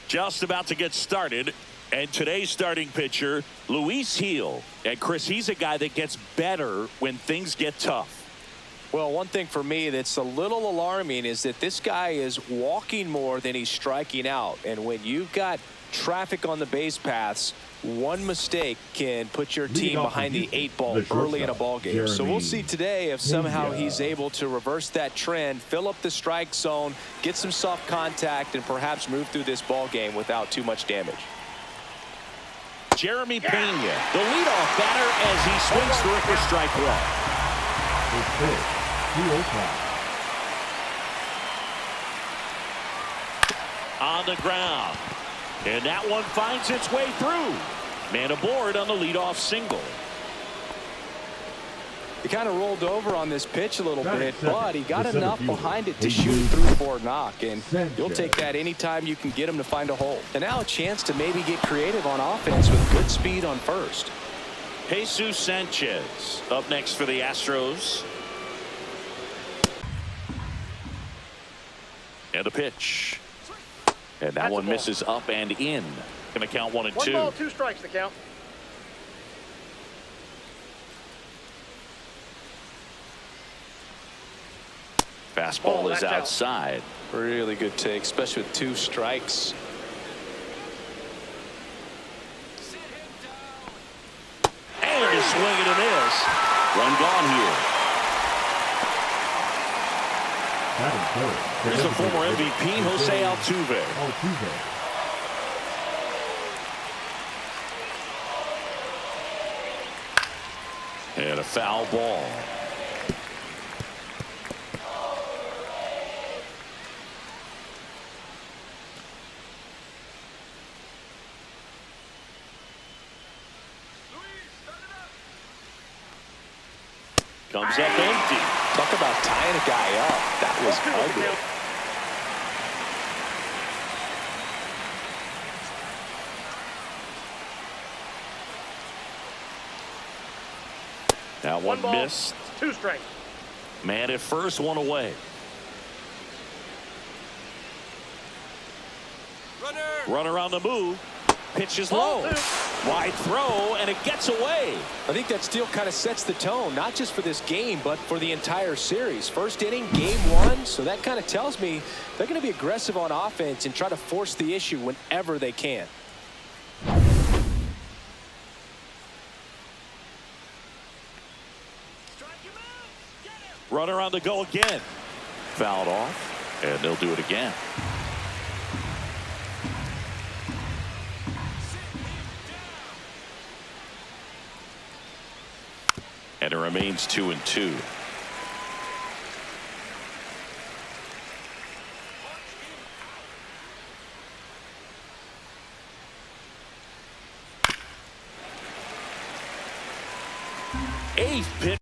Just about to get started. And today's starting pitcher, Luis Gil. And Chris, he's a guy that gets better when things get tough. Well, one thing for me that's a little alarming is that this guy is walking more than he's striking out. And when you've got traffic on the base paths, one mistake can put your team behind the 8-ball early in a ball game. So we'll see today if somehow he's able to reverse that trend, fill up the strike zone, get some soft contact, and perhaps move through this ball game without too much damage. Jeremy Pena, the leadoff batter, as he swings through it for strike one. On the ground. And that one finds its way through. Man aboard on the leadoff single. He kind of rolled over on this pitch a little bit, but he got enough behind it to shoot through for a knock, and you'll take that anytime you can get him to find a hole. And now a chance to maybe get creative on offense with good speed on first. Jesus Sanchez up next for the Astros. And a pitch. And that one misses up and in. Going to count 1 and 2. 1 ball, 2 strikes to count. Fastball is outside. Really good take, especially with 2 strikes. And a swing and a miss. Run gone here. Here's the former MVP, Jose Altuve. And a foul ball. Comes up empty. Talk about tying a guy up. That was ugly. That one ball, missed. 2 strikes. Man at first, 1 away. Runner on the move. Pitch is low. Wide throw, and it gets away. I think that still kind of sets the tone, not just for this game, but for the entire series. First inning, game 1, so that kind of tells me they're going to be aggressive on offense and try to force the issue whenever they can. Runner on the go again. Fouled off, and they'll do it again. And it remains 2 and 2. Eighth pitch.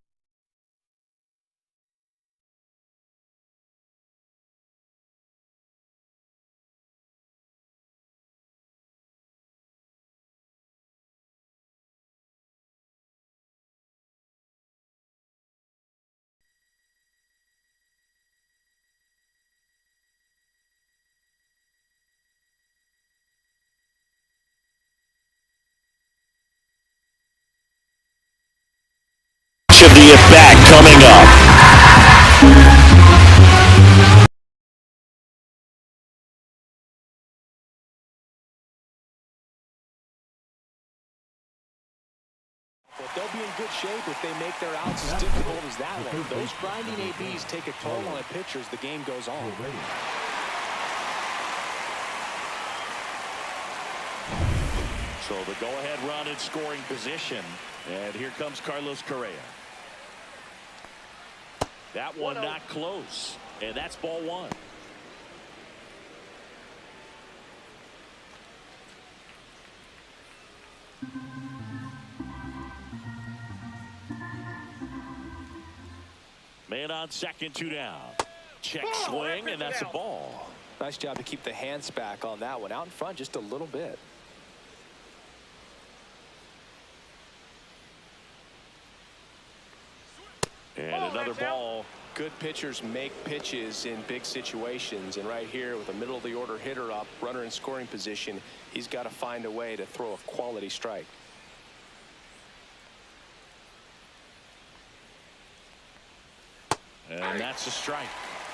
Of the at-bat coming up. But they'll be in good shape if they make their outs as difficult as that one. Those grinding ABs take a toll on a pitcher as the game goes on. So the go-ahead run in scoring position. And here comes Carlos Correa. That one not close. And that's ball 1. Man on second, 2 down. Check swing, and that's a ball. Nice job to keep the hands back on that one. Out in front just a little bit. And another the ball. Good pitchers make pitches in big situations, and right here with a middle of the order hitter up, runner in scoring position, he's got to find a way to throw a quality strike. And that's a strike.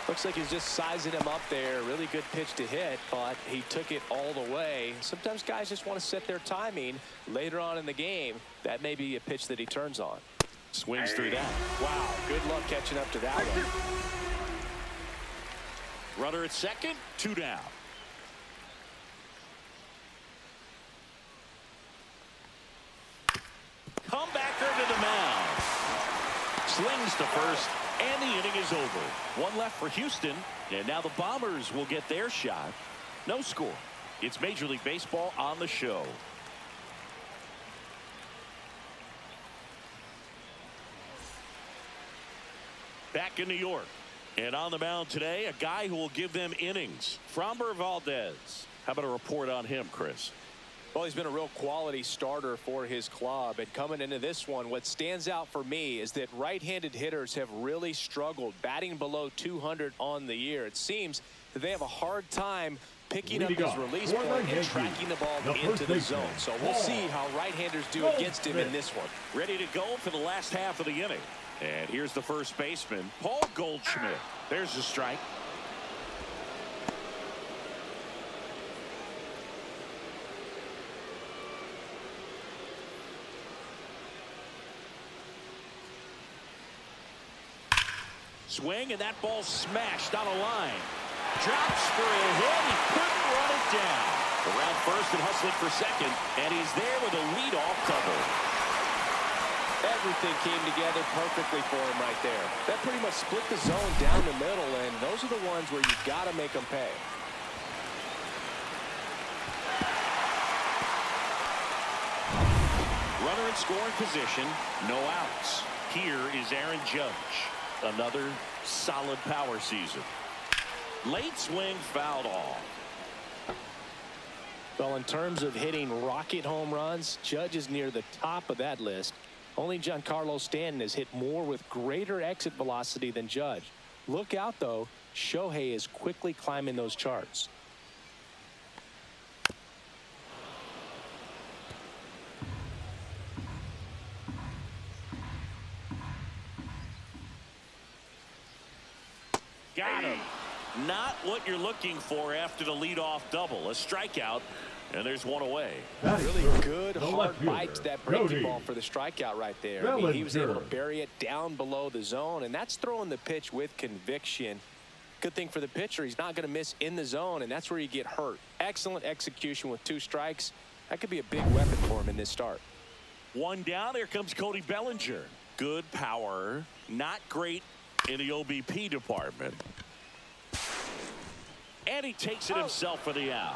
Looks like he's just sizing him up there. Really good pitch to hit, but he took it all the way. Sometimes guys just want to set their timing later on in the game. That may be a pitch that he turns on. Swings through that. Wow, good luck catching up to that one. Runner at second, 2 down. Comebacker to the mound. Slings to first. And the inning is over. 1 left for Houston. And now the Bombers will get their shot. No score. It's Major League Baseball on the show. Back in New York. And on the mound today, a guy who will give them innings. Framber Valdez. How about a report on him, Chris? Well, he's been a real quality starter for his club, and coming into this one, what stands out for me is that right-handed hitters have really struggled, batting below 200 on the year. It seems that they have a hard time picking up his release point and tracking the ball into the zone. So we'll see how right-handers do against him in this one. Ready to go for the last half of the inning. And here's the first baseman, Paul Goldschmidt. There's the strike. Swing, and that ball smashed on a line. Drops for a hit. He couldn't run it down. Around first and hustling for second, and he's there with a leadoff double. Everything came together perfectly for him right there. That pretty much split the zone down the middle, and those are the ones where you've got to make them pay. Runner in scoring position, no outs. Here is Aaron Judge. Another solid power season. Late swing fouled off. Well, in terms of hitting rocket home runs, Judge is near the top of that list. Only Giancarlo Stanton has hit more with greater exit velocity than Judge. Look out, though. Shohei is quickly climbing those charts. Got him. Not what you're looking for after the leadoff double. A strikeout, and there's one away. Really good hard bite to that breaking ball for the strikeout right there. I mean, he was able to bury it down below the zone, and that's throwing the pitch with conviction. Good thing for the pitcher, he's not going to miss in the zone, and that's where you get hurt. Excellent execution with 2 strikes. That could be a big weapon for him in this start. 1 down. Here comes Cody Bellinger. Good power. Not great in the OBP department. And he takes it himself for the out.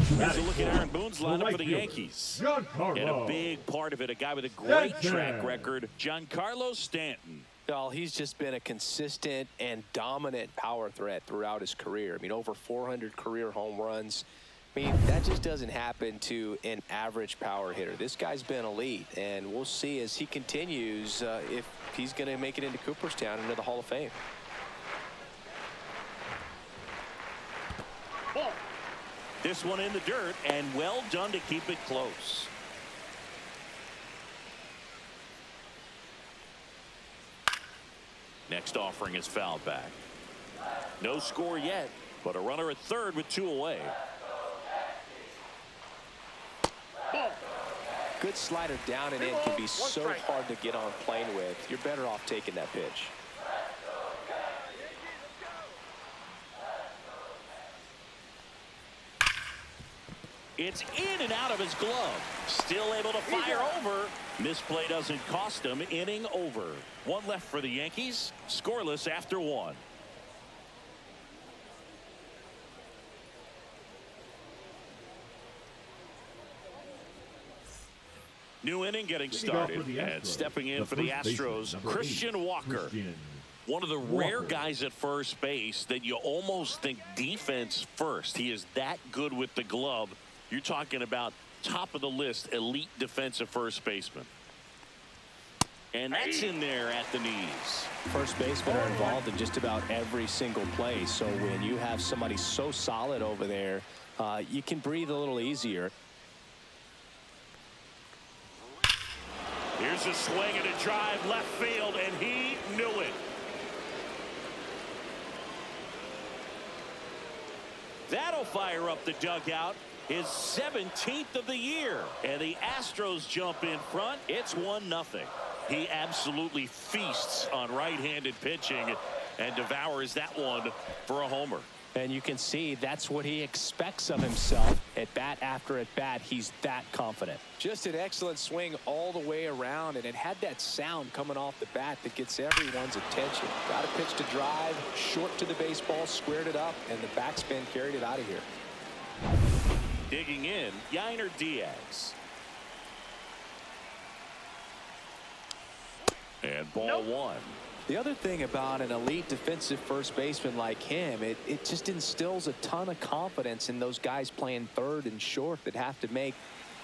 Here's a look at Aaron Boone's lineup for the Yankees. And a big part of it, a guy with a great track record, Giancarlo Stanton. Well, he's just been a consistent and dominant power threat throughout his career. I mean, over 400 career home runs. I mean, that just doesn't happen to an average power hitter. This guy's been elite, and we'll see as he continues if he's going to make it into Cooperstown, into the Hall of Fame. This one in the dirt, and well done to keep it close. Next offering is fouled back. No score yet, but a runner at third with 2 away. Good slider down and in can be so hard to get on plane with. You're better off taking that pitch. It's in and out of his glove. Still able to fire over. Misplay doesn't cost him. Inning over. 1 left for the Yankees. Scoreless after 1. New inning getting started, and stepping in for the Astros, Christian Walker. One of the rare guys at first base that you almost think defense first. He is that good with the glove. You're talking about top of the list elite defensive first baseman. And that's in there at the knees. First basemen are involved in just about every single play. So when you have somebody so solid over there, you can breathe a little easier. Here's a swing and a drive left field, and he knew it. That'll fire up the dugout. His 17th of the year. And the Astros jump in front. It's 1-0. He absolutely feasts on right-handed pitching and devours that one for a homer. And you can see that's what he expects of himself at bat after at bat. He's that confident. Just an excellent swing all the way around, and it had that sound coming off the bat that gets everyone's attention. Got a pitch to drive, short to the baseball, squared it up, and the backspin carried it out of here. Digging in, Yainer Diaz. And ball one. The other thing about an elite defensive first baseman like him, it just instills a ton of confidence in those guys playing third and short that have to make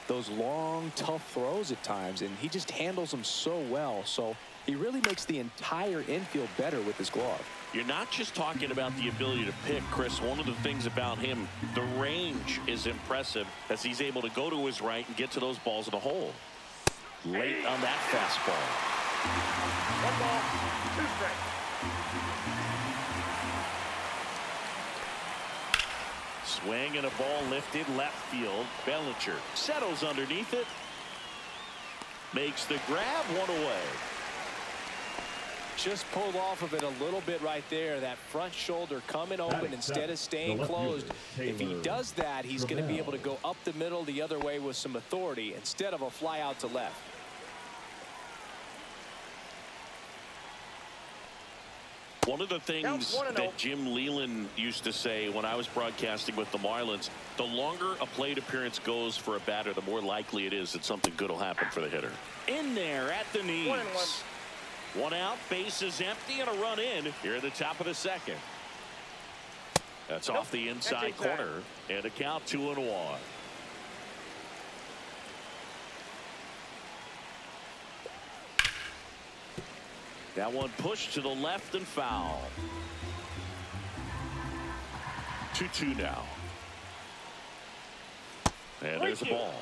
those long, tough throws at times, and he just handles them so well. So he really makes the entire infield better with his glove. You're not just talking about the ability to pick, Chris. One of the things about him, the range is impressive as he's able to go to his right and get to those balls in the hole. Late on that fastball. 1 ball, 2 strikes. Swing and a ball lifted left field. Bellinger settles underneath it. Makes the grab, 1 away. Just pulled off of it a little bit right there. That front shoulder coming open instead of staying closed. If he does that, he's going to be able to go up the middle the other way with some authority instead of a fly out to left. One of the things that Jim Leland used to say when I was broadcasting with the Marlins, the longer a plate appearance goes for a batter, the more likely it is that something good will happen for the hitter. In there at the knees. 1-1. 1 out, bases empty, and a run in here at the top of the second. That's off the inside corner, and a count 2-1. That one pushed to the left and foul. 2-2 now. And there's the ball.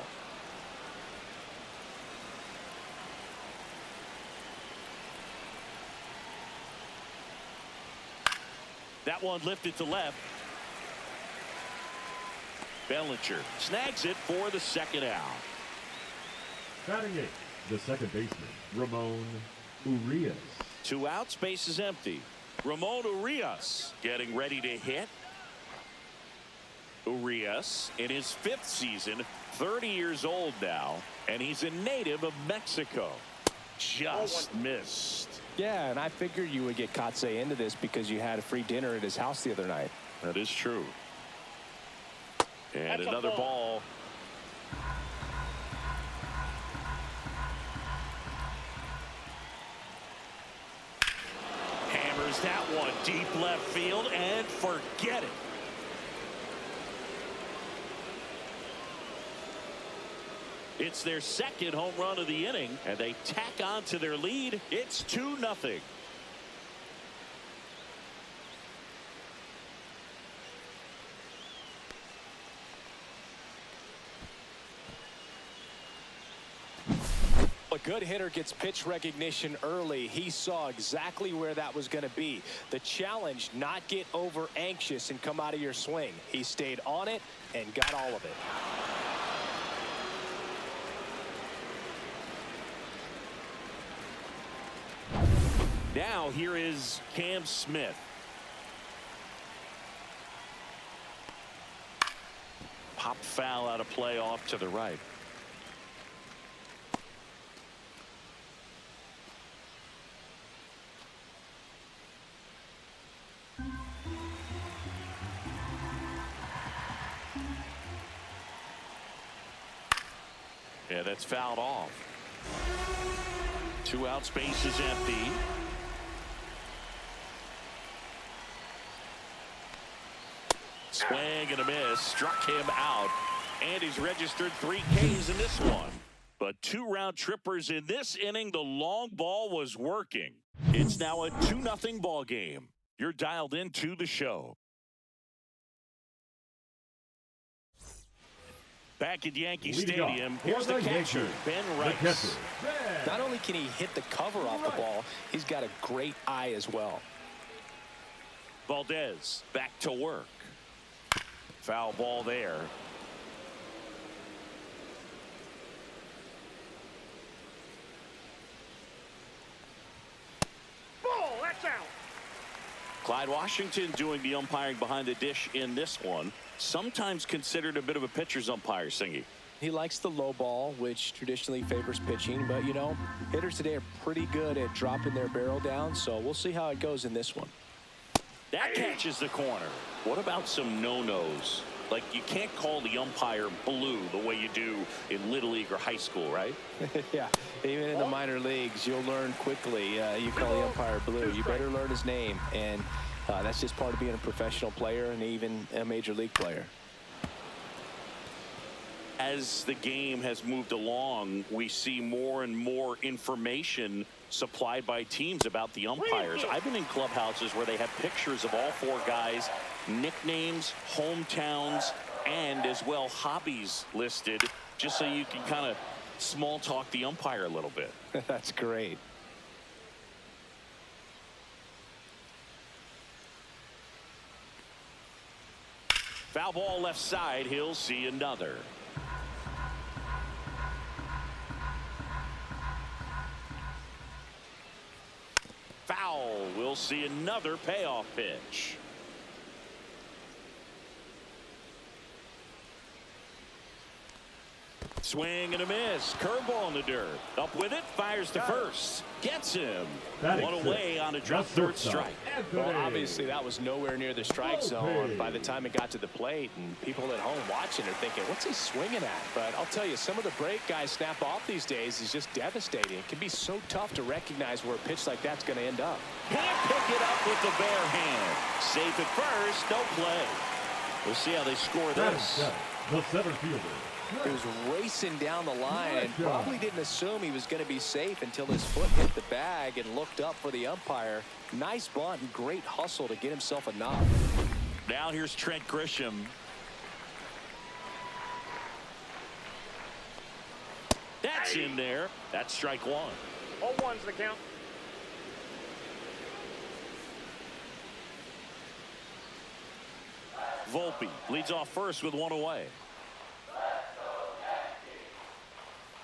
That one lifted to left. Bellinger snags it for the second out. Batting 8, the second baseman, Ramon Urias. 2 outs, base is empty. Ramon Urias getting ready to hit. Urias in his 5th season, 30 years old now, and he's a native of Mexico. Just missed. Yeah, and I figured you would get Katse into this because you had a free dinner at his house the other night. That is true. And That's another ball. Hammers that one deep left field and forget it. It's their second home run of the inning, and they tack on to their lead. It's 2-0. A good hitter gets pitch recognition early. He saw exactly where that was going to be. The challenge, not get over anxious and come out of your swing. He stayed on it and got all of it. Now here is Cam Smith. Pop foul out of play off to the right. Yeah, that's fouled off. 2 outs, base is empty. Swing and a miss, struck him out. And he's registered 3 Ks in this one. But 2 round trippers in this inning. The long ball was working. It's now a 2-0 ball game. You're dialed into the show. Back at Yankee Stadium, here's the catcher, Ben Rice. Not only can he hit the cover off the ball, he's got a great eye as well. Valdez back to work. Foul ball there. Ball, that's out. Clyde Washington doing the umpiring behind the dish in this one. Sometimes considered a bit of a pitcher's umpire, Singy. He likes the low ball, which traditionally favors pitching. But, you know, hitters today are pretty good at dropping their barrel down. So we'll see how it goes in this one. That catches the corner. What about some no-nos? Like, you can't call the umpire blue the way you do in Little League or high school, right? Yeah, even in the minor leagues, you'll learn quickly. You call the umpire blue. You better learn his name. And that's just part of being a professional player and even a major league player. As the game has moved along, we see more and more information supplied by teams about the umpires. I've been in clubhouses where they have pictures of all 4 guys, nicknames, hometowns, and as well hobbies listed, just so you can kind of small talk the umpire a little bit. That's great. Foul ball left side. He'll see another. Foul. We'll see another payoff pitch. Swing and a miss. Curveball in the dirt. Up with it. Fires to first. Gets him. One away on a drop third strike. Well, obviously that was nowhere near the strike zone by the time it got to the plate, and people at home watching are thinking, what's he swinging at? But I'll tell you, some of the break guys snap off these days is just devastating. It can be so tough to recognize where a pitch like that's going to end up. Can't pick it up with the bare hand. Safe at first. No play. We'll see how they score this. The center fielder. He was racing down the line and probably didn't assume he was going to be safe until his foot hit the bag and looked up for the umpire. Nice bunt and great hustle to get himself a knock. Now here's Trent Grisham. That's in there. That's strike 1. 0-1's the count. Volpe leads off first with 1 away.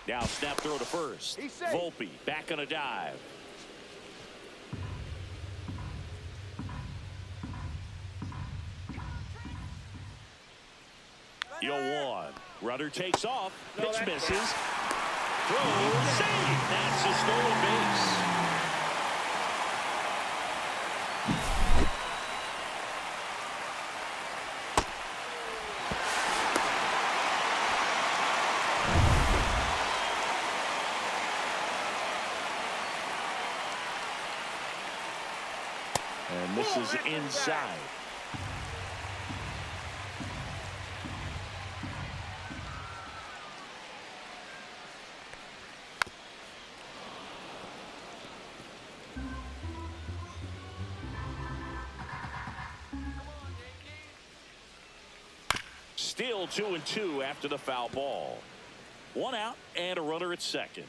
Now snap throw to first. Volpe back on a dive. 0-1. Runner takes off. Pitch misses. Throw. Save. That's a stolen base. And this is inside. Still 2-2 after the foul ball. 1 out and a runner at second.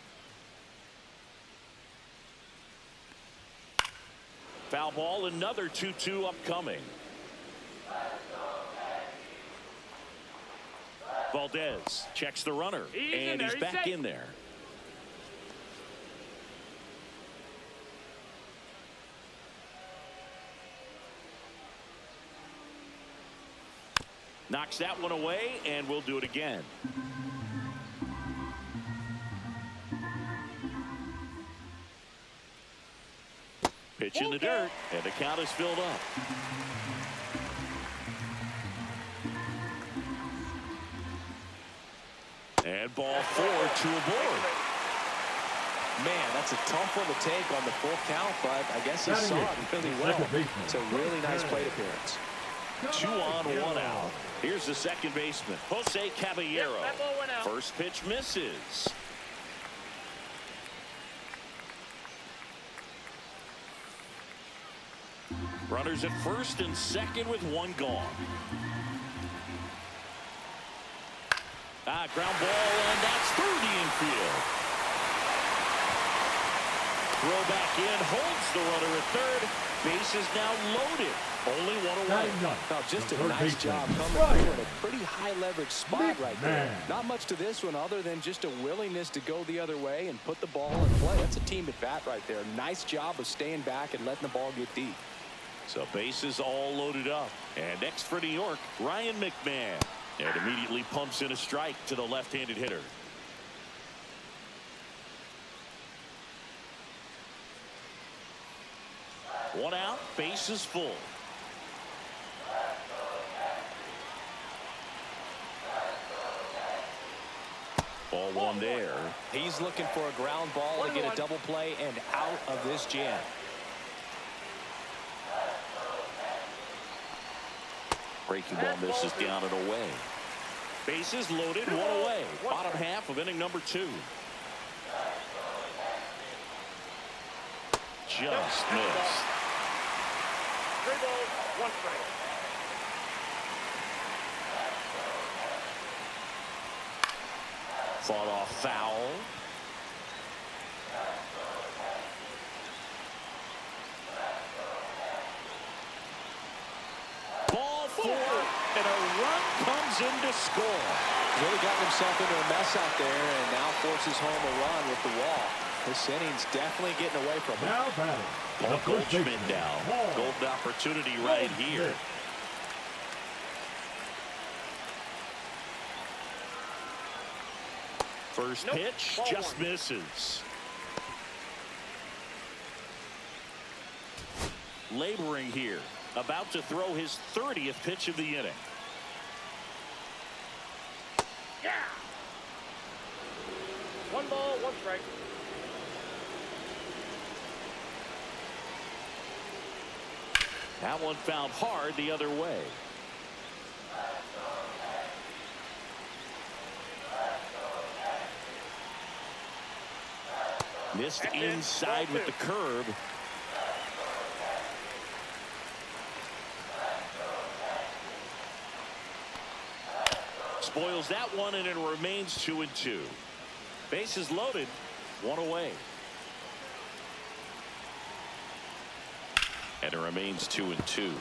Foul ball, another 2-2 upcoming. Valdez checks the runner, and he's back in there. Knocks that one away, and we'll do it again. Pitch in the dirt, and the count is filled up. And ball 4, 2 aboard. Man, that's a tough one to take on the full count, but I guess he saw it really well. It's a really nice plate appearance. 2 on, 1 out. Here's the second baseman, Jose Caballero. Yep, that ball went out. First pitch misses. Runners at first and second with 1 gone. Ground ball, and that's through the infield. Throw back in, holds the runner at third. Base is now loaded. Only 1 away. Now, just a nice job coming through in a pretty high leverage spot right there. Not much to this one other than just a willingness to go the other way and put the ball in play. That's a team at bat right there. Nice job of staying back and letting the ball get deep. So bases all loaded up. And next for New York, Ryan McMahon. And immediately pumps in a strike to the left-handed hitter. One out, base is full. Ball 1 there. He's looking for a ground ball to get a double play and out of this jam. Breaking ball misses down and away. Bases loaded, 1 away. Bottom half of inning number 2. Just missed. 3 balls, 1 strike. Fought off foul. Ball 4, and a run comes in to score. Really got himself into a mess out there and now forces home a run with the wall. This inning's definitely getting away from him. Now batting. Paul Goldschmidt down. Golden opportunity right here. First pitch just misses. Laboring here. About to throw his 30th pitch of the inning. Yeah. 1 ball, 1 strike. That one found hard the other way. Missed inside with the curve. Spoils that one, and it remains 2-2. Bases loaded, 1 away. And it remains 2-2.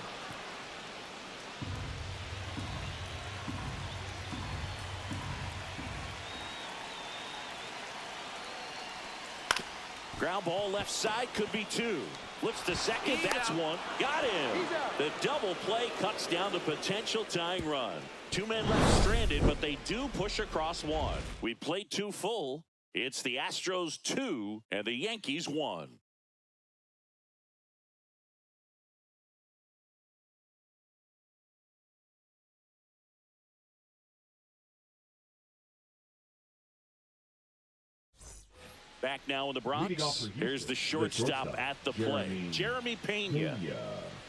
Ground ball left side, could be 2. Flips to second, that's 1. Got him. The double play cuts down the potential tying run. 2 men left stranded, but they do push across 1. We played 2 full. It's the Astros 2 and the Yankees 1. Back now in the Bronx. Here's the shortstop at the plate. Jeremy Pena.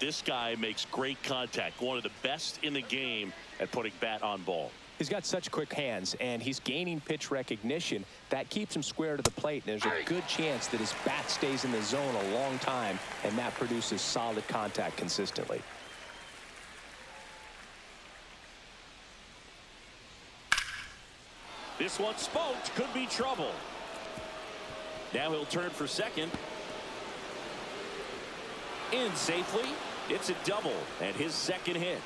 This guy makes great contact. One of the best in the game at putting bat on ball. He's got such quick hands, and he's gaining pitch recognition. That keeps him square to the plate, and there's a good chance that his bat stays in the zone a long time, and that produces solid contact consistently. This one smoked, could be trouble. Now he'll turn for second. In safely. It's a double and his second hit.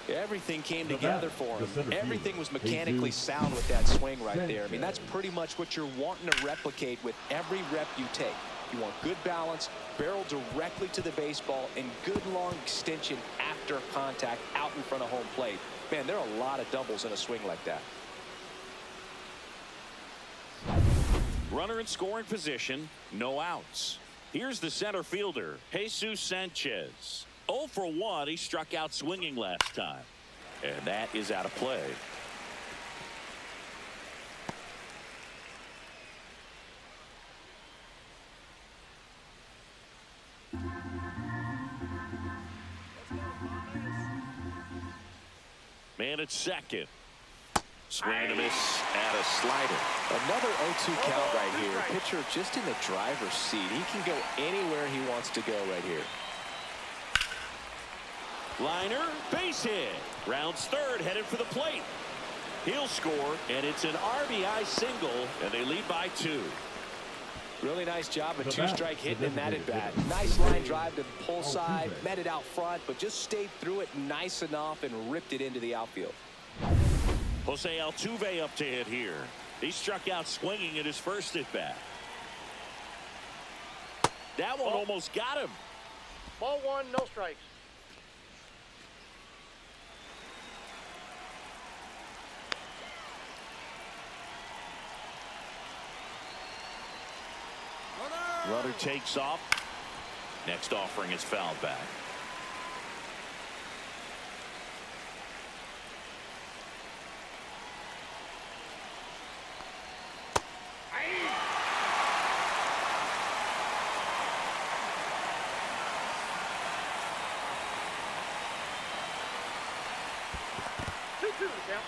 Everything came together for him. Everything was mechanically sound with that swing right there. I mean, that's pretty much what you're wanting to replicate with every rep you take. You want good balance, barrel directly to the baseball, and good long extension after contact out in front of home plate. Man, there are a lot of doubles in a swing like that. Runner in scoring position, no outs. Here's the center fielder, Jesus Sanchez. 0 for 1, he struck out swinging last time. And that is out of play. And it's second. Swing and a miss at a slider. Another 0-2 count right here. Pitcher just in the driver's seat. He can go anywhere he wants to go right here. Liner, base hit. Rounds third, headed for the plate. He'll score, and it's an RBI single, and they lead by 2. Really nice job of two-strike hitting in that at-bat. Nice line drive to the pull side, met it out front, but just stayed through it nice enough and ripped it into the outfield. Jose Altuve up to hit here. He struck out swinging at his first at-bat. That one almost got him. Ball 1, no strikes. Runner takes off. Next offering is fouled back.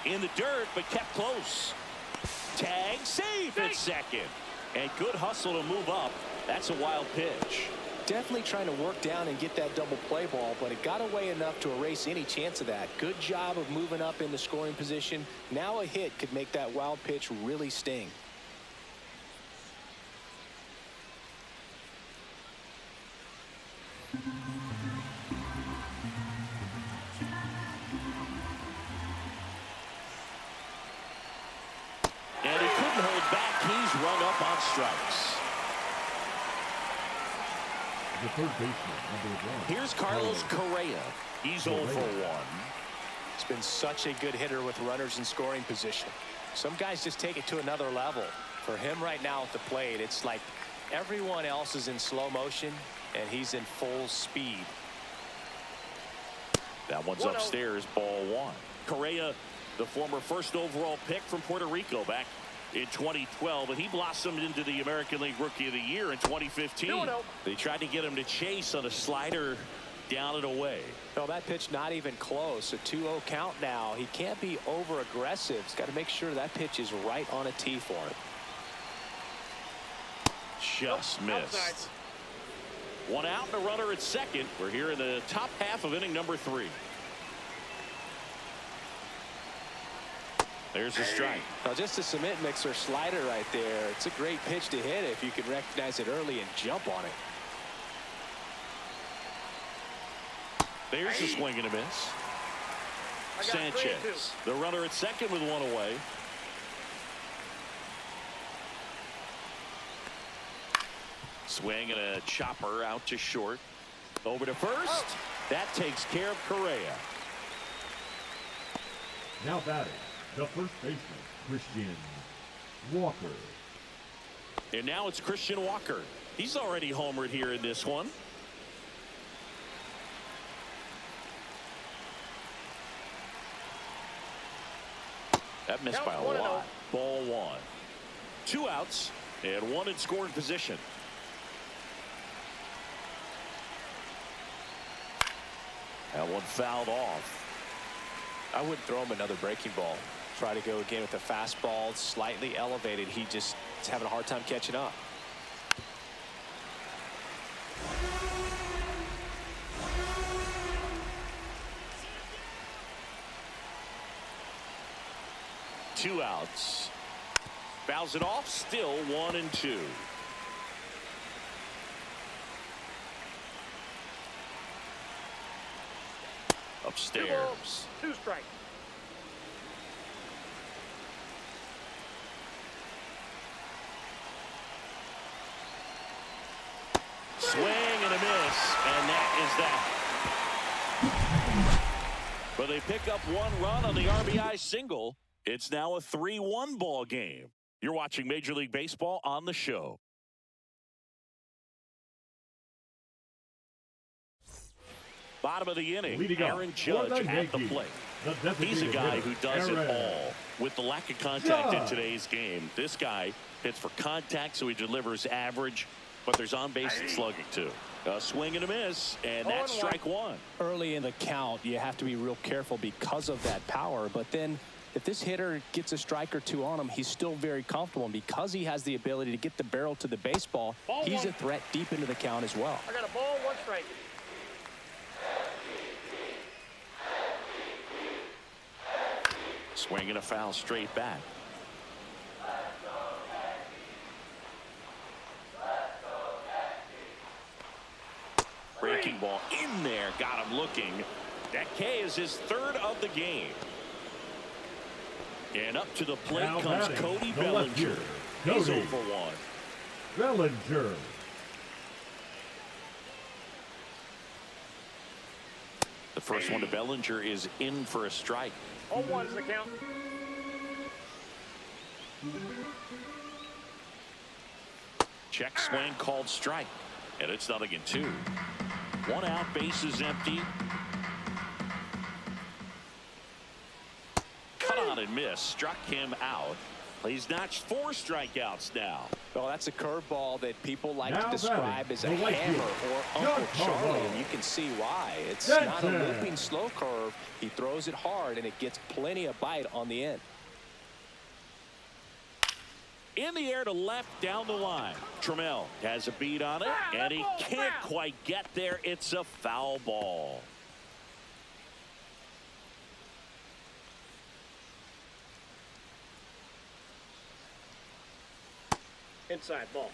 In the dirt, but kept close. Tag, safe at second. And good hustle to move up. That's a wild pitch. Definitely trying to work down and get that double play ball, but it got away enough to erase any chance of that. Good job of moving up in the scoring position. Now a hit could make that wild pitch really sting. And he couldn't hold back. He's run up on strikes. The third baseman, number 1. Here's Carlos Correa. He's 0 for 1. He's been such a good hitter with runners in scoring position. Some guys just take it to another level. For him right now at the plate, it's like everyone else is in slow motion and he's in full speed. That one's upstairs, ball 1. Correa, the former first overall pick from Puerto Rico back in 2012, and he blossomed into the American League Rookie of the Year in 2015. They tried to get him to chase on a slider down and away. No, that pitch not even close. A 2-0 count now. He can't be over aggressive. He's got to make sure that pitch is right on a tee for him. Just missed. One out and a runner at second. We're here in the top half of inning number 3. There's a strike. Now just a cement mixer slider right there. It's a great pitch to hit if you can recognize it early and jump on it. There's a swing and a miss. Sanchez, the runner at second with one away. Swing and a chopper out to short. Over to first. That takes care of Correa. Now batting, the first baseman, Christian Walker. And now it's Christian Walker. He's already homered here in this one. That missed by a lot. Ball 1. 2 outs and 1 in scoring position. That one fouled off. I wouldn't throw him another breaking ball. Try to go again with a fastball, slightly elevated. He just is having a hard time catching up. Two outs. Fouls it off. Still 1 and 2. Upstairs. 2 balls, 2 strikes. Swing and a miss, and that is that. But they pick up 1 run on the RBI single. It's now a 3-1 ball game. You're watching Major League Baseball on the show. Bottom of the inning, Aaron Judge at the plate. He's a guy who does it all. With the lack of contact in today's game, this guy hits for contact, so he delivers average. but there's on base and slugging too. A swing and a miss, and that's strike one. Early in the count, you have to be real careful because of that power. But then if this hitter gets a strike or two on him, he's still very comfortable. And because he has the ability to get the barrel to the baseball, he's a threat deep into the count as well. I got a ball, 1 strike. Swing and a foul straight back. Breaking ball in there, got him looking. That K is his 3rd of the game. And up to the plate Now comes batting, Cody the Bellinger. left-hander, He's Cody 0 for 1. Bellinger. The first one to Bellinger is in for a strike. 0-1 is the count. Check swing called strike. And it's 0-2. 1 out, base is empty. Cut on and miss, struck him out. He's notched 4 strikeouts now. Well, that's a curveball that people like Now to describe as a batting, the hammer right-hander, or Uncle John Charlie, Carlo. and you can see why. It's That's not a it. looping slow curve. He throws it hard, and it gets plenty of bite on the end. In the air to left down the line. Trammell has a beat on it, and he can't quite get there. It's a foul ball. Inside ball.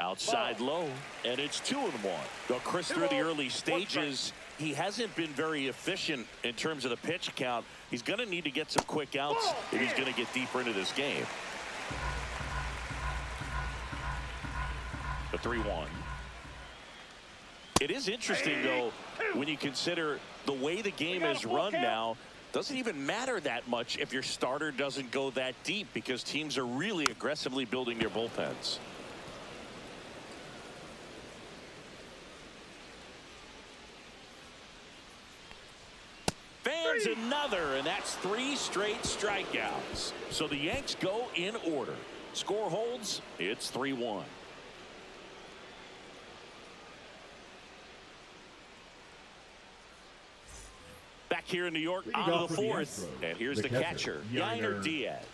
Outside low, and it's 2-1. Though Chris, through the early stages, he hasn't been very efficient in terms of the pitch count. He's going to need to get some quick outs if he's going to get deeper into this game. The 3-1. It is interesting, though, when you consider the way the game is run now. Doesn't even matter that much if your starter doesn't go that deep, because teams are really aggressively building their bullpens. Fans another, and that's 3 straight strikeouts. So the Yanks go in order. Score holds, it's 3-1. Back here in New York, on to the 4th. And here's the catcher, Yainer Diaz.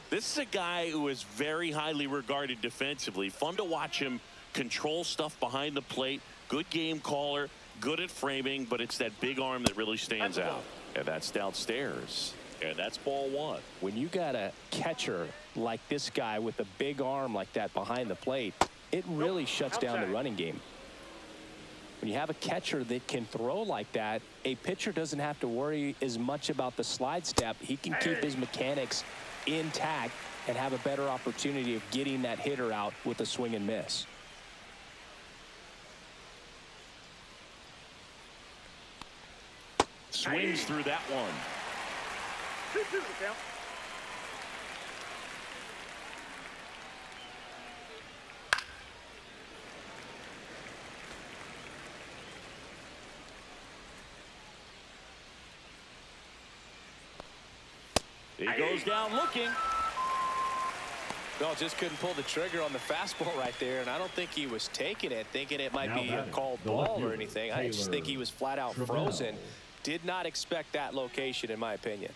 This is a guy who is very highly regarded defensively. Fun to watch him control stuff behind the plate. Good game caller. Good at framing, but it's that big arm that really stands out. And that's downstairs. And that's ball 1. When you got a catcher like this guy with a big arm like that behind the plate, it really shuts down the running game. When you have a catcher that can throw like that, a pitcher doesn't have to worry as much about the slide step. He can keep his mechanics intact and have a better opportunity of getting that hitter out with a swing and miss. Swings through that one. 2-2 the count. He goes down looking. No, just couldn't pull the trigger on the fastball right there, and I don't think he was taking it, thinking it might Now be a batting, called the ball or left-hander, anything. I just think he was flat out Trammell. frozen. Did not expect that location, in my opinion.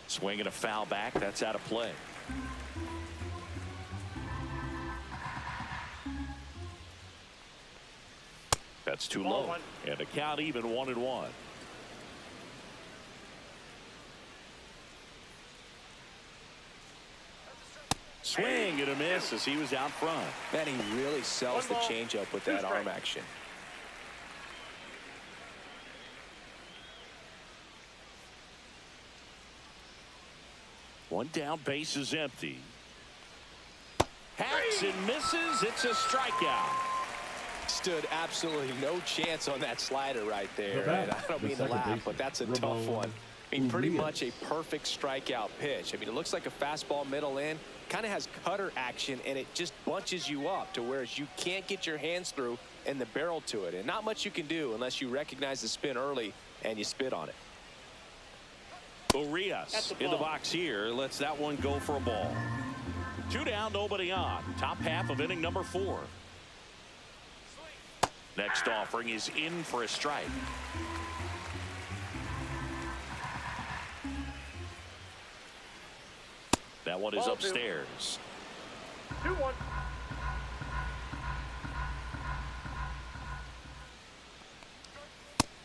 Swing and a foul back. That's out of play. That's too low. 1. And the count even 1-1. Swing and a miss as he was out front. Man, he really sells the 1 ball, changeup with 2 that arm strikes. action. One down, base is empty. Hacks and misses. It's a strikeout. Stood absolutely no chance on that slider right there. The And batter, I don't the mean to second laugh, baseman, but that's a tough Ramon one. I mean, pretty much a perfect strikeout pitch. I mean, it looks like a fastball middle in, kind of has cutter action, and it just bunches you up to where you can't get your hands through and the barrel to it. And not much you can do unless you recognize the spin early and you spit on it. Urias in the box here lets that one go for a ball. 2 down, nobody on. Top half of inning number 4. Next offering is in for a strike. That one is upstairs. 2-1.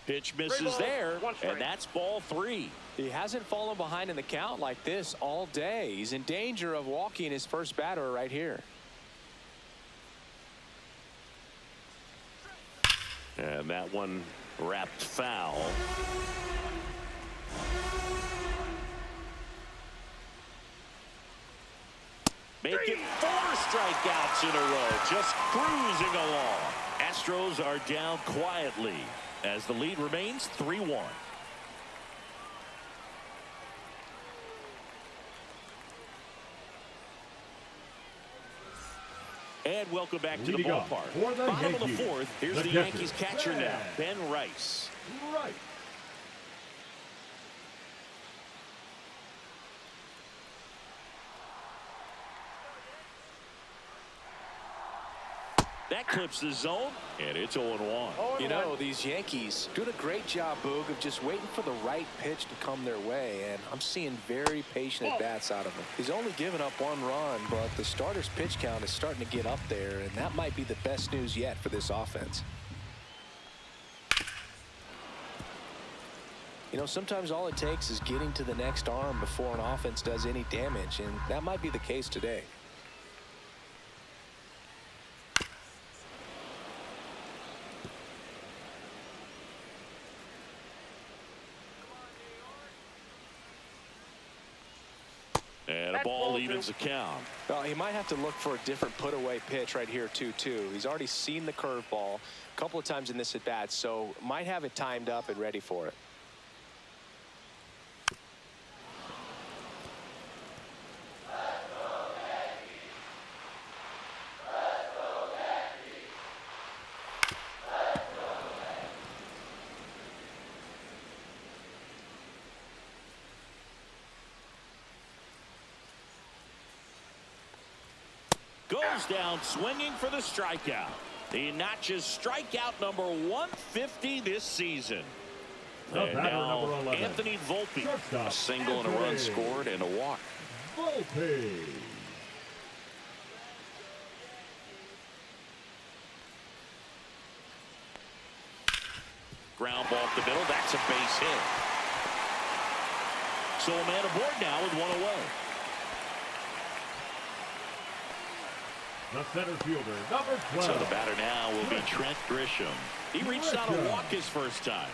Pitch misses there, and that's ball 3. He hasn't fallen behind in the count like this all day. He's in danger of walking his first batter right here. And that one wrapped foul. Making 4 strikeouts in a row, just cruising along. Astros are down quietly as the lead remains 3-1. And welcome back to the ballpark. Bottom of the 4th, here's the Yankees catcher now, Ben Rice. That clips the zone, and it's 0-1. You know, these Yankees doing a great job, Boog, of just waiting for the right pitch to come their way, and I'm seeing very patient at-bats out of him. He's only given up 1 run, but the starter's pitch count is starting to get up there, and that might be the best news yet for this offense. You know, sometimes all it takes is getting to the next arm before an offense does any damage, and that might be the case today. And a ball evens the count. Well, he might have to look for a different put-away pitch right here, 2-2. He's already seen the curveball a couple of times in this at-bat, so might have it timed up and ready for it. Goes down swinging for the strikeout. He notches strikeout number 150 this season. And now Anthony Volpe. A single and a run scored and a walk. Bullpen. Ground ball up the middle. That's a base hit. So a man aboard now with 1 away. The center fielder, number 12. So the batter now will be Trent Grisham. He reached out a walk his first time.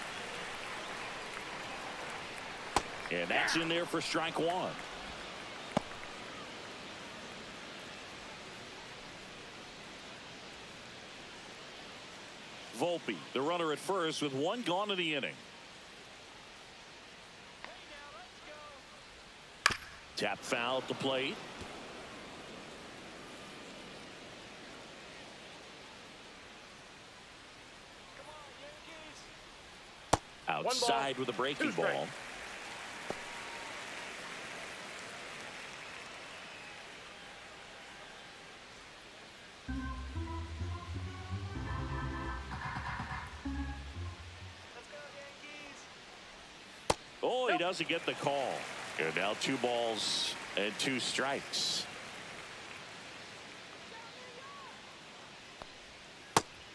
And that's in there for strike 1. Volpe, the runner at first with 1 gone in the inning. Tap foul at the plate. Outside with a breaking ball. Oh, he doesn't get the call. And now 2 balls and 2 strikes.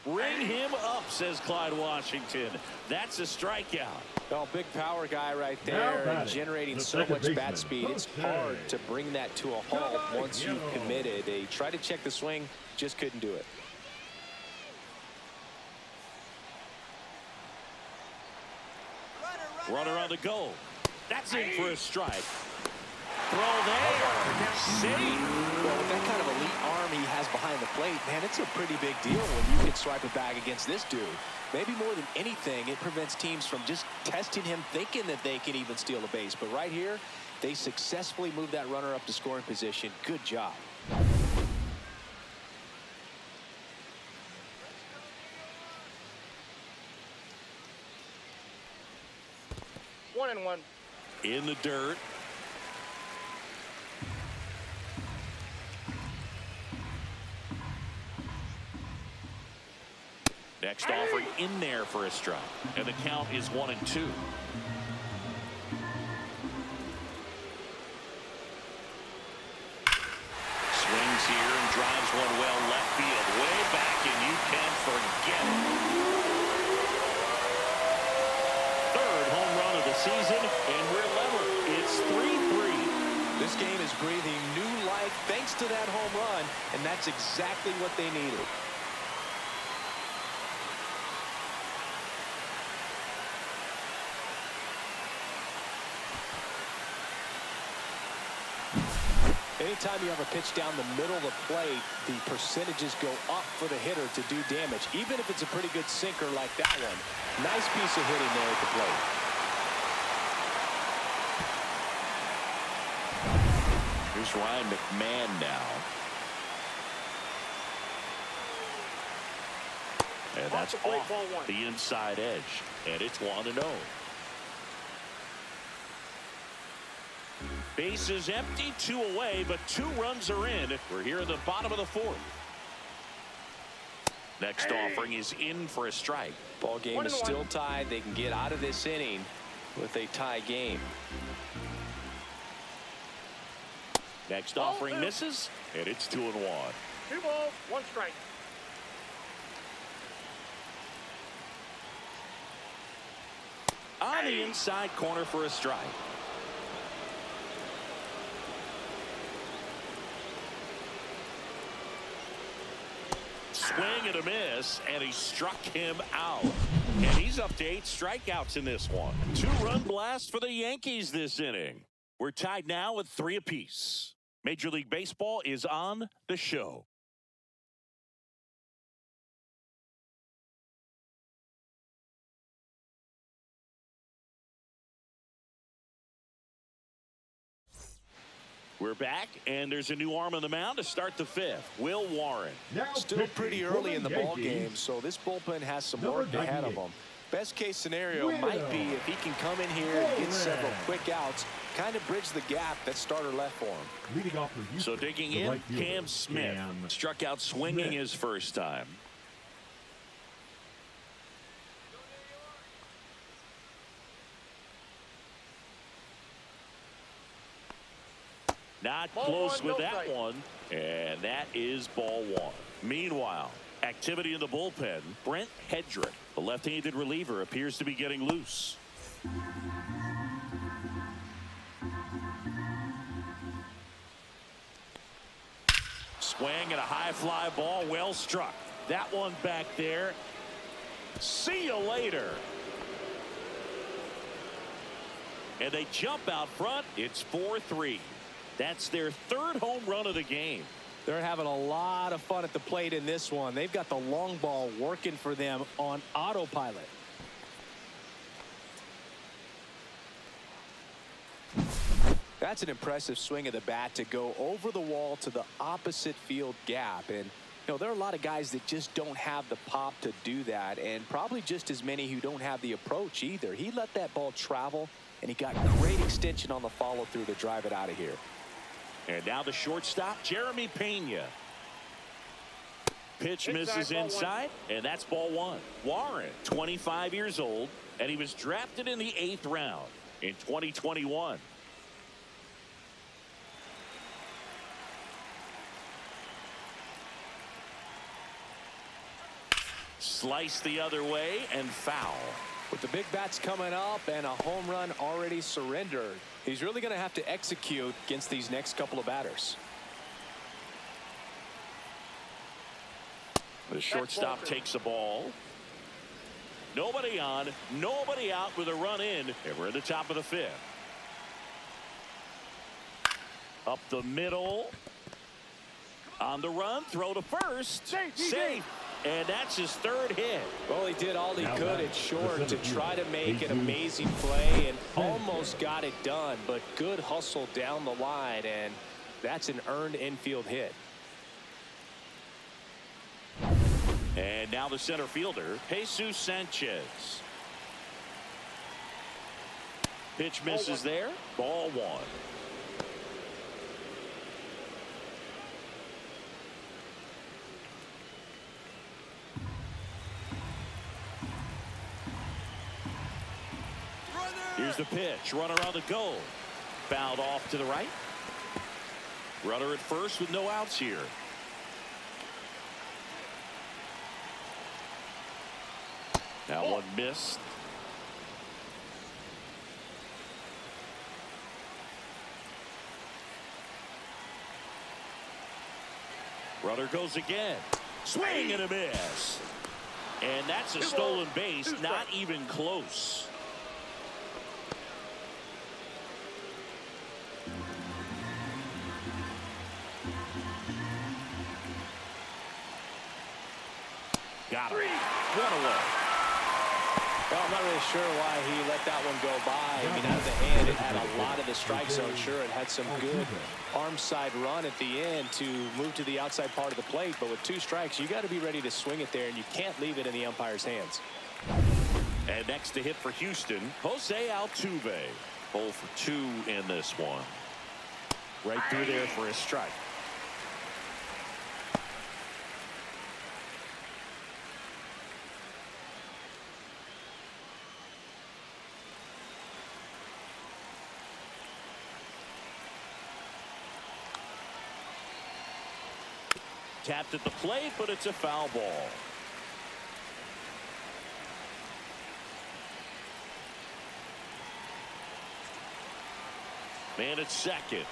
Ring him up, says Clyde Washington. That's a strikeout. Well, big power guy right there, and generating so much bat speed. It's hard to bring that to a halt once you've committed. They tried to check the swing, just couldn't do it. Runner on the go. That's in for a strike. Throw there. Safe. Well, with that kind of elite arm arm he has behind the plate, man, it's a pretty big deal when you can swipe it back against this dude. Maybe more than anything, it prevents teams from just testing him, thinking that they can even steal a base. But right here, they successfully moved that runner up to scoring position. Good job. 1-1. In the dirt. Next offering in there for a strike. And the count is 1-2. Swings here and drives one well left field. Way back, and you can forget it. Third home run of the season, and we're level. It's 3-3. This game is breathing new life thanks to that home run, and that's exactly what they needed. Anytime you have a pitch down the middle of the plate, the percentages go up for the hitter to do damage, even if it's a pretty good sinker like that one. Nice piece of hitting there at the plate. Here's Ryan McMahon now. And that's off the inside edge. And it's 1-0. Bases empty, 2 away, but 2 runs are in. We're here in the bottom of the 4th. Next offering is in for a strike. Ball game is still tied. They can get out of this inning with a tie game. Next offering misses, and it's 2-1. 2 balls, 1 strike. On the inside corner for a strike. Swing and a miss, and he struck him out. And he's up to 8 strikeouts in this one. 2-run blast for the Yankees this inning. We're tied now with 3 apiece. Major League Baseball is on the show. We're back, and there's a new arm on the mound to start the 5th. Will Warren. Now still pretty early in the ball game, so this bullpen has some work ahead of him. Best case scenario might be if he can come in here and get several quick outs, kind of bridge the gap that starter left for him. Leading off for Houston, So digging in, right fielder, Cam Smith struck out swinging his first time. Not close with that one, and that is ball 1. Meanwhile, activity in the bullpen. Brent Hedrick, the left-handed reliever, appears to be getting loose. Swing and a high fly ball, well struck. That one back there. See you later. And they jump out front. It's 4-3. That's their 3rd home run of the game. They're having a lot of fun at the plate in this one. They've got the long ball working for them on autopilot. That's an impressive swing of the bat to go over the wall to the opposite field gap. And, you know, there are a lot of guys that just don't have the pop to do that, and probably just as many who don't have the approach either. He let that ball travel, and he got great extension on the follow-through to drive it out of here. And now the shortstop, Jeremy Pena. Pitch misses inside, and that's ball 1. Warren, 25 years old, and he was drafted in the 8th round in 2021. Slice the other way and foul. With the big bats coming up and a home run already surrendered, he's really going to have to execute against these next couple of batters. The shortstop takes the ball. Nobody on, nobody out with a run in, and we're at the top of the 5th. Up the middle. On the run, throw to first. Safe. And that's his third hit. Well, he did all he could at short to try to make an amazing play and almost got it done, but good hustle down the line, and that's an earned infield hit. And now the center fielder, Jesus Sanchez. Pitch misses there. Ball one. Here's the pitch. Runner on the go. Fouled off to the right. Runner at first with no outs here. Now one missed. Runner goes again. Swing and a miss. And that's a stolen base. Not even close. Got it. One away. Well, I'm not really sure why he let that one go by. I mean, out of the hand, it had a lot of the strike zone. Sure, it had some good arm side run at the end to move to the outside part of the plate. But with 2 strikes, you got to be ready to swing it there, and you can't leave it in the umpire's hands. And next to hit for Houston, Jose Altuve. 0 for 2 in this one. Right through there for a strike. Tapped at the plate, but it's a foul ball. Man at second.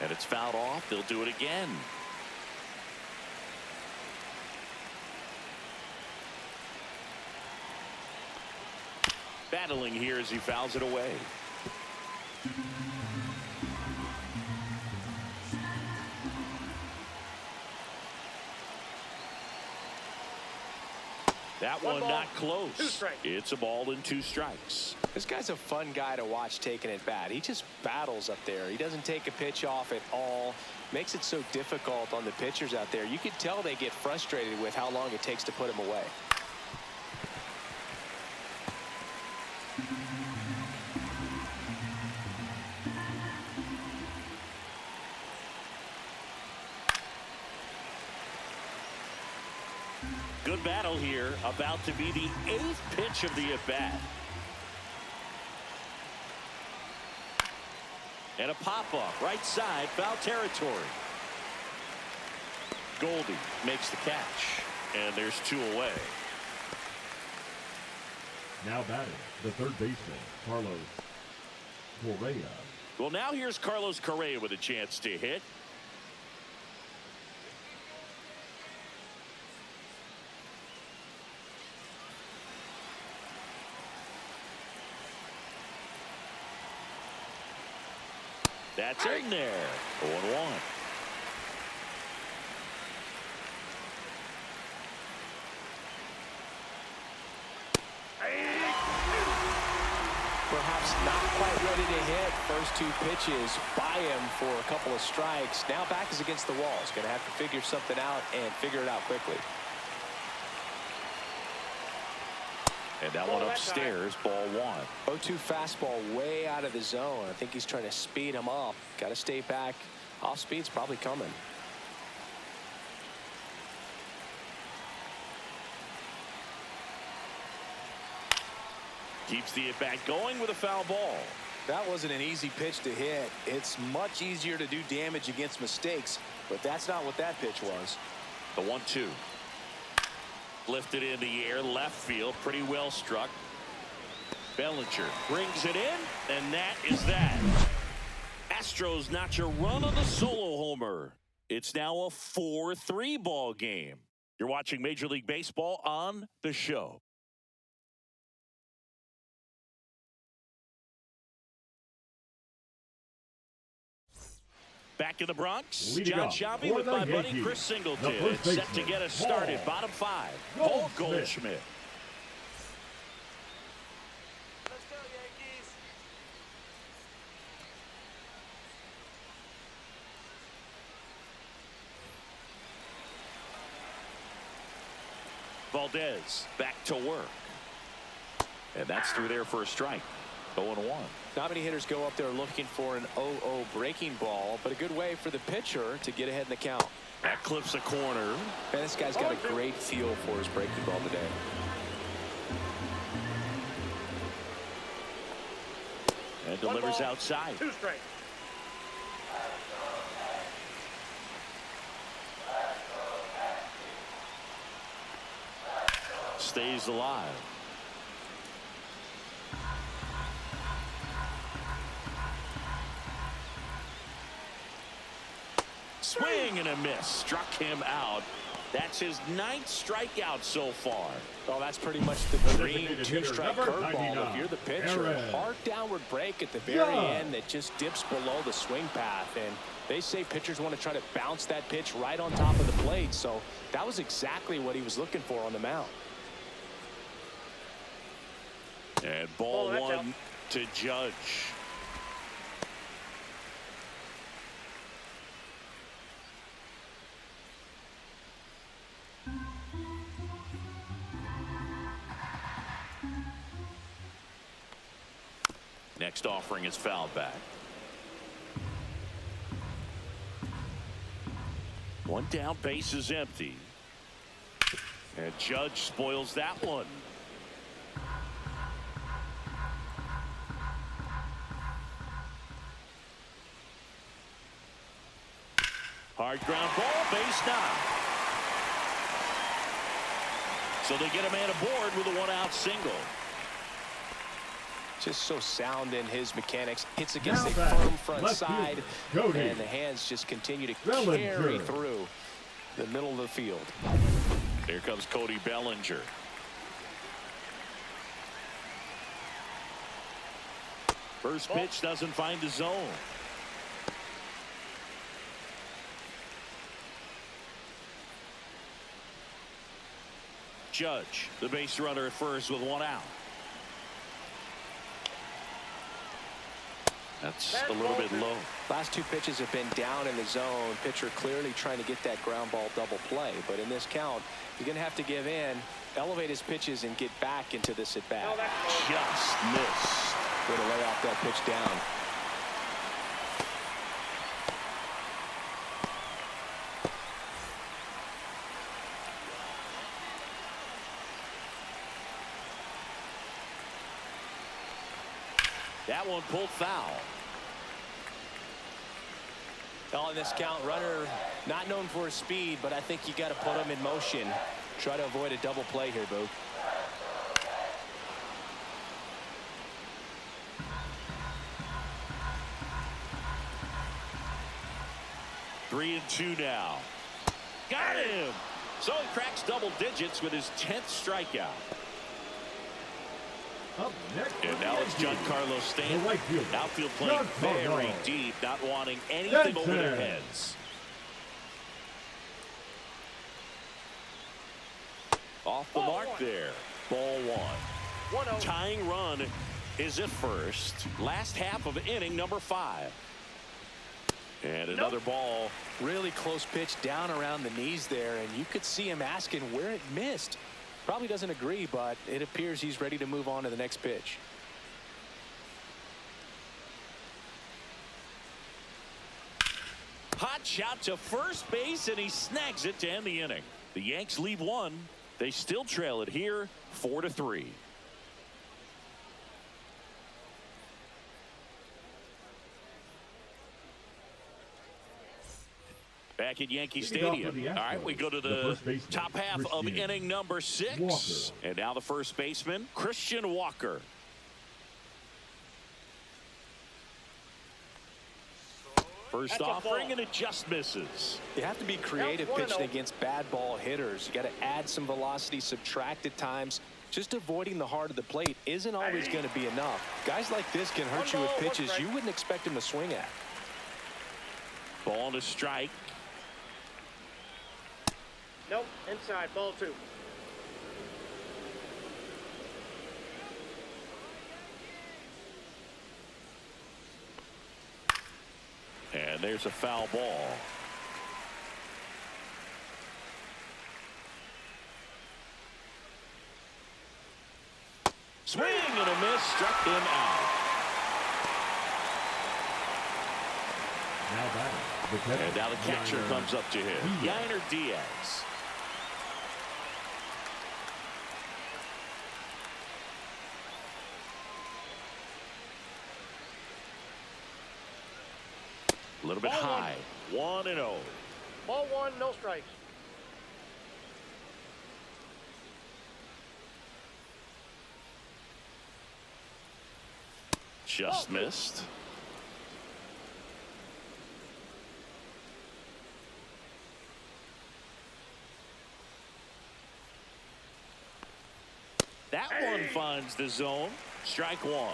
And it's fouled off. They'll do it again. Battling here as he fouls it away. That one not close. It's a ball and 2 strikes. This guy's a fun guy to watch taking at bat. He just battles up there. He doesn't take a pitch off at all. Makes it so difficult on the pitchers out there. You can tell they get frustrated with how long it takes to put him away. Good battle here. About to be the 8th pitch of the at-bat. And a pop-up right side, foul territory. Goldie makes the catch, and there's 2 away. Now batting, the third baseman, Carlos Correa. Well, now here's Carlos Correa with a chance to hit. That's in there. 0-1. Perhaps not quite ready to hit. First 2 pitches by him for a couple of strikes. Now back is against the wall. He's going to have to figure something out and figure it out quickly. And that one upstairs, ball 1. 0-2 fastball way out of the zone. I think he's trying to speed him up. Got to stay back. Off speed's probably coming. Keeps the at-bat going with a foul ball. That wasn't an easy pitch to hit. It's much easier to do damage against mistakes, but that's not what that pitch was. The 1-2. Lifted in the air, left field, pretty well struck. Bellinger brings it in, and that is that. Astros notch a run on the solo homer. It's now a 4-3 ball game. You're watching Major League Baseball on The Show. Back in the Bronx, Leading John off Shabby for with the my buddy Yankees, Chris Singleton. the first It's set to baseman, get us started. Paul Bottom 5. Paul Goldschmidt. Goldschmidt. Let's go, Yankees. Valdez back to work. And that's through there for a strike. 0-1. Not many hitters go up there looking for an 0-0 breaking ball, but a good way for the pitcher to get ahead in the count. That clips a corner. And this guy's got a great feel for his breaking ball today. And delivers outside. 2 strikes. Stays alive. Swing and a miss. Struck him out. That's his 9th strikeout so far. Oh, that's pretty much the green Designated 2-strike hitter, number curveball. 99, If you're the pitcher, Aaron. hard downward break at the very Yeah. end that just dips below the swing path. And they say pitchers want to try to bounce that pitch right on top of the plate. So that was exactly what he was looking for on the mound. And ball that's 1 out. to Judge. Next offering is fouled back. One down, base is empty. And Judge spoils that one. Hard ground ball, base knock. So they get a man aboard with a 1-out single. Just so sound in his mechanics. Hits against Now a back, firm front left side. fielder, Cody And the hands just continue to Bellinger. carry through the middle of the field. Here comes Cody Bellinger. First pitch doesn't find the zone. Judge, the base runner at first with 1 out. That's a little bit low. Last 2 pitches have been down in the zone. Pitcher clearly trying to get that ground ball double play. But in this count, he's going to have to give in, elevate his pitches, and get back into this at bat. No, that's low. Just missed. Way to lay off that pitch down. That one pulled foul. Well, in this count, runner not known for his speed, but I think you got to put him in motion. Try to avoid a double play here, Boo. Three and 2 now. Got him. So he cracks double digits with his 10th strikeout. Up next And for now the it's Yankees, Giancarlo Stanton. the right fielder, Outfield playing Giancarlo very deep, not wanting anything over their Stanton. heads. Off the Ball mark 1. there. Ball 1. 1-0. Tying run is at first. Last half of inning number 5. And another ball. Really close pitch down around the knees there, and you could see him asking where it missed. Probably doesn't agree, but it appears he's ready to move on to the next pitch. Hot shot to first base, and he snags it to end the inning. The Yanks leave 1. They still trail it here 4-3. Back at Yankee Leading off for Stadium. the All right, we go to the the first baseman, top half of Christian inning number 6. Walker. And now the first baseman, Christian Walker. First That's a offering, ball. and it just misses. You have to be creative Now, 1-0. pitching against bad ball hitters. You got to add some velocity, subtract at times. Just avoiding the heart of the plate isn't always going to be enough. Guys like this can hurt you with 1 ball, 1 pitches strike. you wouldn't expect him to swing at. Ball to strike. Nope, inside, ball 2. And there's a foul ball. Swing and a miss, struck him out. Now batting, the catcher. And now the catcher Yainer comes up to hit. Yainer Diaz. A little bit high. 1-0. Ball 1, no strikes. Just missed. That one finds the zone. Strike 1.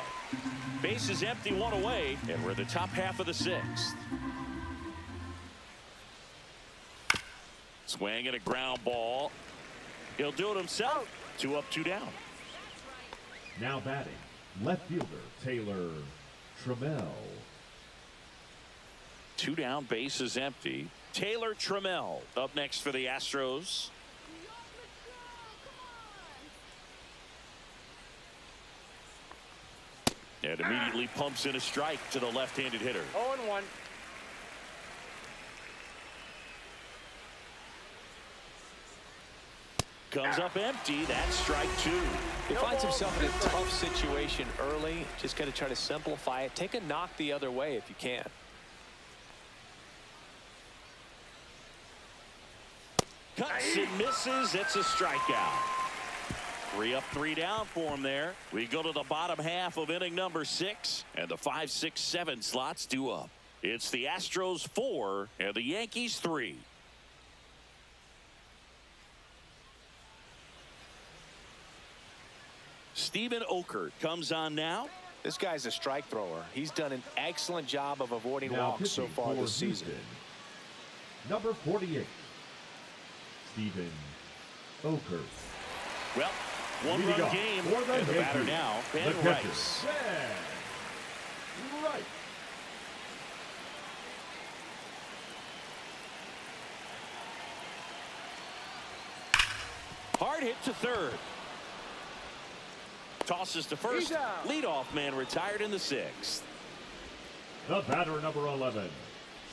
Base is empty, 1 away, and we're in the top half of the 6th. Swing and a ground ball. He'll do it himself. 2 up, 2 down. Now batting, left fielder Taylor Trammell. 2 down, base is empty. Taylor Trammell up next for the Astros. And immediately pumps in a strike to the left-handed hitter. 0-1. Comes up empty. That's strike 2. He finds himself in a tough situation early. Just got to try to simplify it. Take a knock the other way if you can. Cuts and misses. It's a strikeout. 3 up, 3 down for him there. We go to the bottom half of inning number 6, and the 5, 6, 7 slots due up. It's the Astros 4 and the Yankees 3. Steven Okert comes on now. This guy's a strike thrower. He's done an excellent job of avoiding Now walks so pitching far for this season. Houston, number 48, Steven Okert. Well, Leading one-run off game, for the and the batter Yankees, now, the Ben catcher, Rice. Ben Rice. Hard hit to third. Tosses to first. Leadoff man retired in the 6th. The batter, number 11,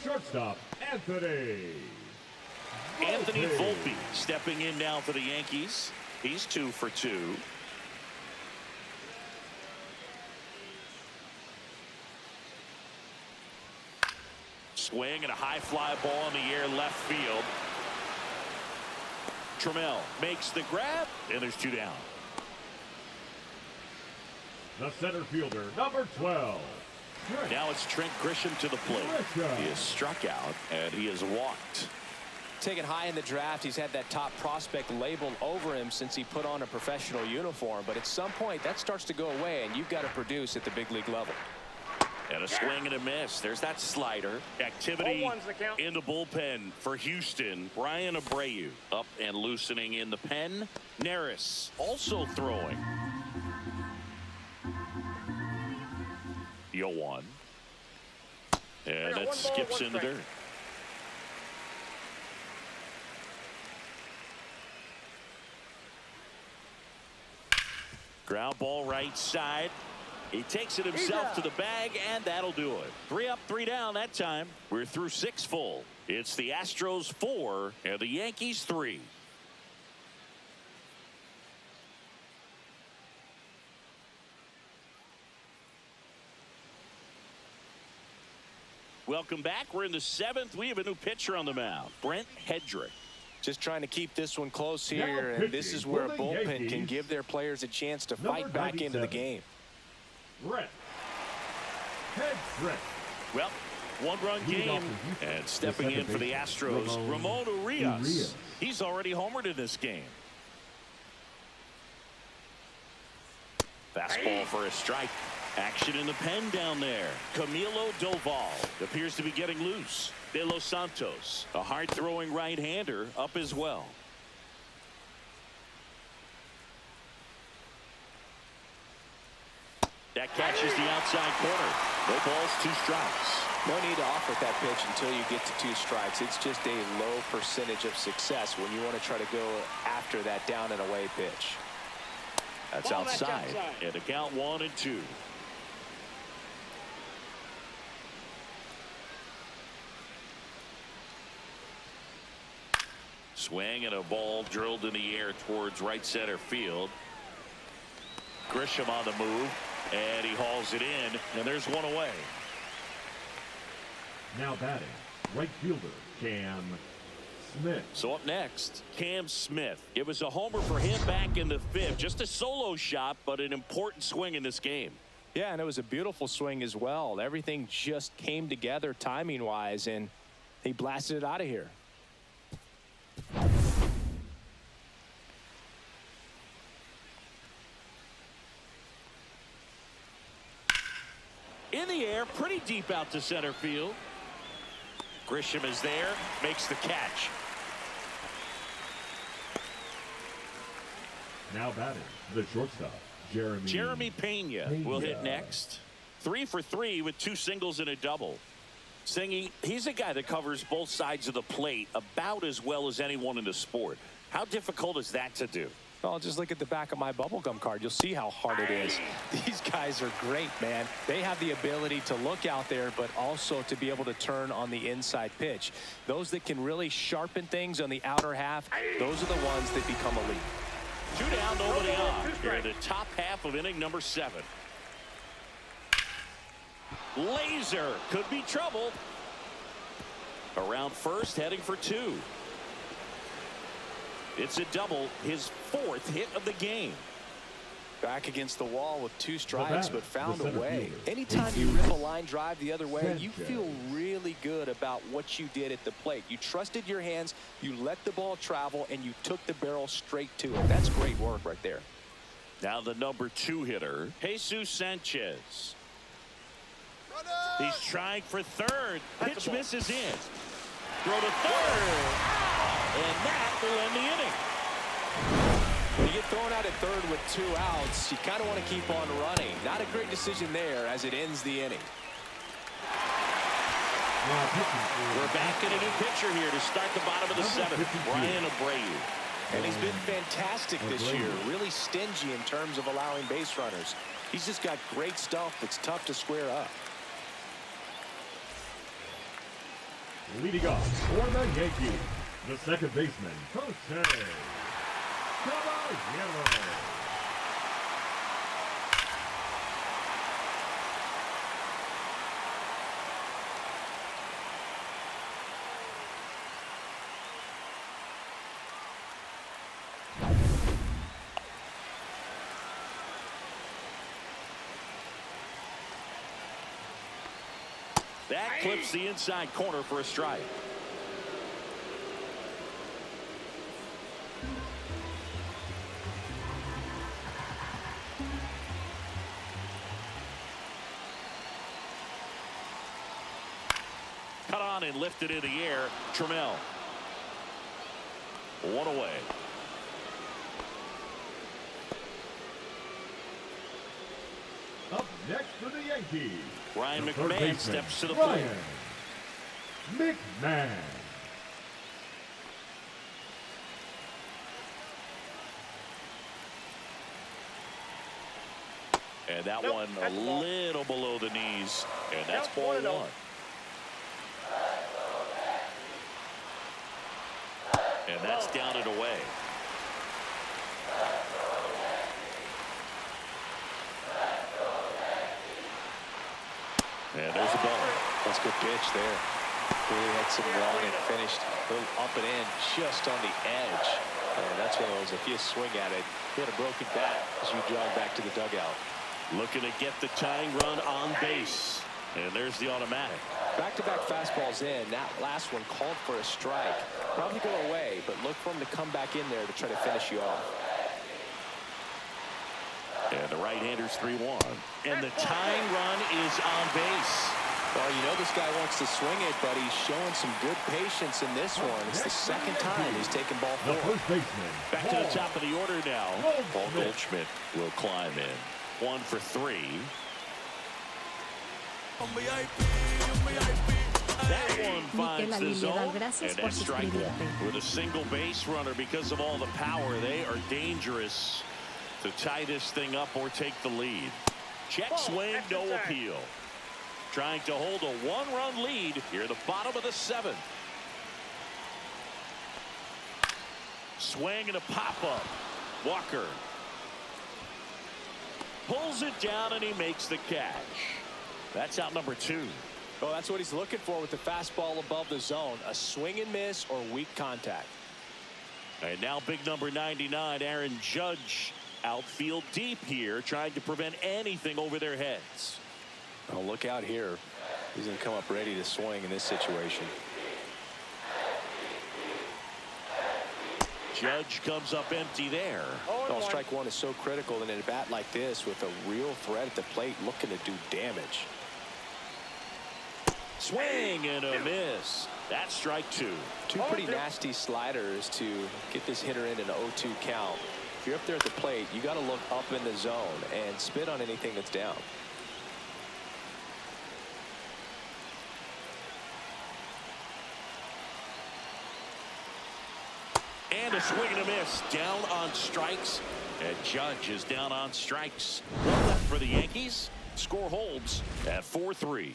shortstop Anthony Volpe stepping in now for the Yankees. He's 2 for 2. Swing and a high fly ball in the air left field. Trammell makes the grab, and there's 2 down. The center fielder, number 12. Now it's Trent Grisham to the plate. He is struck out, and he has walked. Taken high in the draft, he's had that top prospect labeled over him since he put on a professional uniform. But at some point, that starts to go away, and you've got to produce at the big league level. And a swing and a miss. There's that slider. Activity in the bullpen for Houston. Brian Abreu up and loosening in the pen. Neris also throwing. 0-1. And that skips in the dirt. Ground ball right side. He takes it himself to the bag, and that'll do it. 3 up, 3 down that time. We're through 6 full. It's the Astros 4 and the Yankees 3. Welcome back. We're in the 7th. We have a new pitcher on the mound, Brent Hedrick. Just trying to keep this one close here, and this is where a bullpen can give their players a chance to fight back into the game. Brent Hedrick. Well, 1-run game, and stepping in for the Astros, Ramon Urias. He's already homered in this game. Fastball for a strike. Action in the pen down there. Camilo Doval appears to be getting loose. De Los Santos, a hard-throwing right-hander, up as well. That catches the outside corner. No balls, 2 strikes. No need to offer that pitch until you get to 2 strikes. It's just a low percentage of success when you want to try to go after that down and away pitch. That's outside. And a count 1-2. Swing and a ball drilled in the air towards right center field. Grisham on the move, and he hauls it in, and there's 1 away. Now batting, right fielder Cam Smith. So up next, Cam Smith. It was a homer for him back in the 5th. Just a solo shot, but an important swing in this game. Yeah, and it was a beautiful swing as well. Everything just came together timing-wise, and he blasted it out of here. In the air, pretty deep out to center field. Grisham is there, makes the catch. Now batting, the shortstop, Jeremy Pena will hit next. 3 for 3 with 2 singles and a double. Singy, he's a guy that covers both sides of the plate about as well as anyone in the sport. How difficult is that to do? Well, just look at the back of my bubblegum card. You'll see how hard it is. These guys are great, man. They have the ability to look out there, but also to be able to turn on the inside pitch. Those that can really sharpen things on the outer half, those are the ones that become elite. 2 down, nobody on. Here in the top half of inning number 7. Laser could be trouble. Around first, heading for 2. It's a double, his 4th hit of the game. Back against the wall with 2 strikes, but found a way. Anytime you rip a line drive the other way, you feel really good about what you did at the plate. You trusted your hands, you let the ball travel, and you took the barrel straight to it. That's great work right there. Now the number 2 hitter, Jesus Sanchez. He's trying for third. Pitch misses in. Throw to third. And that will end the inning. When you get thrown out at third with 2 outs, you kind of want to keep on running. Not a great decision there as it ends the inning. We're back in a new pitcher here to start the bottom of the 7th. Brian Abreu. And he's been fantastic this year. Really stingy in terms of allowing base runners. He's just got great stuff that's tough to square up. Leading off for the Yankees, the second baseman, Jose Caballero. That clips the inside corner for a strike. Cut on and lifted in the air. Trammell. 1 away. Up next for the Yankees, Ryan the McMahon steps to the plate. McMahon. And that one a little below the knees. And that's ball 1. And that's down and away. And there's a ball. That's a good pitch there. Really had some run and finished a little up and in just on the edge. And that's one of those, if you swing at it, you had a broken bat as you jog back to the dugout. Looking to get the tying run on base. And there's the automatic. Back-to-back fastballs in. That last one called for a strike. Probably go away, but look for him to come back in there to try to finish you off. And the right-hander's 3-1. And the tying run is on base. Well, you know this guy wants to swing it, but he's showing some good patience in this one. It's the second time he's taken ball The 4. first baseman. Back to the top of the order now. Paul Goldschmidt will climb in. 1 for 3. That one finds the zone, and that's strike 1. With a single base runner, because of all the power, they are dangerous to tie this thing up or take the lead. Check swing, no appeal. Trying to hold a 1-run lead here at the bottom of the 7th. Swing and a pop-up. Walker pulls it down, and he makes the catch. That's out number 2. Well, that's what he's looking for with the fastball above the zone. A swing and miss or weak contact. And now big number 99, Aaron Judge, outfield deep here, trying to prevent anything over their heads. Oh, look out here. He's going to come up ready to swing in this situation. Judge comes up empty there. Oh, strike 1 is so critical in a bat like this with a real threat at the plate looking to do damage. Swing and a miss. That's strike 2. Two pretty nasty sliders to get this hitter in an 0-2 count. If you're up there at the plate, you got to look up in the zone and spit on anything that's down. And a swing and a miss. Down on strikes. And Judge is down on strikes. 1 left for the Yankees. Score holds at 4-3.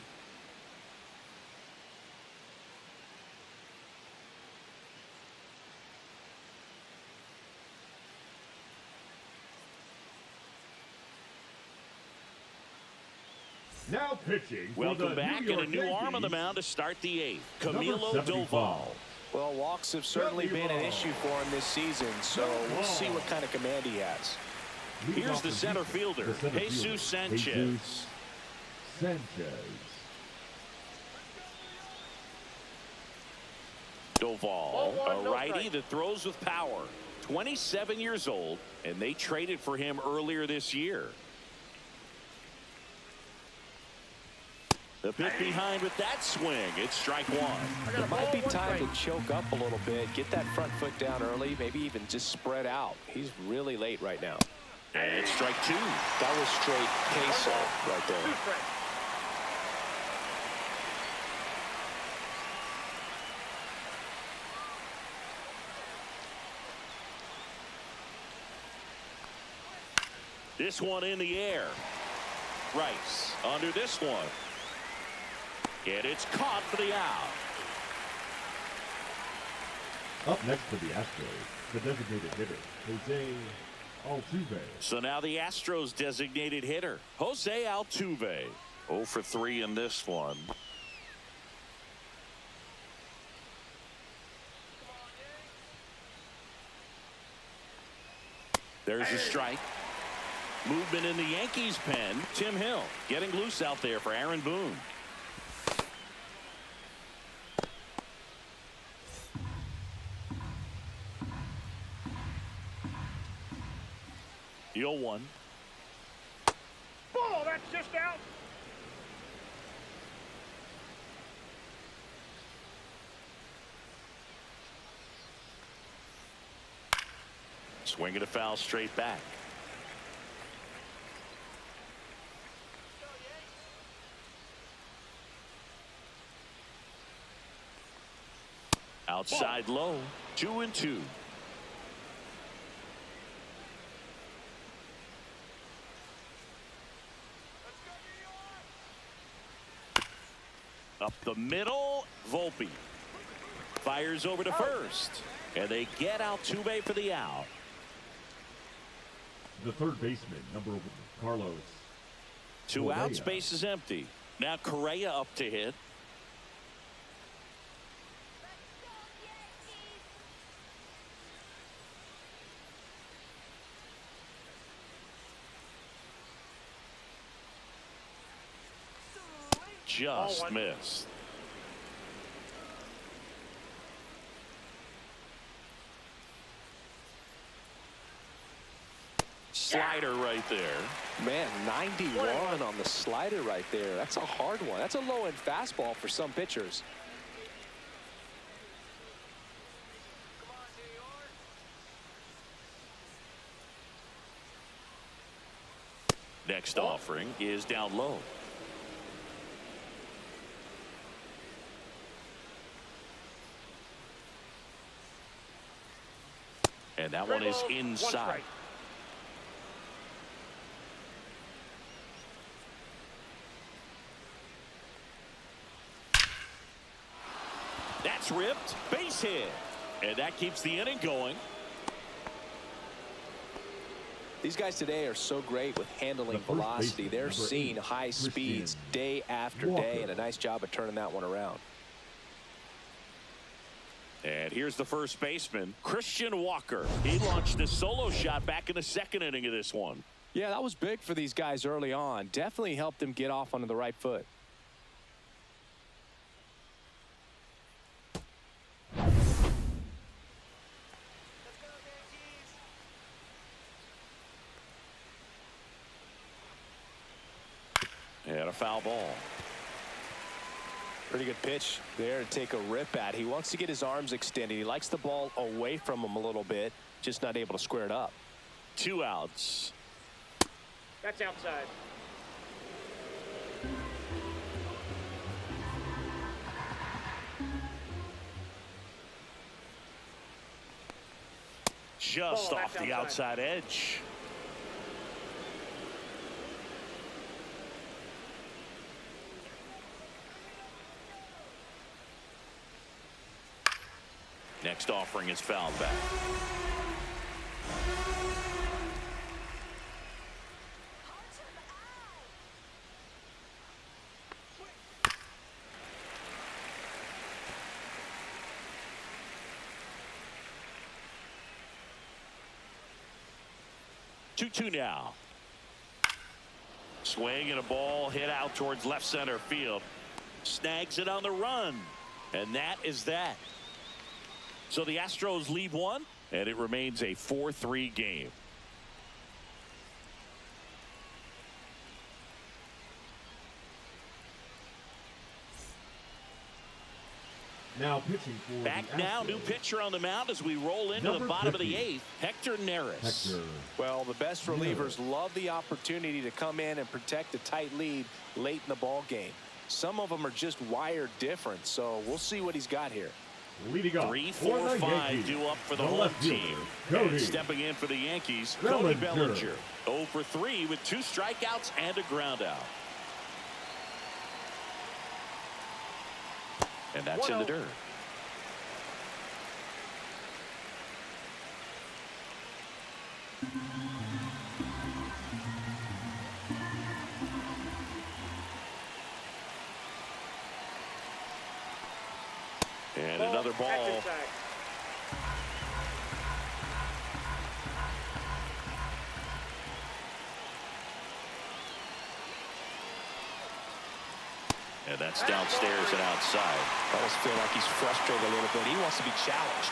Now pitching. Welcome back, and a new arm on the mound to start the 8th. Camilo Doval. Well, walks have certainly been an issue for him this season, so we'll see what kind of command he has. Here's the center fielder, Jesus Sanchez. Doval, a righty that throws with power. 27 years old, and they traded for him earlier this year. The pitch behind with that swing. It's strike 1. It might be time to choke up a little bit, get that front foot down early, maybe even just spread out. He's really late right now. And it's strike 2. That was straight queso right there. This one in the air. Rice under this one. And it's caught for the out. Up next for the Astros, the designated hitter, Jose Altuve. So now the Astros designated hitter, Jose Altuve. 0 for 3 in this one. There's a strike. Movement in the Yankees pen. Tim Hill getting loose out there for Aaron Boone. The 0-1. Ball, that's just out. Swinging a foul straight back. Outside low. 2-2. Up the middle, Volpe fires over to first, and they get Altuve for the out. The third baseman, number 1, Carlos. 2 outs, base is empty. Now Correa up to hit. Just missed. Slider right there. Man, 91 on the slider right there. That's a hard one. That's a low-end fastball for some pitchers. Next offering is down low. And that one is inside. That's ripped. Base hit. And that keeps the inning going. These guys today are so great with handling velocity. They're seeing high speeds day after day, and a nice job of turning that one around. And here's the first baseman, Christian Walker. He launched a solo shot back in the second inning of this one. Yeah, that was big for these guys early on. Definitely helped them get off onto the right foot. And a foul ball. Pretty good pitch there to take a rip at. He wants to get his arms extended. He likes the ball away from him a little bit, just not able to square it up. 2 outs. That's outside. Just off the outside edge. Next offering is fouled back. Two now. Swing and a ball hit out towards left center field. Snags it on the run. And that is that. So the Astros lead one, and it remains a 4-3 game. Now pitching for back the now, Astros. new pitcher on the mound as we roll into the bottom of the 8th, Hector Neris. Well, the best relievers love the opportunity to come in and protect a tight lead late in the ball game. Some of them are just wired different, so we'll see what he's got here. Leading off 3, 4, 5 due up for the home team. And stepping in for the Yankees, Cody Bellinger. 0 for 3 with 2 strikeouts and a ground out. And that's in the dirt. And another ball. And that's downstairs and outside. I almost feel like he's frustrated a little bit. He wants to be challenged.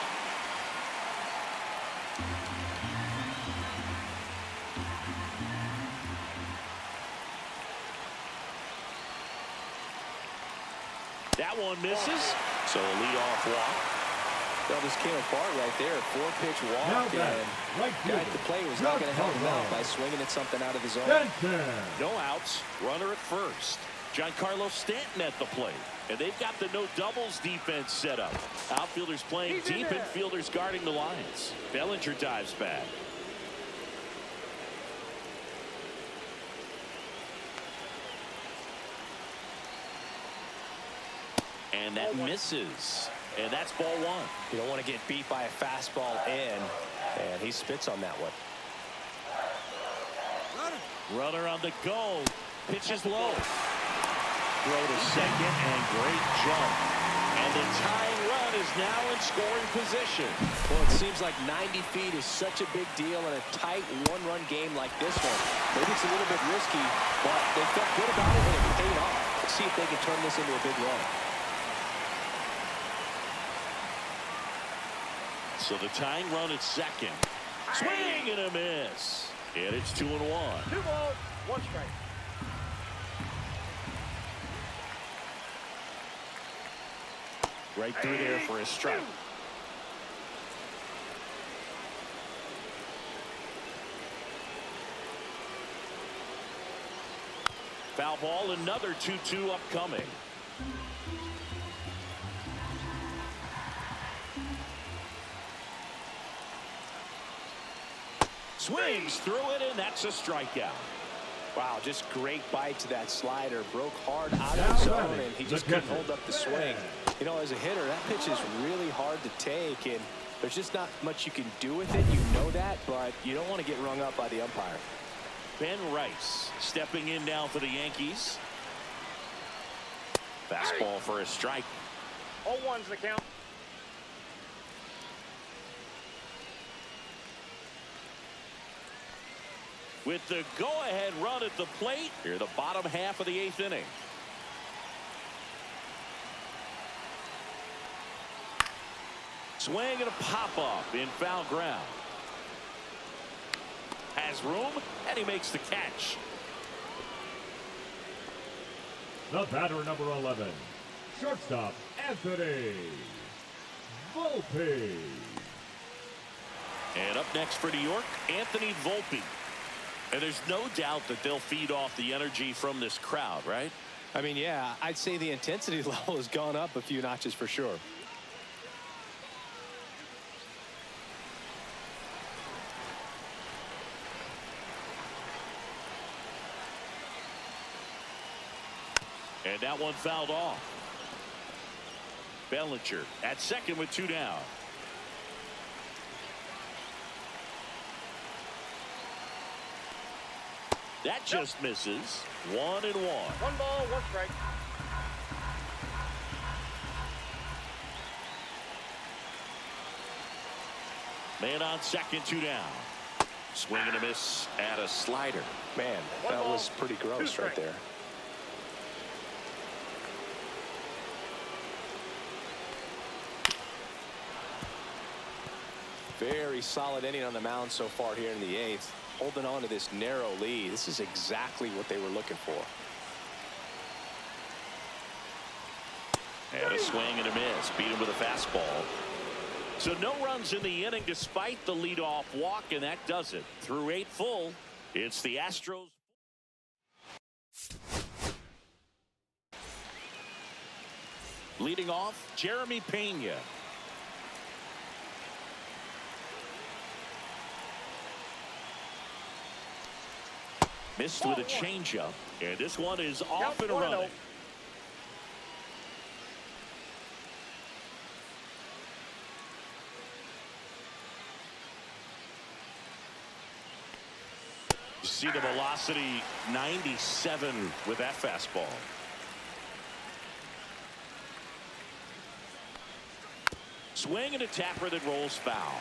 That one misses. So a leadoff walk. That just came apart right there. 4-pitch walk. And guy at the plate was not going to help him out by swinging at something out of his own. No outs. Runner at first. Giancarlo Stanton at the plate. And they've got the no doubles defense set up. Outfielders playing deep, infielders guarding the lines. Bellinger dives back. And that misses. And that's ball 1. You don't want to get beat by a fastball in. And he spits on that one. Runner on the go. Pitches low. Throw to second and great jump. And the tying run is now in scoring position. Well, it seems like 90 feet is such a big deal in a tight one-run game like this one. Maybe it's a little bit risky, but they felt good about it and it paid off. Let's see if they can turn this into a big run. So the tying run at second. Swing and a miss. And it's 2-1. 2 balls, 1 strike. Right through there for a strike. Foul ball, another 2-2 upcoming. Swings through it, and that's a strikeout. Wow, just great bite to that slider. Broke hard out of the zone, and he just couldn't hold up the swing. You know, as a hitter, that pitch is really hard to take, and there's just not much you can do with it. You know that, but you don't want to get rung up by the umpire. Ben Rice stepping in now for the Yankees. Fastball for a strike. 0-1's the count. With the go-ahead run at the plate, here the bottom half of the 8th inning. Swing and a pop-up in foul ground. Has room, and he makes the catch. The batter, number 11, shortstop, Anthony Volpe. And up next for New York, Anthony Volpe. And there's no doubt that they'll feed off the energy from this crowd, right? I mean, yeah, I'd say the intensity level has gone up a few notches for sure. And that one fouled off. Bellinger at second with 2 down. That just misses. 1-1. 1 ball, 1 strike. Man on second, 2 down. Swing and a miss at a slider. Man, that was pretty gross right there. Very solid inning on the mound so far here in the 8th. Holding on to this narrow lead. This is exactly what they were looking for. And a swing and a miss. Beat him with a fastball. So no runs in the inning despite the leadoff walk, and that does it. Through 8 full, it's the Astros. Leading off, Jeremy Pena. Missed with a changeup, and this one is off and running. You see the velocity 97 with that fastball. Swing and a tapper that rolls foul.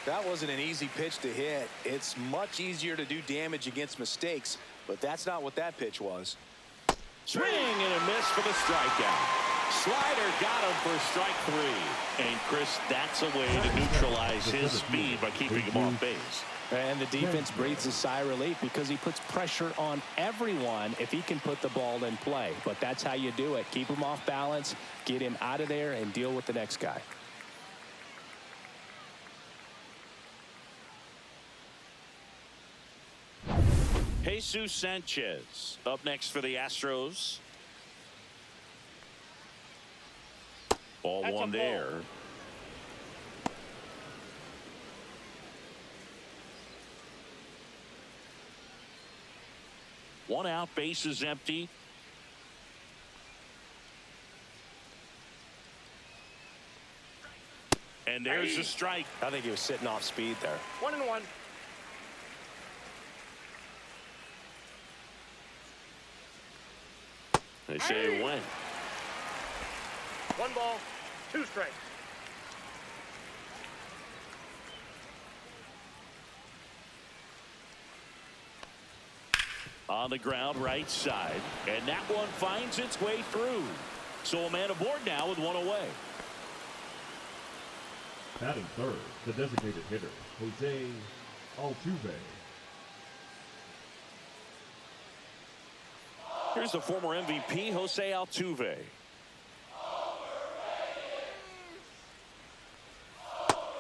That wasn't an easy pitch to hit. It's much easier to do damage against mistakes, but that's not what that pitch was. Swing and a miss for the strikeout. Slider got him for strike 3. And Chris, that's a way to neutralize his speed by keeping him off base. And the defense breathes a sigh of relief because he puts pressure on everyone if he can put the ball in play. But that's how you do it. Keep him off balance, get him out of there, and deal with the next guy. Jesus Sanchez up next for the Astros. Ball That's one there. One out, base is empty. And there's a strike. I think he was sitting off speed there. 1-1. They say when. 1 ball, 2 strikes. On the ground right side, and that one finds its way through. So a man aboard now with one away. Batting third, the designated hitter, Jose Altuve. Here's the former MVP, Jose Altuve.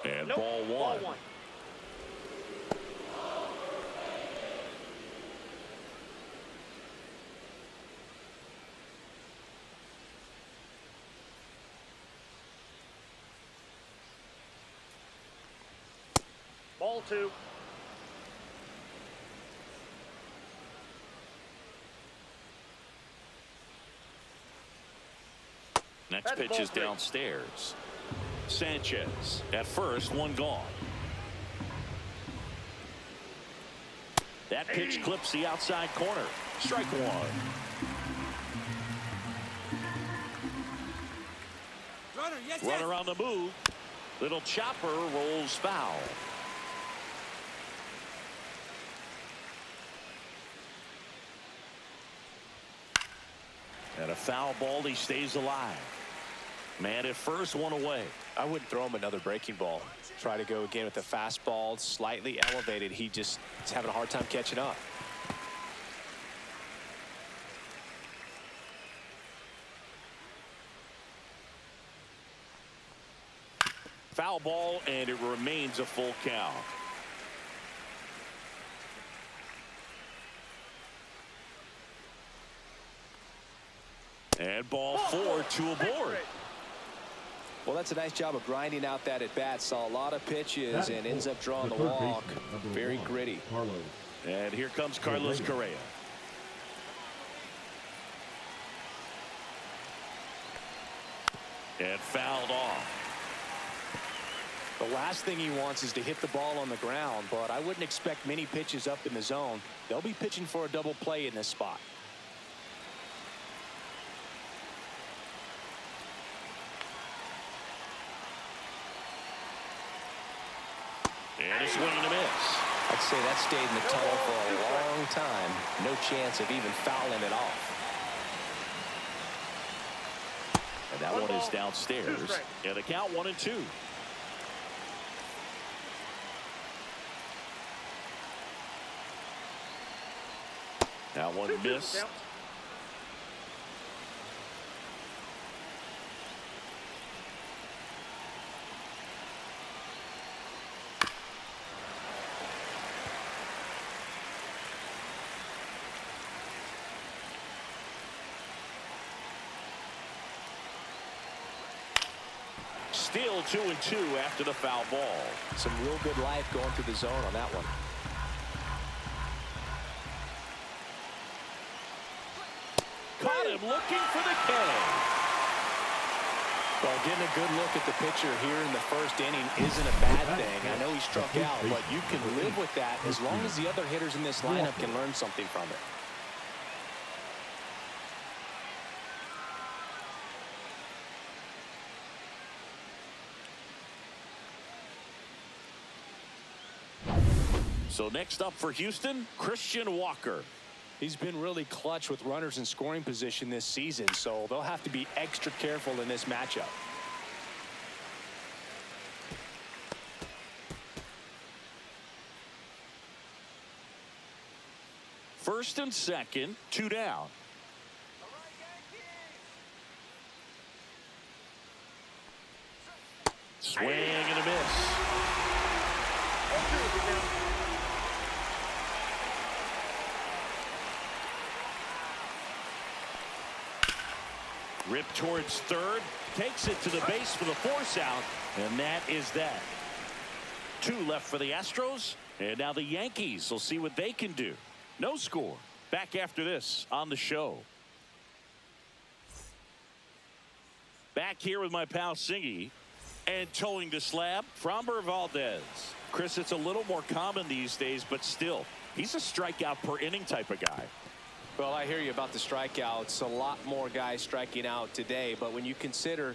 And Nope. ball Ball one. one. Ball two. Next That's pitch ball is three. downstairs. Sanchez at first, one gone. That pitch clips the outside corner. Strike one. Runner on the move. Little chopper rolls foul. And a foul ball, he stays alive. Man at first, one away. I wouldn't throw him another breaking ball. Try to go again with the fastball, slightly elevated. He just is having a hard time catching up. Foul ball, and it remains a full count. And ball four, two aboard. Well, that's a nice job of grinding out that at bat. Saw a lot of pitches and ends up drawing the walk. Very gritty. Carlos. And here comes Carlos Correa. And fouled off. The last thing he wants is to hit the ball on the ground, but I wouldn't expect many pitches up in the zone. They'll be pitching for a double play in this spot. And a swing and a miss. I'd say that stayed in the tunnel for a long time. No chance of even fouling it off. And that one is downstairs. And the count 1-2. That one missed. Still 2-2 after the foul ball. Some real good life going through the zone on that one. Caught him looking for the K. Well, getting a good look at the pitcher here in the first inning isn't a bad thing. I know he struck out, but you can live with that as long as the other hitters in this lineup can learn something from it. So next up for Houston, Christian Walker. He's been really clutch with runners in scoring position this season, so they'll have to be extra careful in this matchup. First and second, two down. Swing and a miss. Ripped towards third, takes it to the base for the force out, and that is that. Two left for the Astros, and now the Yankees will see what they can do. No score. Back after this on the show. Back here with my pal Singy, and towing the slab, Framber Valdez. Chris, it's a little more common these days, but still, he's a strikeout per inning type of guy. Well, I hear you about the strikeouts. A lot more guys striking out today, but when you consider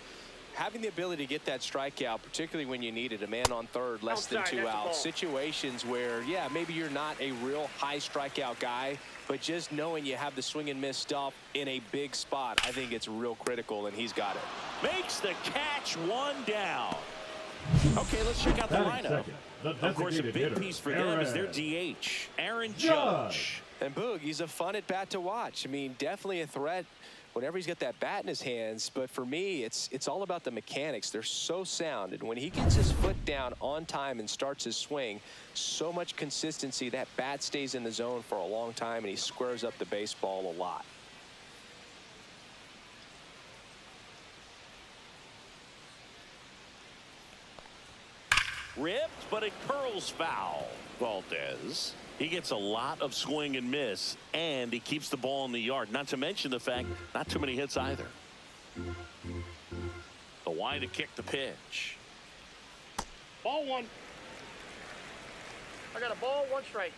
having the ability to get that strikeout, particularly when you needed a man on third, less than 2 outs, situations where, yeah, maybe you're not a real high strikeout guy, but just knowing you have the swing and miss stuff in a big spot, I think it's real critical, and he's got it. Makes the catch, 1 down. Okay, let's check out the lineup. Of course, a big piece for them is their DH, Aaron Judge. And Boog, he's a fun at bat to watch. I mean, definitely a threat whenever he's got that bat in his hands. But for me, it's all about the mechanics. They're so sound. And when he gets his foot down on time and starts his swing, so much consistency, that bat stays in the zone for a long time, and he squares up the baseball a lot. Ripped, but it curls foul. Valdez. He gets a lot of swing and miss, and he keeps the ball in the yard. Not to mention the fact, not too many hits either. The wind to kick the pitch. Ball 1. I got a ball, 1 strike.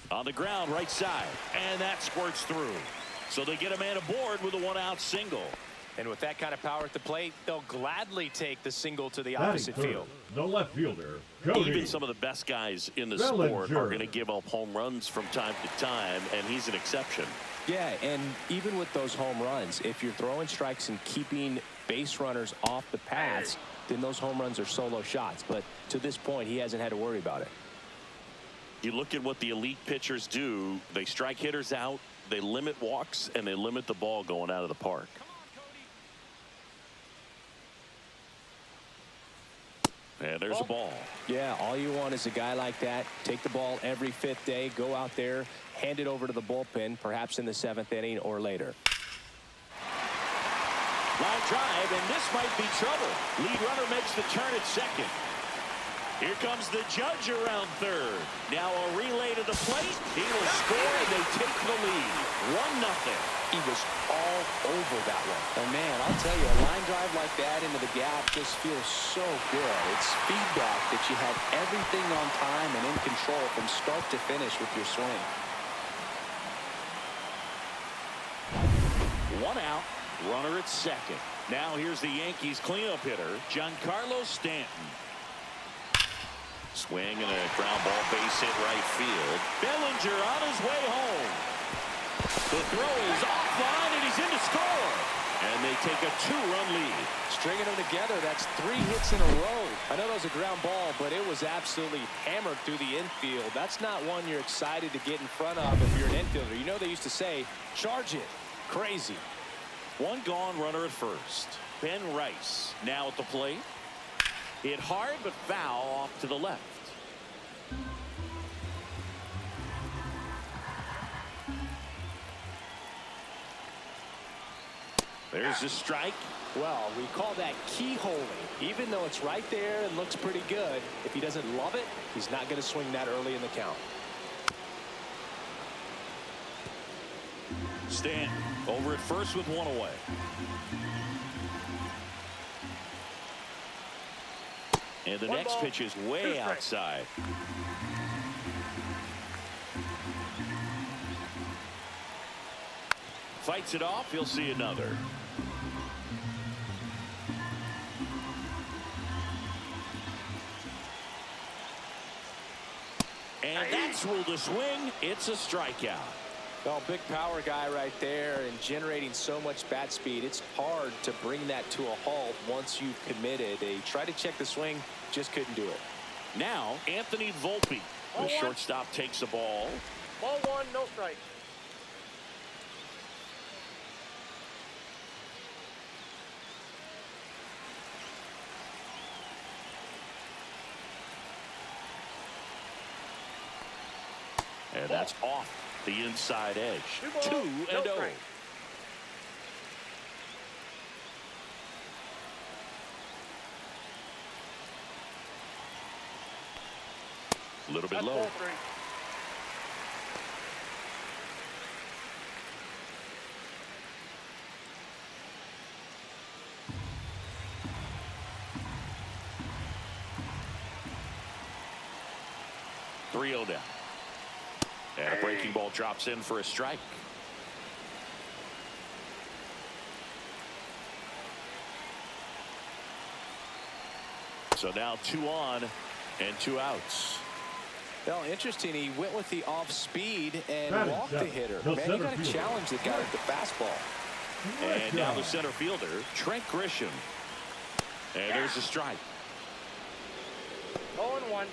On the ground, right side, and that squirts through. So they get a man aboard with a 1-out single. And with that kind of power at the plate, they'll gladly take the single to the opposite field. The left fielder, Cody. Even some of the best guys in the sport are going to give up home runs from time to time, and he's an exception. Yeah, and even with those home runs, if you're throwing strikes and keeping base runners off the paths, then those home runs are solo shots. But to this point, he hasn't had to worry about it. You look at what the elite pitchers do. They strike hitters out, they limit walks, and they limit the ball going out of the park. And there's a ball. Yeah, all you want is a guy like that. Take the ball every 5th day, go out there, hand it over to the bullpen, perhaps in the 7th inning or later. Line drive, and this might be trouble. Lead runner makes the turn at second. Here comes the Judge around third. Now a relay to the plate. He will score, and they take the lead. 1-0. He was all over that one. And man, I'll tell you, a line drive like that into the gap just feels so good. It's feedback that you had everything on time and in control from start to finish with your swing. 1 out, runner at second. Now here's the Yankees cleanup hitter, Giancarlo Stanton. Swing and a ground ball, base hit right field. Bellinger on his way home. The throw is offline, and he's in to score. And they take a 2-run lead. Stringing them together, that's 3 hits in a row. I know that was a ground ball, but it was absolutely hammered through the infield. That's not one you're excited to get in front of if you're an infielder. You know they used to say, charge it. Crazy. 1 gone, runner at first. Ben Rice now at the plate. Hit hard, but foul off to the left. There's a strike. Well, we call that keyholing. Even though it's right there and looks pretty good, if he doesn't love it, he's not going to swing that early in the count. Stanton over at first with 1 away. And the next pitch is way outside. Fights it off. He'll see another. And that's ruled a swing. It's a strikeout. Well, big power guy right there and generating so much bat speed. It's hard to bring that to a halt once you've committed. They tried to check the swing, just couldn't do it. Now, Anthony Volpe. The shortstop takes the ball. Ball 1, no strikes. And that's off the inside edge. 2-0. A little bit low. Three 0 down. And a breaking ball drops in for a strike. So now 2 on and 2 outs. Well, interesting. He went with the off speed and Batting walked the seventh, hitter. the Man, you got to center challenge the guy with the fastball. And now the center fielder, Trent Grisham. And there's a strike. 0-1.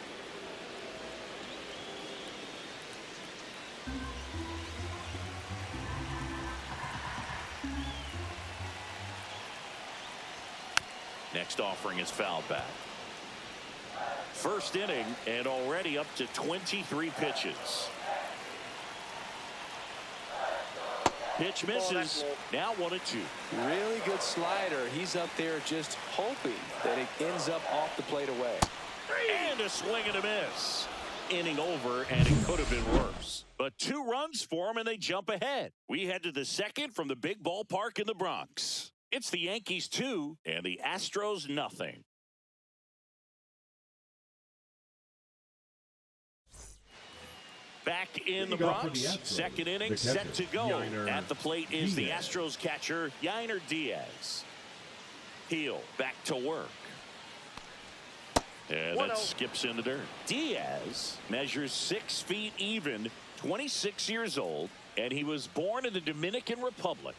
Next offering is fouled back. First inning and already up to 23 pitches. Pitch misses. Now 1-2. Really good slider. He's up there just hoping that it ends up off the plate away. And a swing and a miss. Inning over, and it could have been worse. But 2 runs for him, and they jump ahead. We head to the second from the big ballpark in the Bronx. It's the Yankees 2 and the Astros nothing. Back in the Bronx, second inning set to go. At the plate is the Astros catcher, Yainer Diaz. Heel back to work. And that skips in the dirt. Diaz measures 6 feet even, 26 years old, and he was born in the Dominican Republic.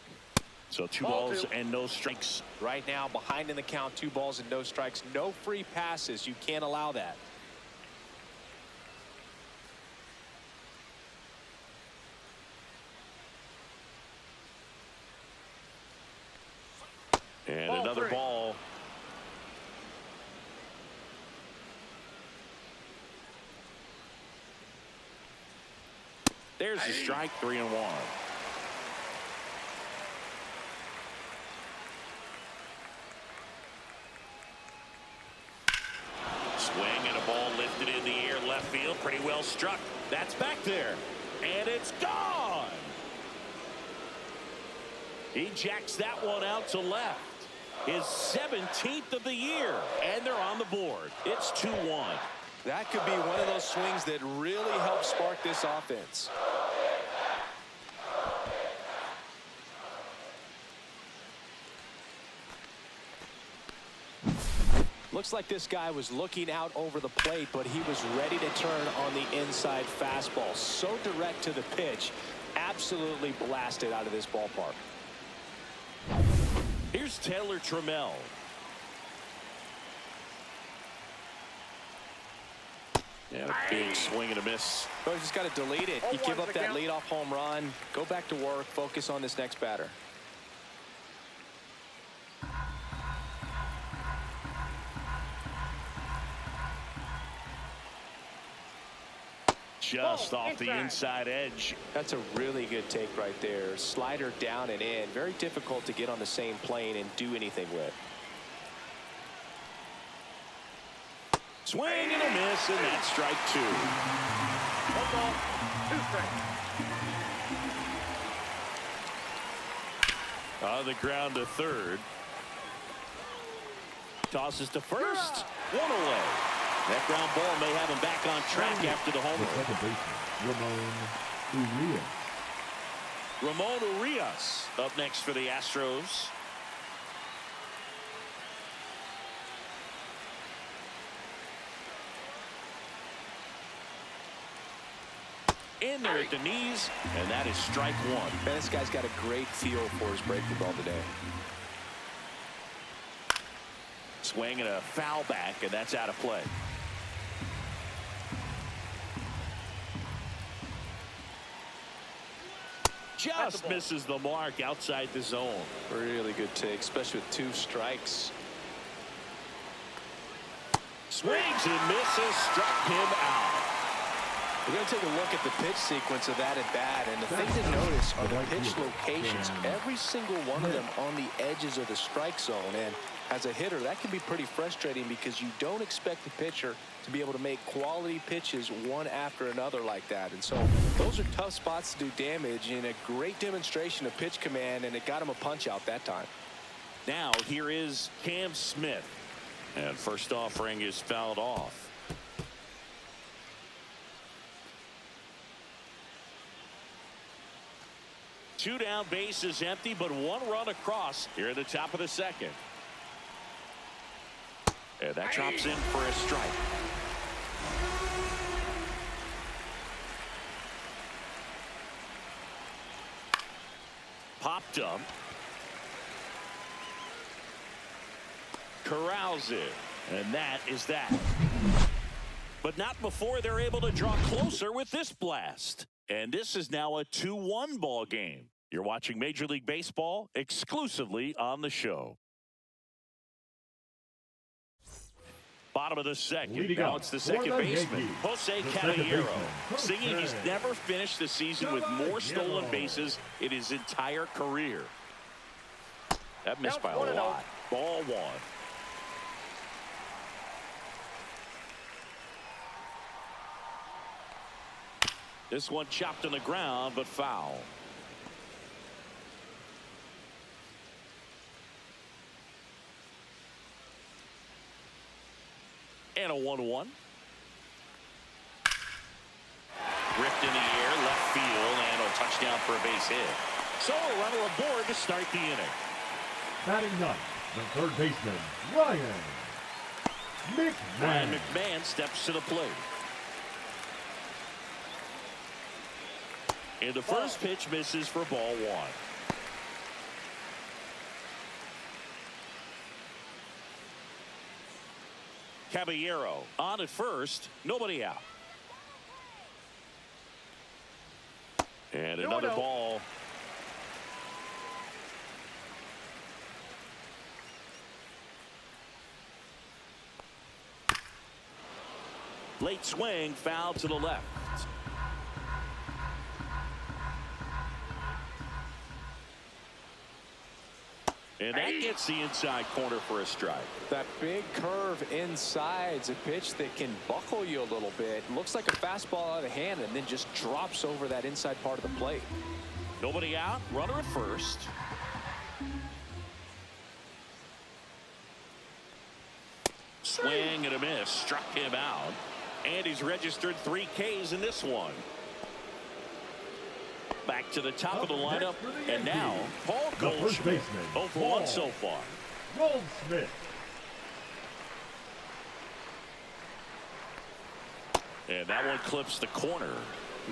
So 2 balls and no strikes. Right now, behind in the count, 2 balls and no strikes. No free passes. You can't allow that. And another ball. There's the strike, 3-1. Swing and a ball lifted in the air, left field, pretty well struck. That's back there, and it's gone. He jacks that one out to left. His 17th of the year, and they're on the board. It's 2-1. That could be one of those swings that really helps spark this offense. Looks like this guy was looking out over the plate, but he was ready to turn on the inside fastball. So direct to the pitch. Absolutely blasted out of this ballpark. Here's Taylor Trammell. And a big swing and a miss. So you just got to delete it. You give up that leadoff home run. Go back to work. Focus on this next batter. Just off the inside edge. That's a really good take right there. Slider down and in. Very difficult to get on the same plane and do anything with. Swing and a miss, and that's strike 2. 1 ball, 2 strikes. On the ground to third. Tosses to first. 1 away. That ground ball may have him back on track after the homer. The second baseman, Ramon Urias up next for the Astros. In there at the knees, and that is strike 1. Man, this guy's got a great feel for his breaking ball today. Swing and a foul back, and that's out of play. Just misses the mark outside the zone. Really good take, especially with 2 strikes. Swings and misses, struck him out. We're going to take a look at the pitch sequence of that at bat, and the thing to notice are the pitch locations. Every single one of them on the edges of the strike zone, and as a hitter, that can be pretty frustrating because you don't expect the pitcher to be able to make quality pitches one after another like that. And so those are tough spots to do damage, and a great demonstration of pitch command, and it got him a punch out that time. Now here is Cam Smith, and first offering is fouled off. Two down, bases empty, but 1 run across here at the top of the second. And that drops in for a strike. Popped up. Corrals it. And that is that. But not before they're able to draw closer with this blast. And this is now a 2-1 ball game. You're watching Major League Baseball exclusively on the show. Bottom of the second. Now it's the second baseman, Jose Caballero, singing he's never finished the season with more stolen bases in his entire career. That missed by a lot. Ball one. This one chopped on the ground, but foul. And a 1-1. Ripped in the air, left field, and a touchdown for a base hit. So a runner aboard to start the inning. Batting ninth, the third baseman, Ryan McMahon. Ryan McMahon steps to the plate. And the first pitch misses for ball one. Caballero on at first, nobody out. And another ball. Late swing, foul to the left. And that gets the inside corner for a strike. That big curve inside's a pitch that can buckle you a little bit. Looks like a fastball out of hand and then just drops over that inside part of the plate. Nobody out, runner at first. Swing and a miss, struck him out. And he's registered 3 Ks in this one. Back to the top of the lineup, and now Paul Goldschmidt. 0 for 1 so far. Goldschmidt. And that one clips the corner.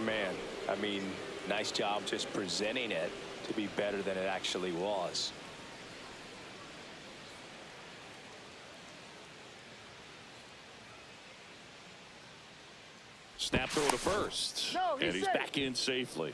Man, I mean, nice job just presenting it to be better than it actually was. Snap throw to first. And he's back in safely.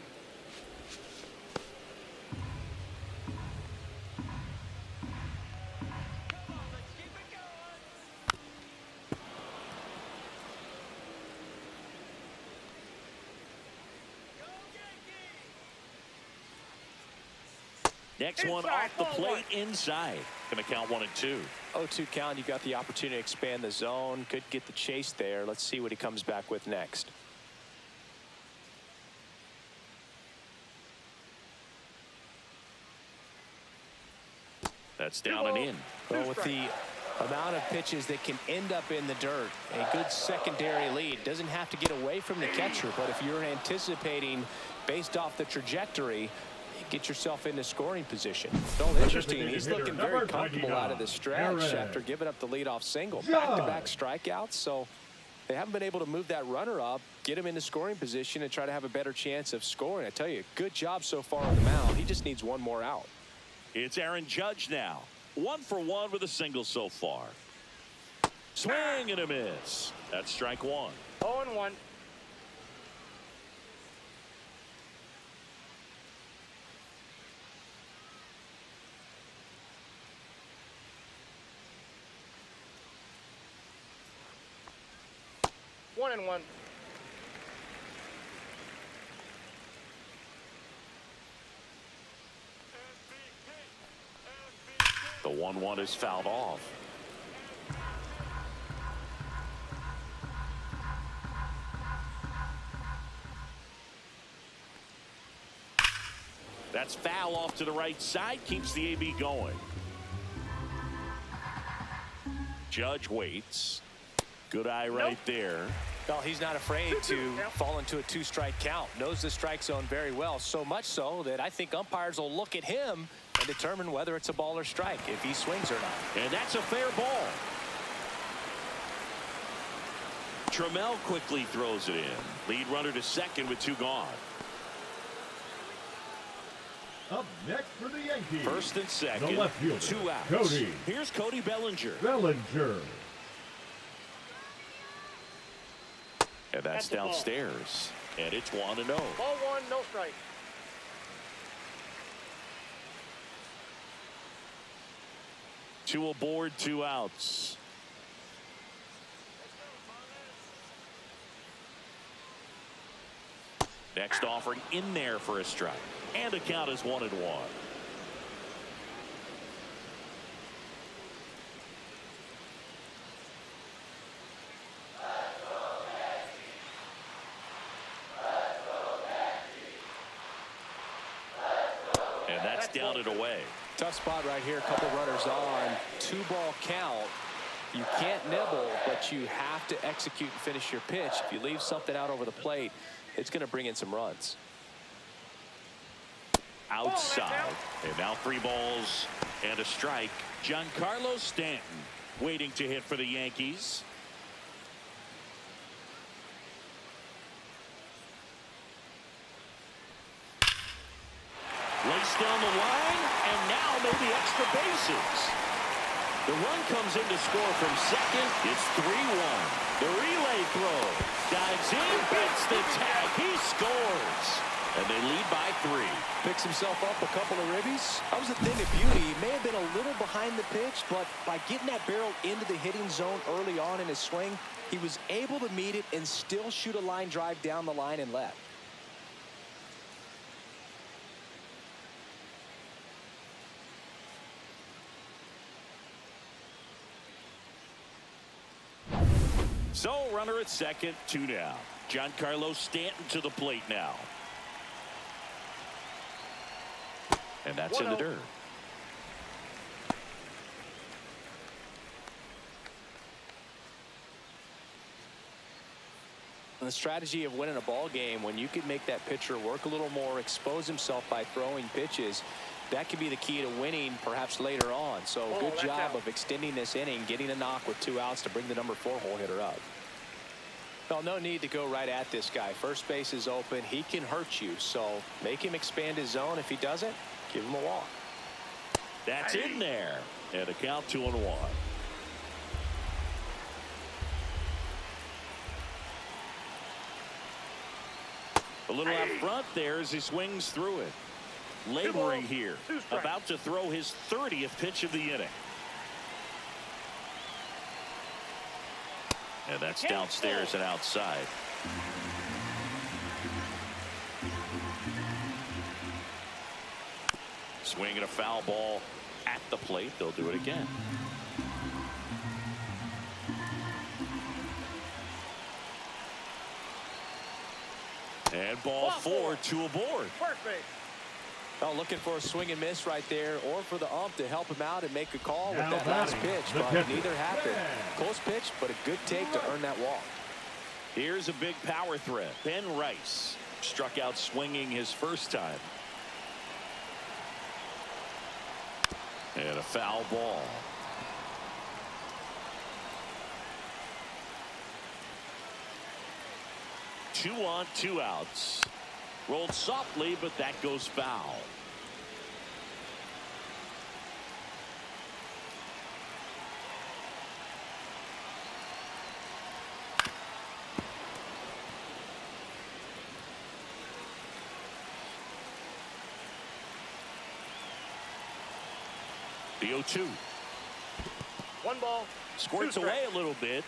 Next one off the plate inside. Going to count 1 and 2. 0-2 count. You got the opportunity to expand the zone. Could get the chase there. Let's see what he comes back with next. That's down and in. Well, with the amount of pitches that can end up in the dirt, a good secondary lead. Doesn't have to get away from the catcher, but if you're anticipating based off the trajectory, get yourself into scoring position. So interesting. He's looking very comfortable out of the stretch after giving up the leadoff single. Back-to-back strikeouts. So they haven't been able to move that runner up, get him into scoring position, and try to have a better chance of scoring. I tell you, good job so far on the mound. He just needs one more out. It's Aaron Judge now. 1 for 1 with a single so far. Swing and a miss. That's strike 1. 0-1. One and one. The 1-1 is fouled off. That's foul off to the right side. Keeps the AB going. Judge waits. Good eye right there. Well, he's not afraid to fall into a 2-strike count. Knows the strike zone very well. So much so that I think umpires will look at him and determine whether it's a ball or strike, if he swings or not. And that's a fair ball. Trammell quickly throws it in. Lead runner to second with 2 gone. Up next for the Yankees. First and second. The left fielder, 2 outs. Cody. Here's Cody Bellinger. Bellinger. And that's downstairs. And it's 1-0. Ball 1, no strike. Two aboard, 2 outs. Next offering in there for a strike. And the count is 1-1. And that's down and away. Tough spot right here. A couple runners on. 2-ball count. You can't nibble, but you have to execute and finish your pitch. If you leave something out over the plate, it's going to bring in some runs. Outside. And now 3 balls and a strike. Giancarlo Stanton waiting to hit for the Yankees. Laced down the line, and now maybe extra bases. The run comes in to score from second. It's 3-1. The relay throw. Dives in, beats the tag. He scores. And they lead by 3. Picks himself up a couple of ribbies. That was a thing of beauty. He may have been a little behind the pitch, but by getting that barrel into the hitting zone early on in his swing, he was able to meet it and still shoot a line drive down the line and left. So runner at second, 2 down. Giancarlo Stanton to the plate now. And that's in the dirt. The strategy of winning a ball game, when you can make that pitcher work a little more, expose himself by throwing pitches, that could be the key to winning perhaps later on. So good job of extending this inning, getting a knock with 2 outs to bring the number 4 hole hitter up. Well, no need to go right at this guy. First base is open. He can hurt you, so make him expand his zone. If he doesn't, give him a walk. That's in there. And a count 2-1. A little out front there as he swings through it. Laboring here. About to throw his 30th pitch of the inning. And that's downstairs and outside. Swinging a foul ball at the plate. They'll do it again. And ball 4, 2 aboard. Perfect. Oh, looking for a swing and miss right there, or for the ump to help him out and make a call Now with that last batting, pitch, the but catcher. neither happened. Close pitch, but a good take to earn that walk. Here's a big power threat. Ben Rice struck out swinging his first time. And a foul ball. Two on, 2 outs. Rolled softly, but that goes foul. The 0-2. 1 ball. Squirts 2 away strikes. a little bit.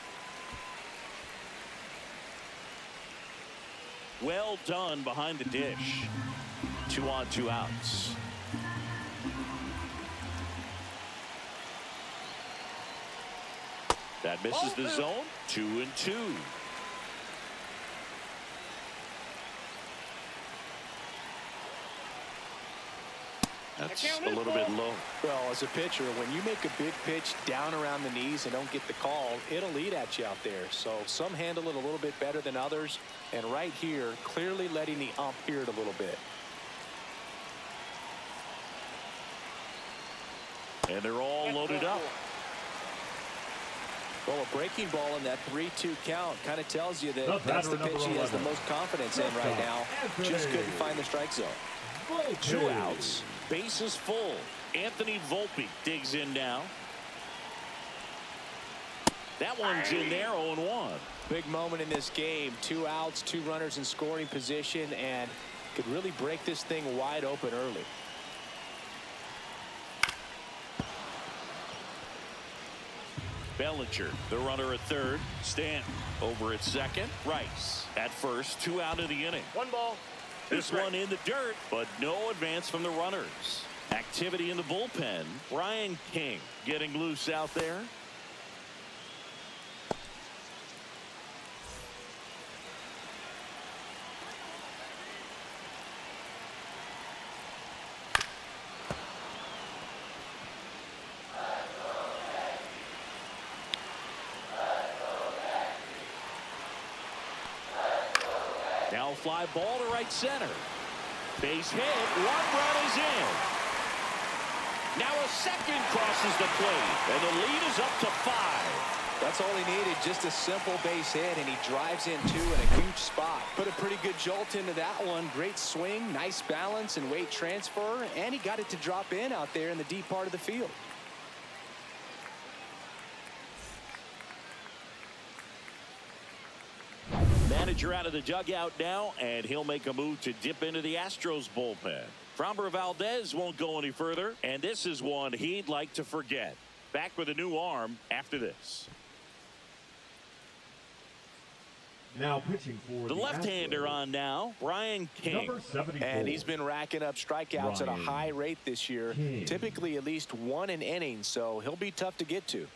Well done behind the dish. 2 on, 2 outs. That misses the zone. 2-2. That's a little bit low. Well, as a pitcher, when you make a big pitch down around the knees and don't get the call, it'll eat at you out there. So some handle it a little bit better than others. And right here, clearly letting the ump hear it a little bit. And they're all loaded up. Well, a breaking ball in that 3-2 count kind of tells you that that's the pitch he has the most confidence in right now. Just couldn't find the strike zone. 2 outs. Bases full. Anthony Volpe digs in now. That one's in there, 0-1. Big moment in this game. 2 outs, 2 runners in scoring position, and could really break this thing wide open early. Bellinger, the runner at third. Stanton over at second. Rice at first. 2 out of the inning. 1 ball. This one in the dirt, but no advance from the runners. Activity in the bullpen. Ryan King getting loose out there. Now a fly ball to right center. Base hit. 1 run is in. Now a second crosses the plate, and the lead is up to 5. That's all he needed, just a simple base hit, and he drives in 2 in a huge spot. Put a pretty good jolt into that one. Great swing, nice balance and weight transfer, and he got it to drop in out there in the deep part of the field. Manager out of the dugout now, and he'll make a move to dip into the Astros bullpen. Framber Valdez won't go any further, and this is one he'd like to forget. Back with a new arm after this. Now pitching for the left-hander on now, Ryan King. Number 74. And he's been racking up strikeouts at a high rate this year. King. Typically at least 1 an inning, so he'll be tough to get to.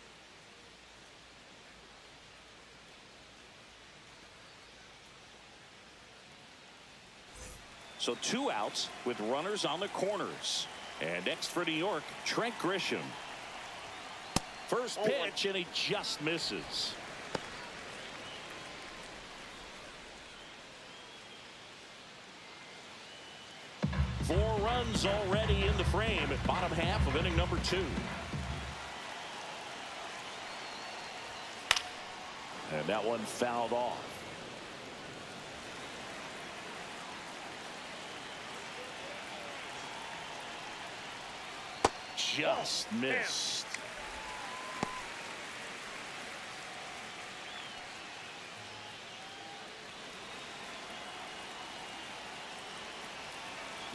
So 2 outs with runners on the corners. And next for New York, Trent Grisham. First pitch, and he just misses. Four runs already in the frame at bottom half of inning number 2. And that one fouled off. Just missed.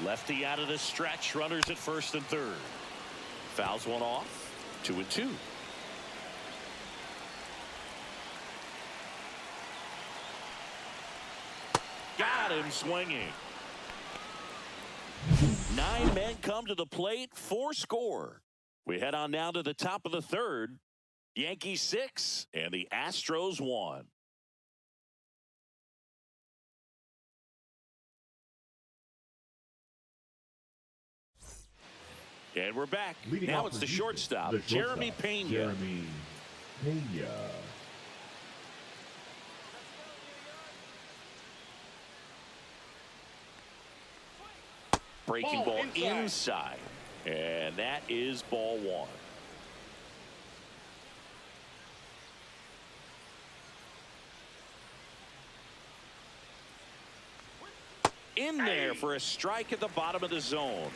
Lefty out of the stretch. Runners at first and third. Fouls one off. 2-2. Got him swinging. 9 men come to the plate, 4 score. We head on now to the top of the third. Yankees 6 and the Astros 1. And we're back. Now it's the shortstop, Jeremy Pena. Jeremy Pena. Breaking ball inside. And that is ball 1. In there for a strike at the bottom of the zone.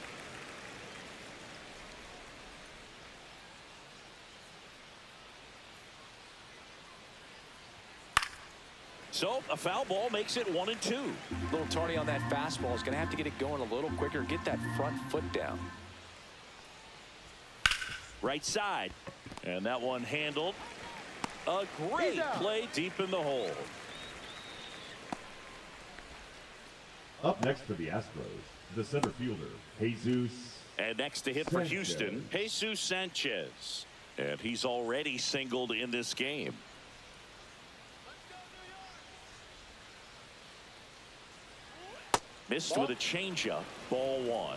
So a foul ball makes it 1-2. A little tardy on that fastball. Is going to have to get it going a little quicker. Get that front foot down. Right side. And that one handled. A great play deep in the hole. Up next for the Astros, the center fielder, Jesus. And next to hit for Houston, Jesus Sanchez. And he's already singled in this game. Missed with a changeup. Ball 1.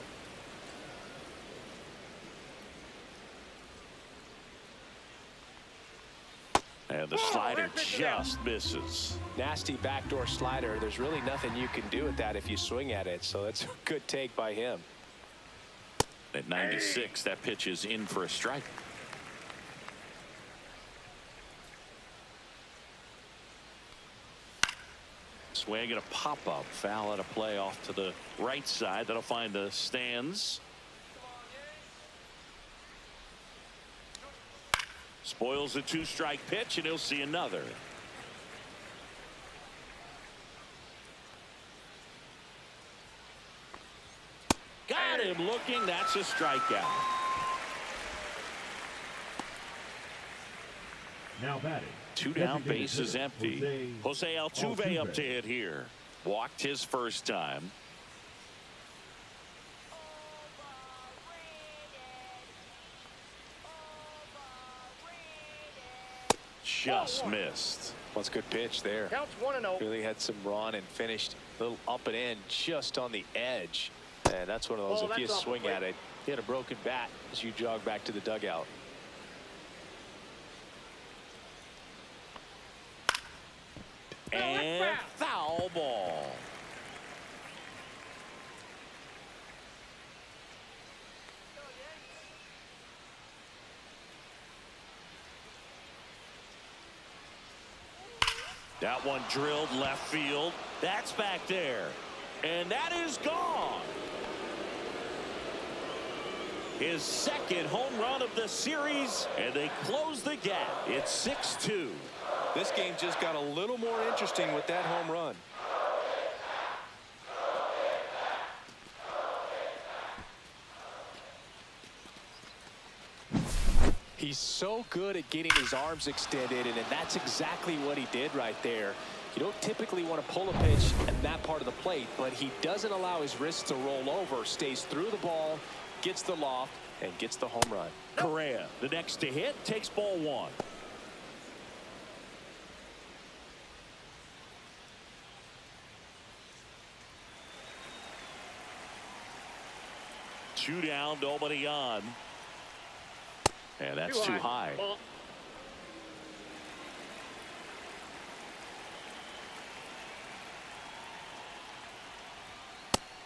And the slider just misses. Nasty backdoor slider. There's really nothing you can do with that if you swing at it. So that's a good take by him. At 96, that pitch is in for a strike. Swing and a pop-up. Foul at a play off to the right side. That'll find the stands. Spoils a 2-strike pitch, and he'll see another. Got him looking. That's a strikeout. Now batting. 2 down, bases empty. Jose Altuve up to hit here. Walked his first time. Just missed. What's a good pitch there. Counts 1-0. Really had some run and finished a little up and in just on the edge. And that's one of those, if you swing at it, hit a broken bat as you jog back to the dugout. And foul ball. That one drilled left field. That's back there. And that is gone. His second home run of the series, and they close the gap. It's 6-2. This game just got a little more interesting with that home run. He's so good at getting his arms extended, and that's exactly what he did right there. You don't typically want to pull a pitch at that part of the plate, but he doesn't allow his wrists to roll over, stays through the ball, gets the loft, and gets the home run. Correa, the next to hit, takes ball 1. Two down, nobody on. And that's too high. Ball.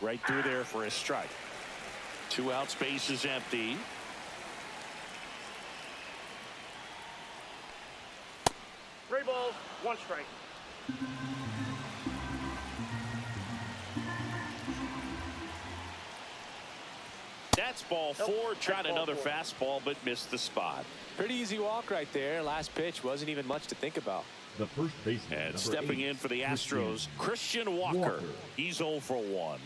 Right through there for a strike. 2 outs, base is empty. Three balls, 1 strike. That's ball 4. Tried another fastball, but missed the spot. Pretty easy walk right there. Last pitch wasn't even much to think about. The first baseman. And stepping in for the Astros, Christian Walker. He's 0 for 1.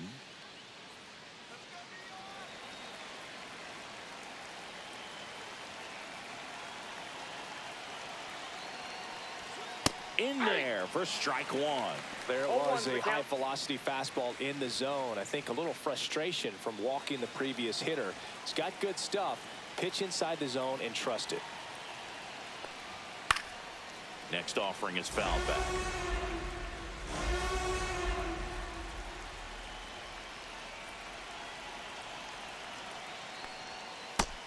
In there for strike 1. There it was, a high velocity fastball in the zone. I think a little frustration from walking the previous hitter. He's got good stuff. Pitch inside the zone and trust it. Next offering is fouled back.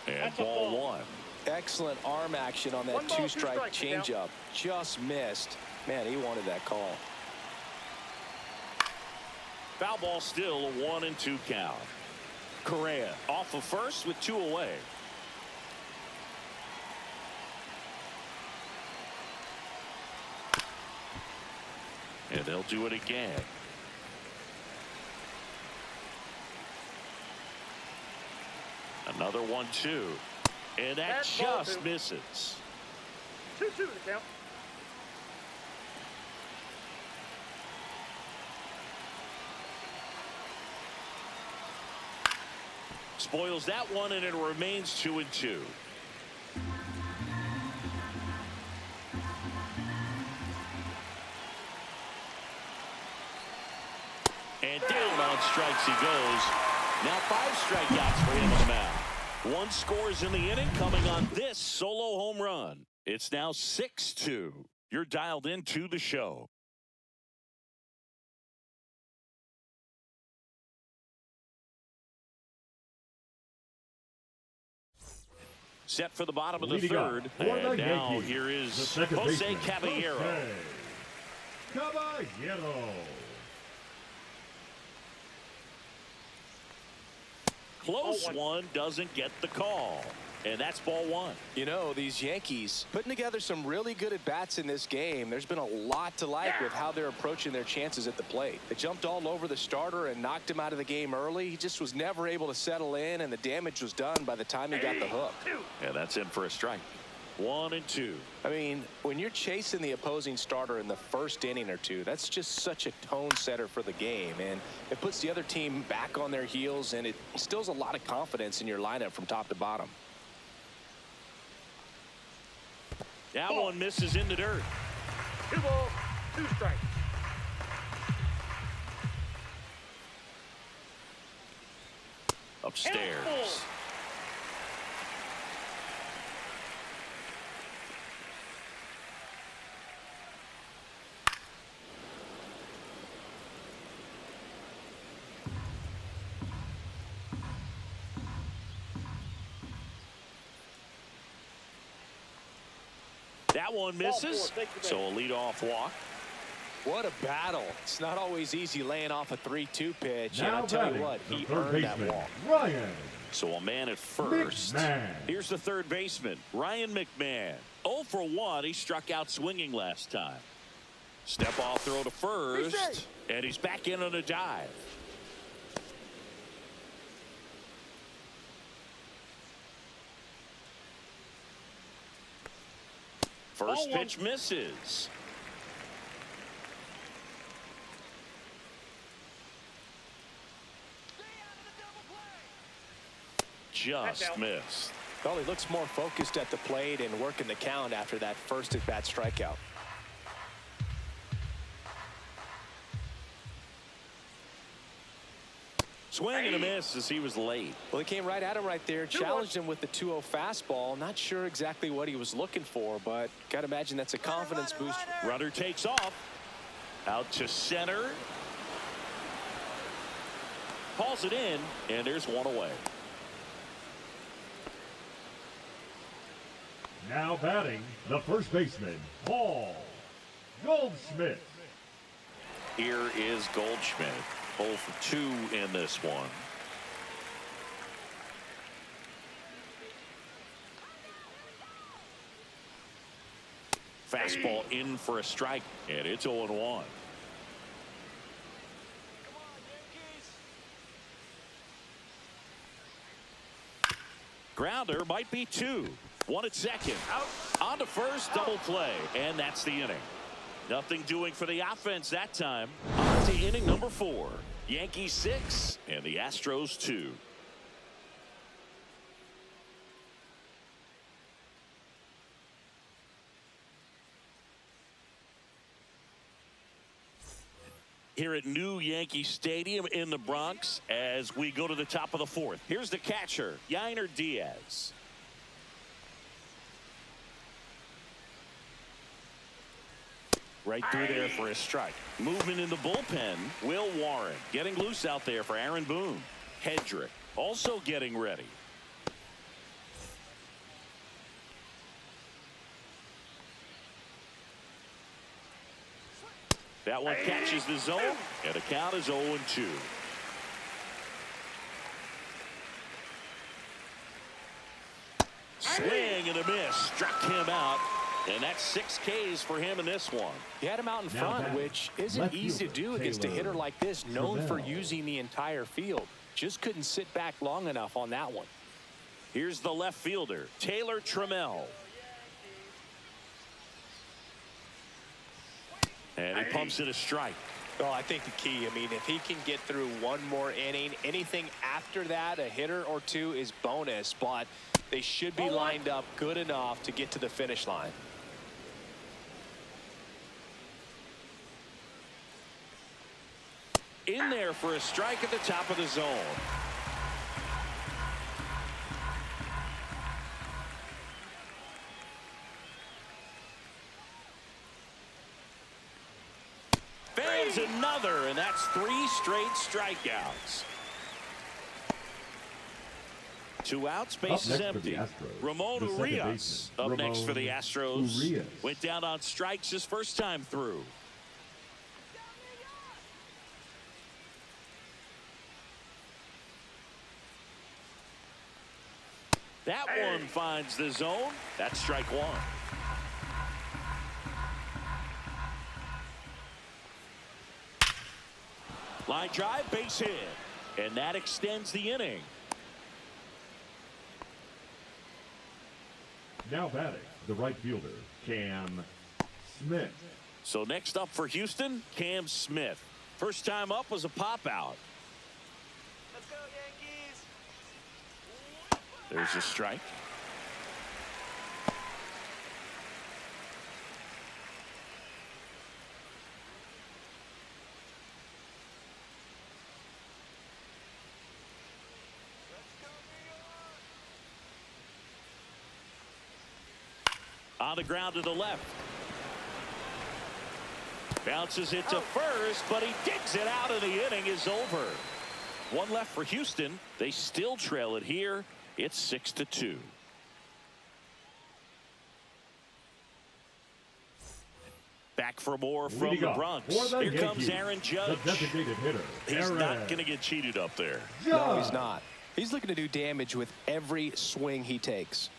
And ball 1. Excellent arm action on that 2-strike changeup. Just missed. Man, he wanted that call. Foul ball still, a 1-2 count. Correa off of first with 2 away. And they'll do it again. Another 1-2. And that just misses. 2-2 the count. Spoils that one, and it remains 2-2. And down on strikes he goes. Now 5 strikeouts for him on the mound. 1 scores in the inning, coming on this solo home run. It's now 6-2. You're dialed into the show. Set for the bottom of the third. And now here is Jose Caballero. Close one, doesn't get the call. And that's ball one. You know, these Yankees putting together some really good at-bats in this game. There's been a lot to like with how they're approaching their chances at the plate. They jumped all over the starter and knocked him out of the game early. He just was never able to settle in, and the damage was done by the time he got the hook. And that's in for a strike. 1-2. I mean, when you're chasing the opposing starter in the first inning or two, that's just such a tone setter for the game, and it puts the other team back on their heels, and it instills a lot of confidence in your lineup from top to bottom. That one misses in the dirt. 2 balls, 2 strikes. Upstairs. That one misses, so a leadoff walk. What a battle. It's not always easy laying off a 3-2 pitch, and Now I'll tell you batting, what, the he third earned that baseman, walk. Ryan. So a man at first. McMahon. Here's the third baseman, Ryan McMahon. 0 for 1. He struck out swinging last time. Step off throw to first, and he's back in on a dive. First pitch misses. Just missed. Well, he looks more focused at the plate and working the count after that first at-bat strikeout. Swing and a miss as he was late. Well, he came right at him right there, challenged him with the 2-0 fastball. Not sure exactly what he was looking for, but got to imagine that's a confidence boost. Runner takes off. Out to center. Calls it in, and there's one away. Now batting, the first baseman, Paul Goldschmidt. Here is Goldschmidt. 0 for 2 in this one. Fastball in for a strike, and it's 0-1. Grounder might be 2. 1 at second. Out. On to first, double play, and that's the inning. Nothing doing for the offense that time. On to inning number 4. Yankees 6 and the Astros 2. Here at New Yankee Stadium in the Bronx as we go to the top of the 4th. Here's the catcher, Yainer Diaz. Right through there for a strike. Movement in the bullpen, Will Warren getting loose out there for Aaron Boone. Hedrick also getting ready. That one catches the zone, and the count is 0-2. Swing and a miss, struck him out. And that's 6 Ks for him in this one. He had him out in front, which isn't easy to do against a hitter like this, known for using the entire field. Just couldn't sit back long enough on that one. Here's the left fielder, Taylor Trammell. And he pumps it a strike. Oh, I think the key, I mean, if he can get through one more inning, anything after that, a hitter or 2 is bonus, but they should be lined up good enough to get to the finish line. In there for a strike at the top of the zone. Fans another, and that's 3 straight strikeouts. 2 outs, base is empty. Ramon Urias up next for the Astros. Went down on strikes his first time through. That one finds the zone. That's strike one. Line drive, base hit. And that extends the inning. Now batting, the right fielder, Cam Smith. So next up for Houston, Cam Smith. First time up was a pop out. Let's go, Yankees. There's a strike. On the ground to the left. Bounces it to first, but he digs it out, and the inning is over. One left for Houston. They still trail it here. It's 6-2. Back for more from the Bronx. Here comes Aaron Judge. The designated hitter. He's not going to get cheated up there. No, he's not. He's looking to do damage with every swing he takes.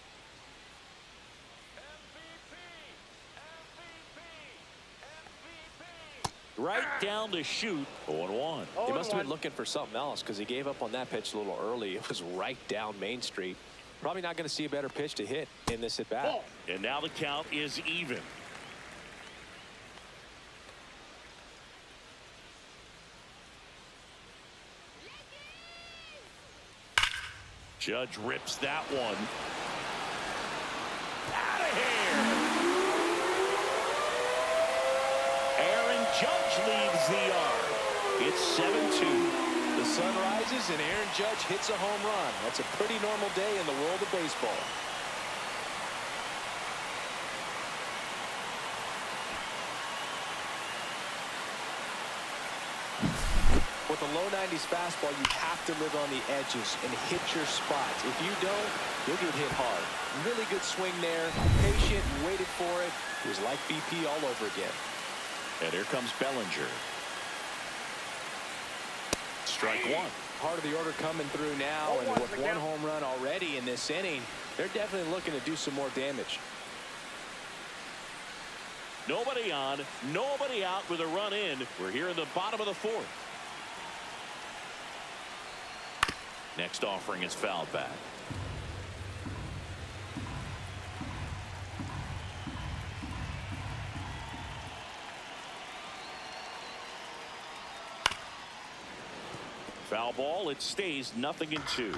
Right down the chute, 0-1. He must have been looking for something else because he gave up on that pitch a little early. It was right down Main Street. Probably not going to see a better pitch to hit in this at bat. And now the count is even. Judge rips that one. Out of here. Aaron Judge leads the yard. It's 7-2. The sun rises and Aaron Judge hits a home run. That's a pretty normal day in the world of baseball. With a low 90s fastball, you have to live on the edges and hit your spots. If you don't, you'll get hit hard. Really good swing there. Patient, waited for it. It was like BP all over again. And here comes Bellinger. Strike one. Part of the order coming through now, and with one home run already in this inning, they're definitely looking to do some more damage. Nobody on, nobody out with a run in. We're here in the bottom of the fourth. Next offering is fouled back. Foul ball. It stays 0-2.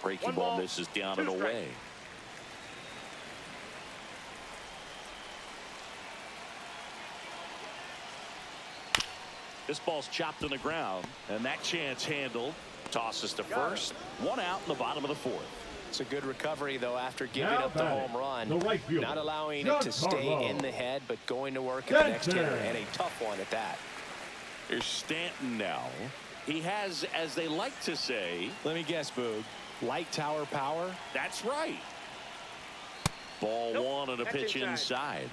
Breaking ball misses down and away. This ball's chopped on the ground, and that chance handled. Tosses to first. One out in the bottom of the fourth. It's a good recovery, though, after giving up the home run. Not allowing it to stay in the head, but going to work at the next hitter, and a tough one at that. Here's Stanton now. He has, as they like to say, let me guess, Boog, light tower power? That's right. Ball one on a pitch inside.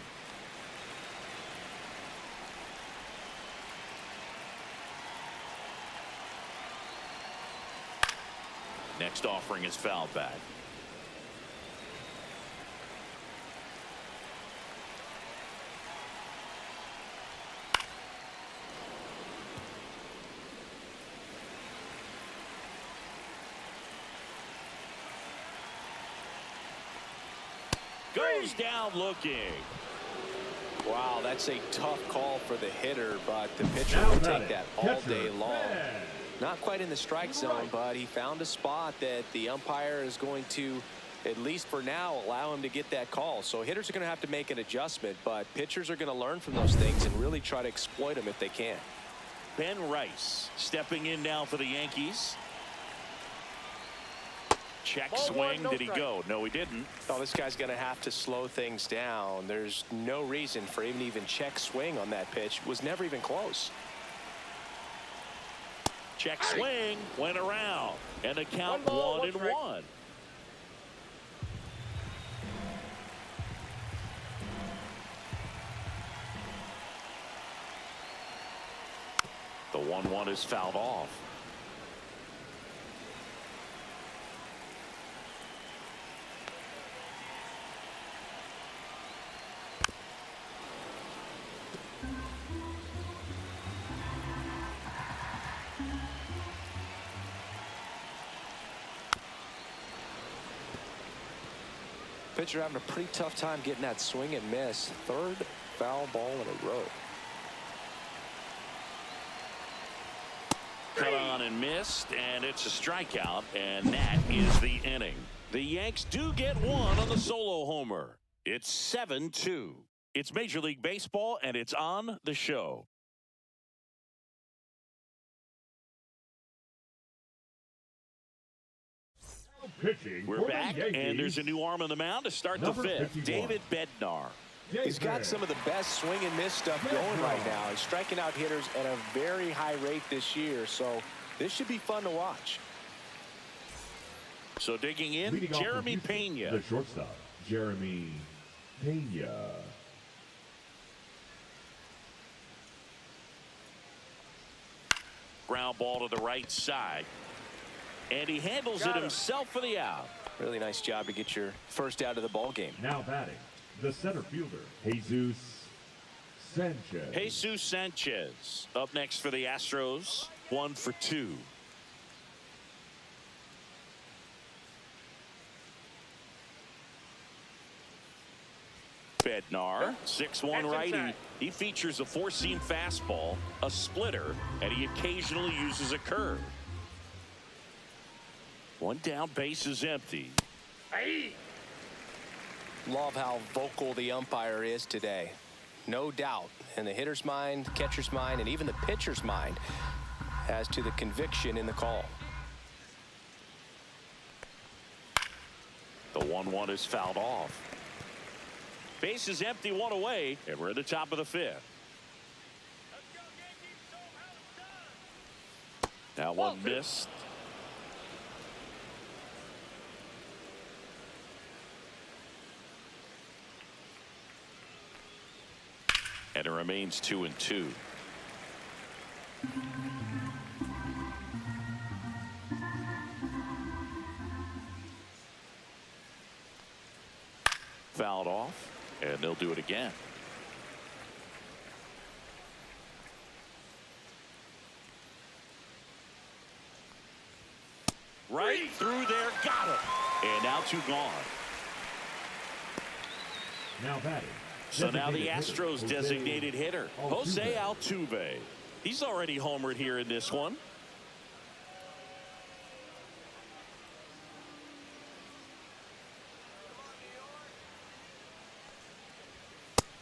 Next offering is fouled back. Goes down looking. Wow, that's a tough call for the hitter, but the pitcher will take that all day long. Not quite in the strike zone, but he found a spot that the umpire is going to, at least for now, allow him to get that call. So hitters are going to have to make an adjustment, but pitchers are going to learn from those things and really try to exploit them if they can. Ben Rice stepping in now for the Yankees. Check swing. Did he go? No, he didn't. Oh, this guy's going to have to slow things down. There's no reason for him to even check swing on that pitch. It was never even close. Check swing, went around, and the count 1-1. The 1-1 is fouled off. Pitcher having a pretty tough time getting that swing and miss. Third foul ball in a row. Cut on and missed, and it's a strikeout, and that is the inning. The Yanks do get one on the solo homer. It's 7-2. It's Major League Baseball, and it's on the show. Pitching. We're back, and there's a new arm on the mound to start the fifth. 51. David Bednar. He's got some of the best swing and miss stuff going right now. He's striking out hitters at a very high rate this year, so this should be fun to watch. So digging in, Leading off Jeremy for Houston, Pena. The shortstop, Jeremy Pena. Ground ball to the right side. And he handles it himself for the out. Really nice job to get your first out of the ball game. Now batting, the center fielder, Jesus Sanchez. Jesus Sanchez up next for the Astros. 1 for 2. Bednar, 6'1" righty. He features a four-seam fastball, a splitter, and he occasionally uses a curve. One down, base is empty. Love how vocal the umpire is today. No doubt in the hitter's mind, catcher's mind, and even the pitcher's mind as to the conviction in the call. The 1-1 is fouled off. Base is empty, one away, and we're at the top of the fifth. Now one missed. And it remains 2-2. Fouled off, and they'll do it again. Right through there, got it. And now 2 gone. Now batting. So now the Astros designated hitter, Jose Altuve. He's already homered here in this one.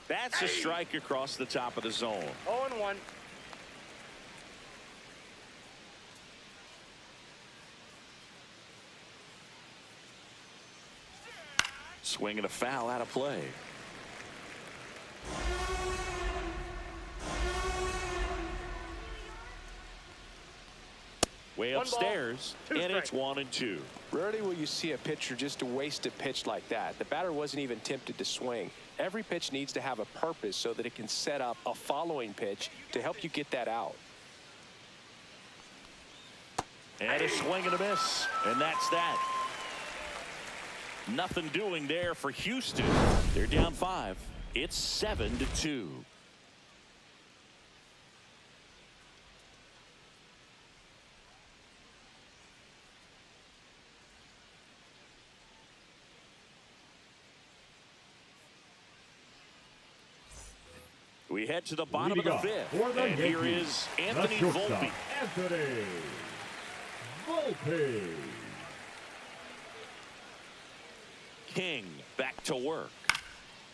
That's a strike across the top of the zone. 0-1. Swing and a foul out of play. Way upstairs, and it's 1-2. Rarely will you see a pitcher just waste a pitch like that. The batter wasn't even tempted to swing. Every pitch needs to have a purpose so that it can set up a following pitch to help you get that out. And a swing and a miss, and that's that. Nothing doing there for Houston. They're down 5. It's 7-2. We head to the bottom of the fifth, and here is Anthony Volpe. Anthony Volpe. King back to work.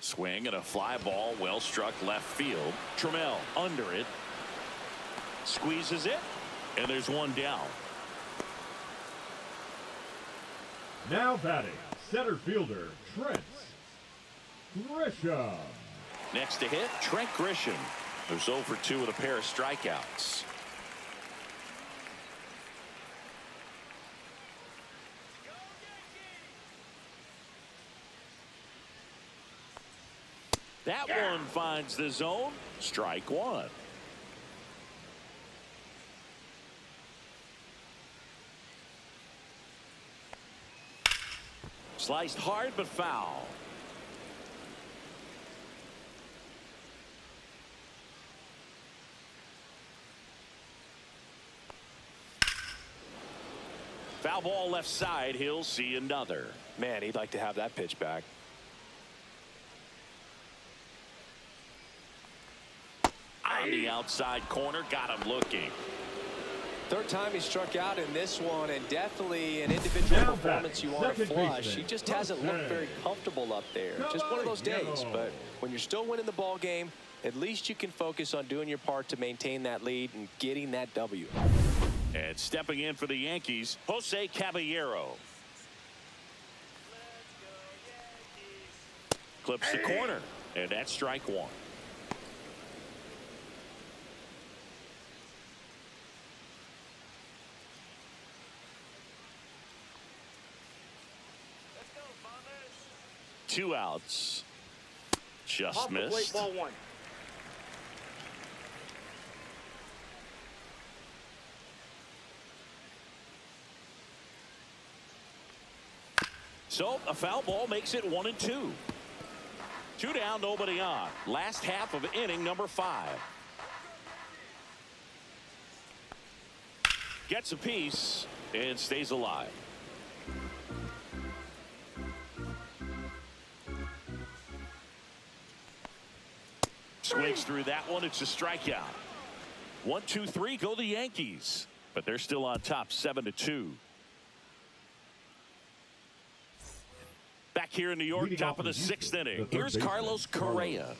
Swing and a fly ball, well struck left field. Trammell under it. Squeezes it, and there's one down. Now batting, center fielder Trent Grisham. Next to hit, Trent Grisham, who's 0 for 2 with a pair of strikeouts. That one finds the zone. Strike 1. Sliced hard but foul. Foul ball left side. He'll see another. Man, he'd like to have that pitch back. On the outside corner, got him looking. Third time he struck out in this one, and definitely an individual performance you want to flush. He just hasn't looked very comfortable up there. Just one of those days. But when you're still winning the ball game, at least you can focus on doing your part to maintain that lead and getting that W. And stepping in for the Yankees, Jose Caballero. Clips the corner, and that's strike one. Two outs. Just missed. Ball one. So a foul ball makes it 1-2. Two down, nobody on. Last half of inning number 5. Gets a piece and stays alive. Swings through that one. It's a strikeout. 1-2-3 go the Yankees, but they're still on top 7-2. Back here in New York, top of the 6th inning. Here's Carlos Correa.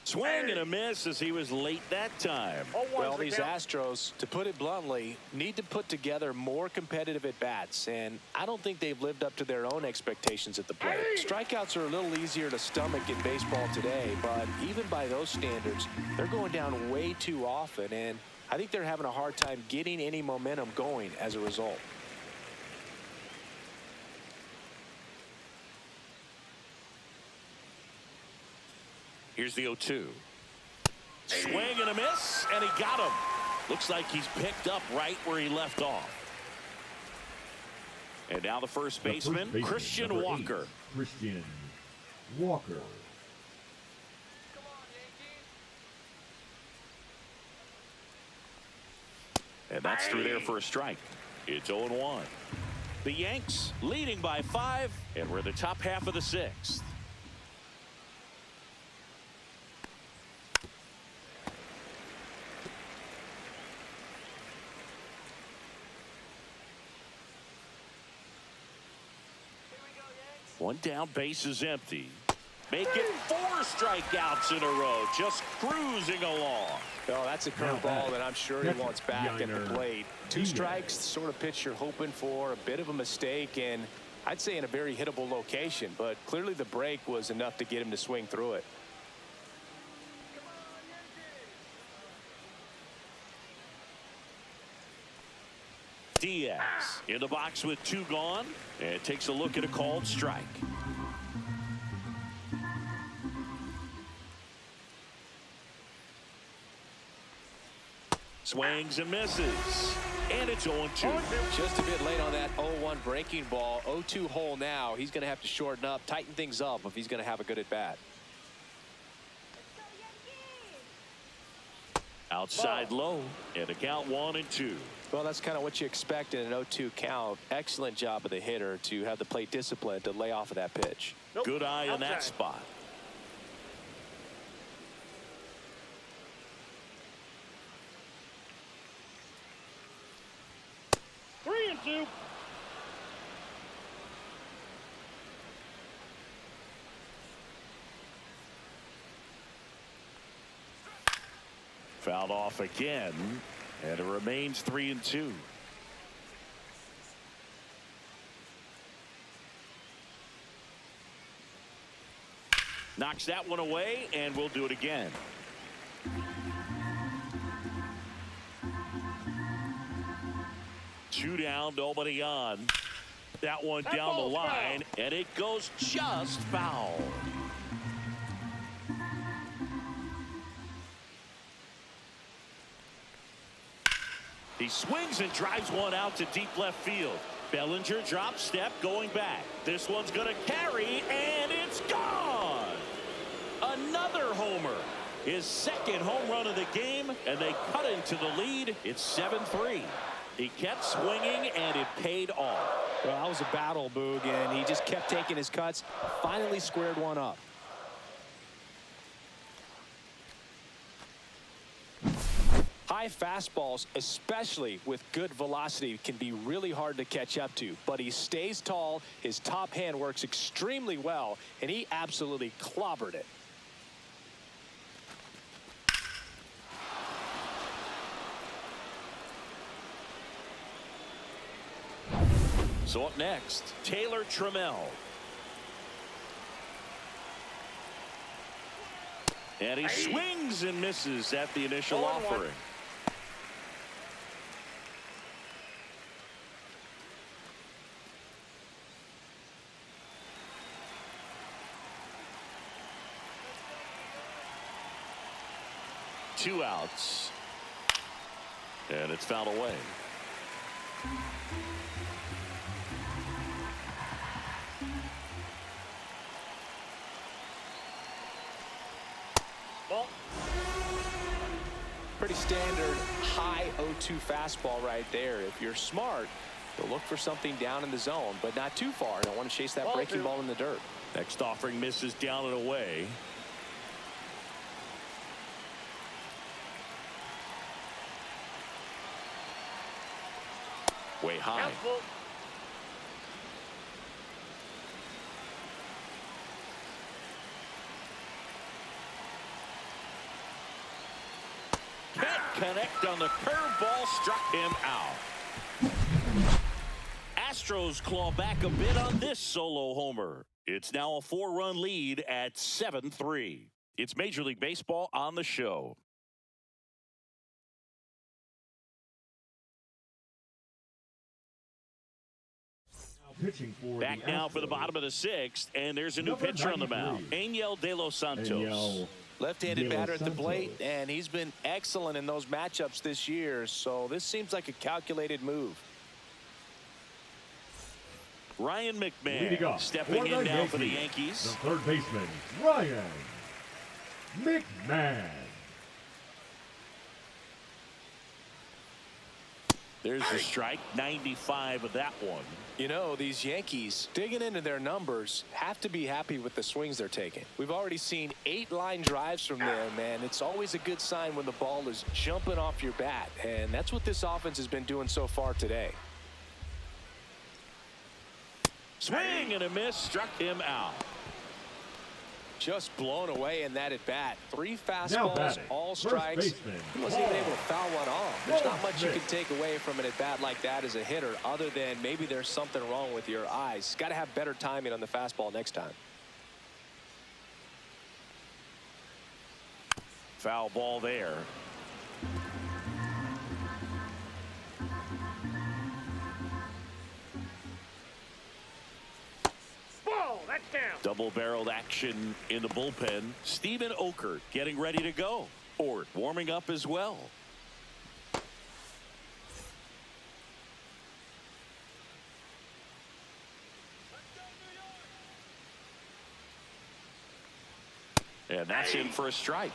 Swing and a miss as he was late that time. Well, these Astros, to put it bluntly, need to put together more competitive at-bats, and I don't think they've lived up to their own expectations at the plate. Strikeouts are a little easier to stomach in baseball today, but even by those standards, they're going down way too often, and I think they're having a hard time getting any momentum going as a result. Here's the 0-2. Swing and a miss, and he got him. Looks like he's picked up right where he left off. And now the first baseman, Christian Walker. Christian Walker. And that's through there for a strike. It's 0-1. The Yanks leading by 5, and we're the top half of the 6th. One down, base is empty. Make it 4 strikeouts in a row, just cruising along. Oh, that's a curveball that I'm sure he wants back at the plate. 2 strikes, sort of pitch you're hoping for, a bit of a mistake, and I'd say in a very hittable location, but clearly the break was enough to get him to swing through it. Diaz in the box with 2 gone, and takes a look at a called strike. Swings and misses, and it's 0-2. Just a bit late on that 0-1 breaking ball. 0-2 hole now. He's going to have to shorten up, tighten things up if he's going to have a good at bat. Outside low, and a count 1-2. Well, that's kind of what you expect in an 0-2 count. Excellent job of the hitter to have the plate discipline to lay off of that pitch. Good eye on that spot. Three and two. Fouled off again, and it remains 3-2. Knocks that one away, and we'll do it again. Two down, nobody on. That one down the line, and it goes just foul. He swings and drives one out to deep left field. Bellinger drop step going back. This one's going to carry, and it's gone. Another homer. His second home run of the game, and they cut into the lead. It's 7-3. He kept swinging, and it paid off. Well, that was a battle, Boog, and he just kept taking his cuts. Finally squared one up. High fastballs, especially with good velocity, can be really hard to catch up to. But he stays tall, his top hand works extremely well, and he absolutely clobbered it. So up next, Taylor Trammell. And he swings and misses at the initial offering. Two outs. And it's fouled away. Pretty standard high 0-2 fastball right there. If you're smart, you'll look for something down in the zone, but not too far. Don't want to chase that breaking ball in the dirt. Next offering misses down and away. Way high. Can't connect on the curveball, struck him out. Astros claw back a bit on this solo homer. It's now a 4-run lead at 7-3. It's Major League Baseball on the show. Pitching for back now for the bottom of the sixth, and there's a new pitcher on the mound. Angel De Los Santos. Left-handed batter at the plate, and he's been excellent in those matchups this year, so this seems like a calculated move. Ryan McMahon stepping in now for the Yankees. The third baseman, Ryan McMahon. There's the strike, 95 of that one. You know, these Yankees, digging into their numbers, have to be happy with the swings they're taking. We've already seen 8 line drives from them, and it's always a good sign when the ball is jumping off your bat, and that's what this offense has been doing so far today. Swing and a miss, struck him out. Just blown away in that at bat. 3 fastballs, all strikes. He wasn't even able to foul one off. There's not much you can take away from an at bat like that as a hitter, other than maybe there's something wrong with your eyes. Got to have better timing on the fastball next time. Foul ball there. Double-barreled action in the bullpen. Steven Okert getting ready to go. Ford warming up as well. And that's in for a strike.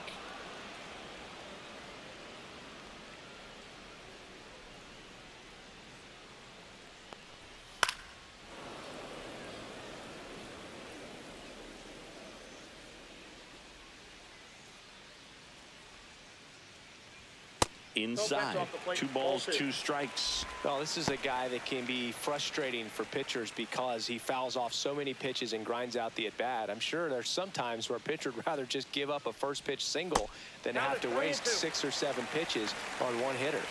Inside. 2 balls, 2 strikes. Well, this is a guy that can be frustrating for pitchers because he fouls off so many pitches and grinds out the at-bat. I'm sure there's some times where a pitcher would rather just give up a first pitch single than have to waste 6 or 7 pitches on one hitter.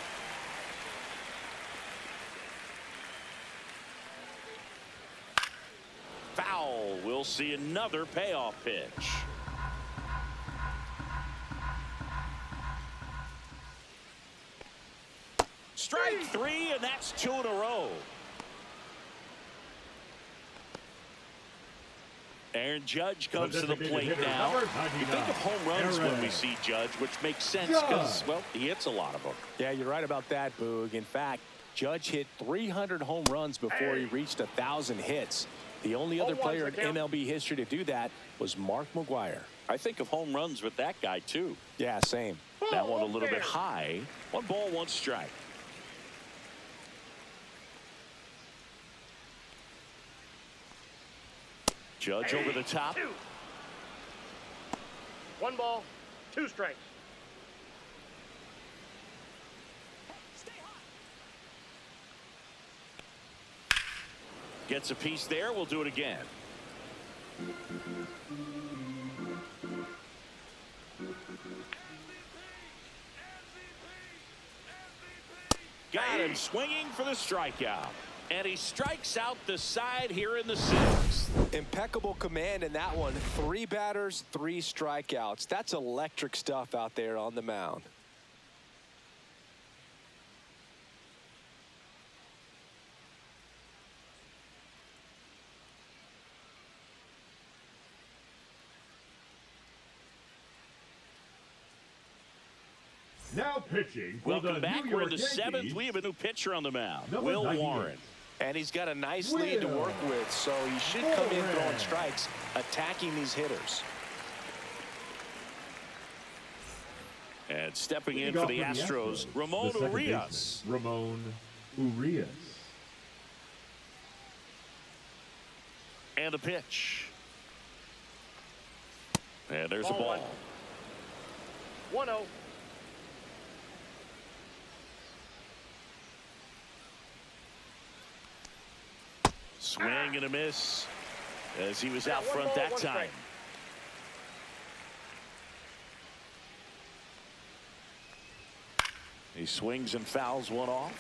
Foul. We'll see another payoff pitch. Strike 3, and that's 2 in a row. Aaron Judge comes to the plate now. You think of home runs when we see Judge, which makes sense because, well, he hits a lot of them. Yeah, you're right about that, Boog. In fact, Judge hit 300 home runs before he reached 1,000 hits. The only other player in MLB history to do that was Mark McGwire. I think of home runs with that guy, too. Yeah, same. That one a little bit high. 1 ball, 1 strike. Judge over the top. 1 ball, 2 strikes. Gets a piece there. We'll do it again. Got him swinging for the strikeout. And he strikes out the side here in the 6th. Impeccable command in that one. 3 batters, 3 strikeouts. That's electric stuff out there on the mound. Now pitching for Welcome the back. New We're York in the Yankees. 7th. We have a new pitcher on the mound. Number Will 98. Warren. And he's got a nice lead to work with, so he should come in throwing strikes, attacking these hitters. And stepping in for the Astros, Ramon Urias. Ramon Urias. And a pitch. And there's a ball. 1-0. Swing and a miss as he was out front that time. He swings and fouls one off.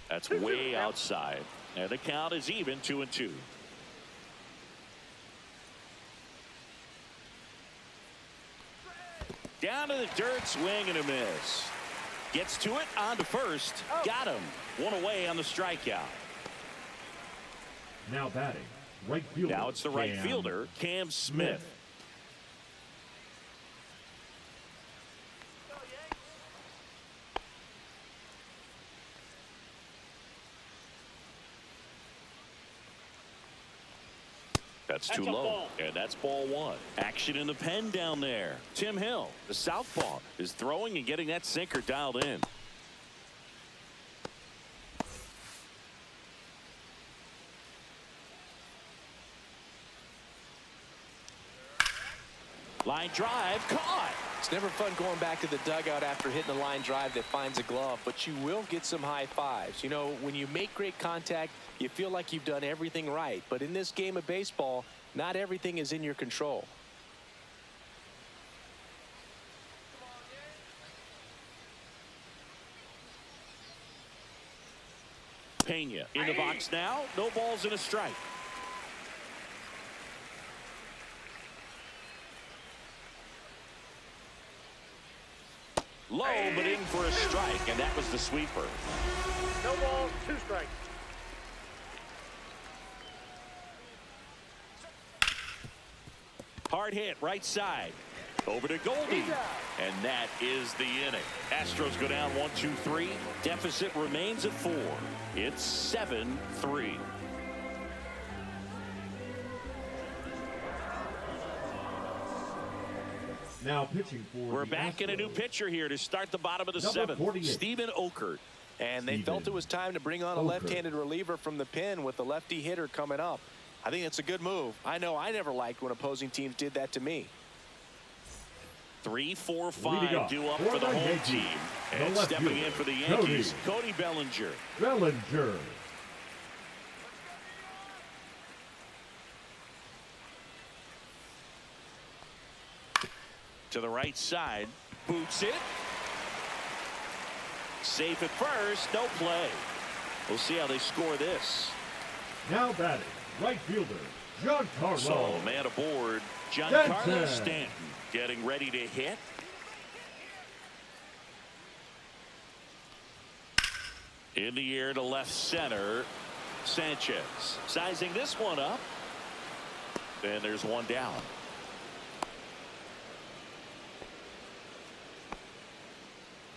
That's way outside. And the count is even, 2-2. Down to the dirt, swing and a miss. Gets to it, on to first. Got him. 1 away on the strikeout. Now batting, right fielder. Now it's the right fielder, Cam Smith. That's too low, and that's ball 1. Action in the pen down there. Tim Hill, the southpaw, is throwing and getting that sinker dialed in. Line drive, caught. It's never fun going back to the dugout after hitting a line drive that finds a glove, but you will get some high fives. You know, when you make great contact, you feel like you've done everything right. But in this game of baseball, not everything is in your control. Pena in the box now. No balls and a strike. Low, but in for a strike, and that was the sweeper. No balls, 2 strikes. Hard hit, right side. Over to Goldie. And that is the inning. Astros go down 1-2-3. Deficit remains at 4. It's 7-3. Now pitching for We're back in a new pitcher here to start the bottom of the 7th. Stephen Okert. And they felt it was time to bring on a left-handed reliever from the pen with the lefty hitter coming up. I think it's a good move. I know I never liked when opposing teams did that to me. 3, 4, 5 due up for the home team. And stepping in for the Yankees, Cody Bellinger. Bellinger. To the right side, boots it. Safe at first, no play. We'll see how they score this. Now batting, right fielder, Giancarlo. So, man aboard, Giancarlo Stanton getting ready to hit. In the air to left center. Sanchez sizing this one up. And there's one down.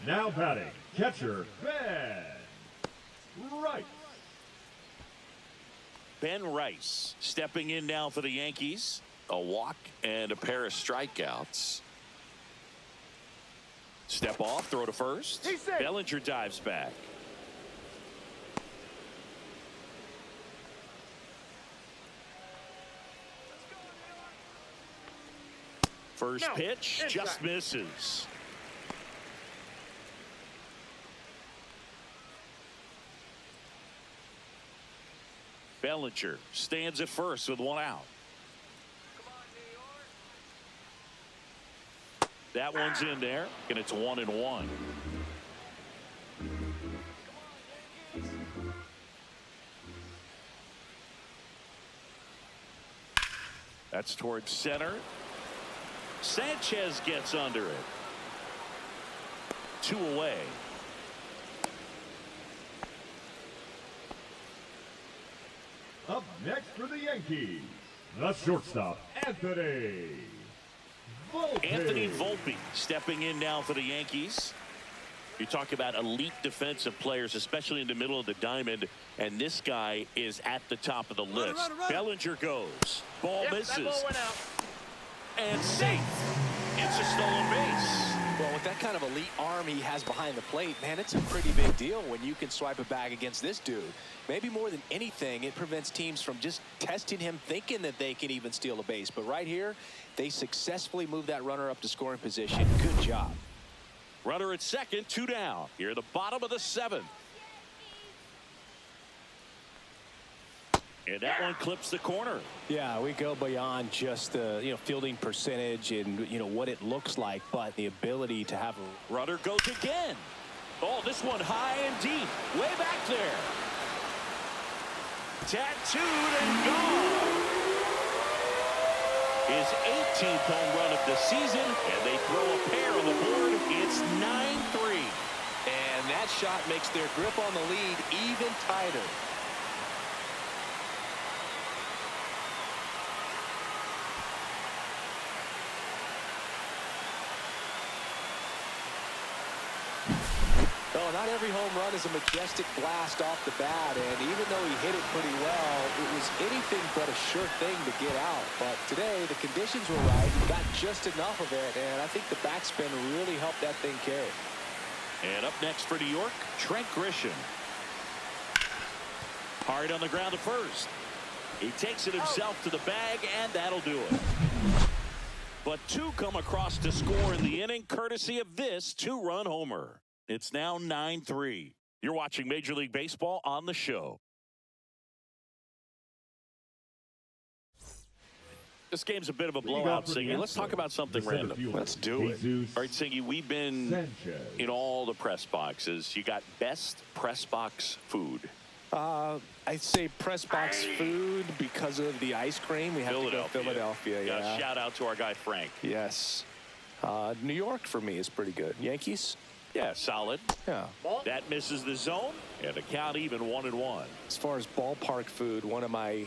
Now batting, catcher Ben Rice. Ben Rice stepping in now for the Yankees. A walk and a pair of strikeouts. Step off, throw to first. Bellinger dives back. First pitch just misses. Bellinger stands at first with one out. That one's in there, and it's 1-1. That's towards center. Sanchez gets under it. 2 away. Up next for the Yankees, the shortstop, Anthony Volpe stepping in now for the Yankees. You talk about elite defensive players, especially in the middle of the diamond, and this guy is at the top of the list. Bellinger goes. Ball misses. That ball went out. And safe. It's a stolen base. Well, with that kind of elite arm he has behind the plate, man, it's a pretty big deal when you can swipe it back against this dude. Maybe more than anything, it prevents teams from just testing him, thinking that they can even steal a base. But right here, they successfully move that runner up to scoring position. Good job. Runner at second, 2 down. Here at the bottom of the 7th. And that one clips the corner. Yeah, we go beyond just the fielding percentage and what it looks like, but the ability to have a runner goes again. Oh, this one high and deep, way back there. Tattooed and gone. His 18th home run of the season, and they throw a pair on the board. It's 9-3. And that shot makes their grip on the lead even tighter. Not every home run is a majestic blast off the bat, and even though he hit it pretty well, it was anything but a sure thing to get out. But today, the conditions were right. He got just enough of it, and I think the backspin really helped that thing carry. And up next for New York, Trent Grisham. Hard on the ground to first. He takes it himself to the bag, and that'll do it. But 2 come across to score in the inning, courtesy of this 2-run homer. It's now 9-3. You're watching Major League Baseball on the show. This game's a bit of a blowout, Singy. Let's talk about something random. Let's do it. All right, Singy, we've been in all the press boxes. You got best press box food. I'd say press box food because of the ice cream. We have to go Philadelphia. Yeah. Shout out to our guy, Frank. Yes. New York for me is pretty good. Yankees? Yeah, solid. Yeah. That misses the zone, and the count even 1-1. As far as ballpark food, one of my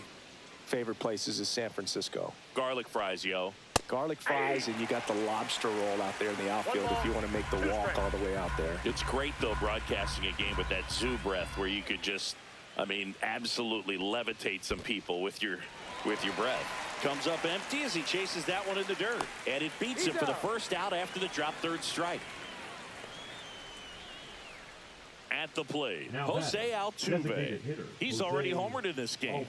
favorite places is San Francisco. Garlic fries, yo. Garlic fries, and you got the lobster roll out there in the outfield if you want to make the walk all the way out there. It's great, though, broadcasting a game with that zoo breath where you could just, absolutely levitate some people with your breath. Comes up empty as he chases that one in the dirt. And it beats him for the first out after the drop third strike. At the plate, Jose Altuve. He's already homered in this game.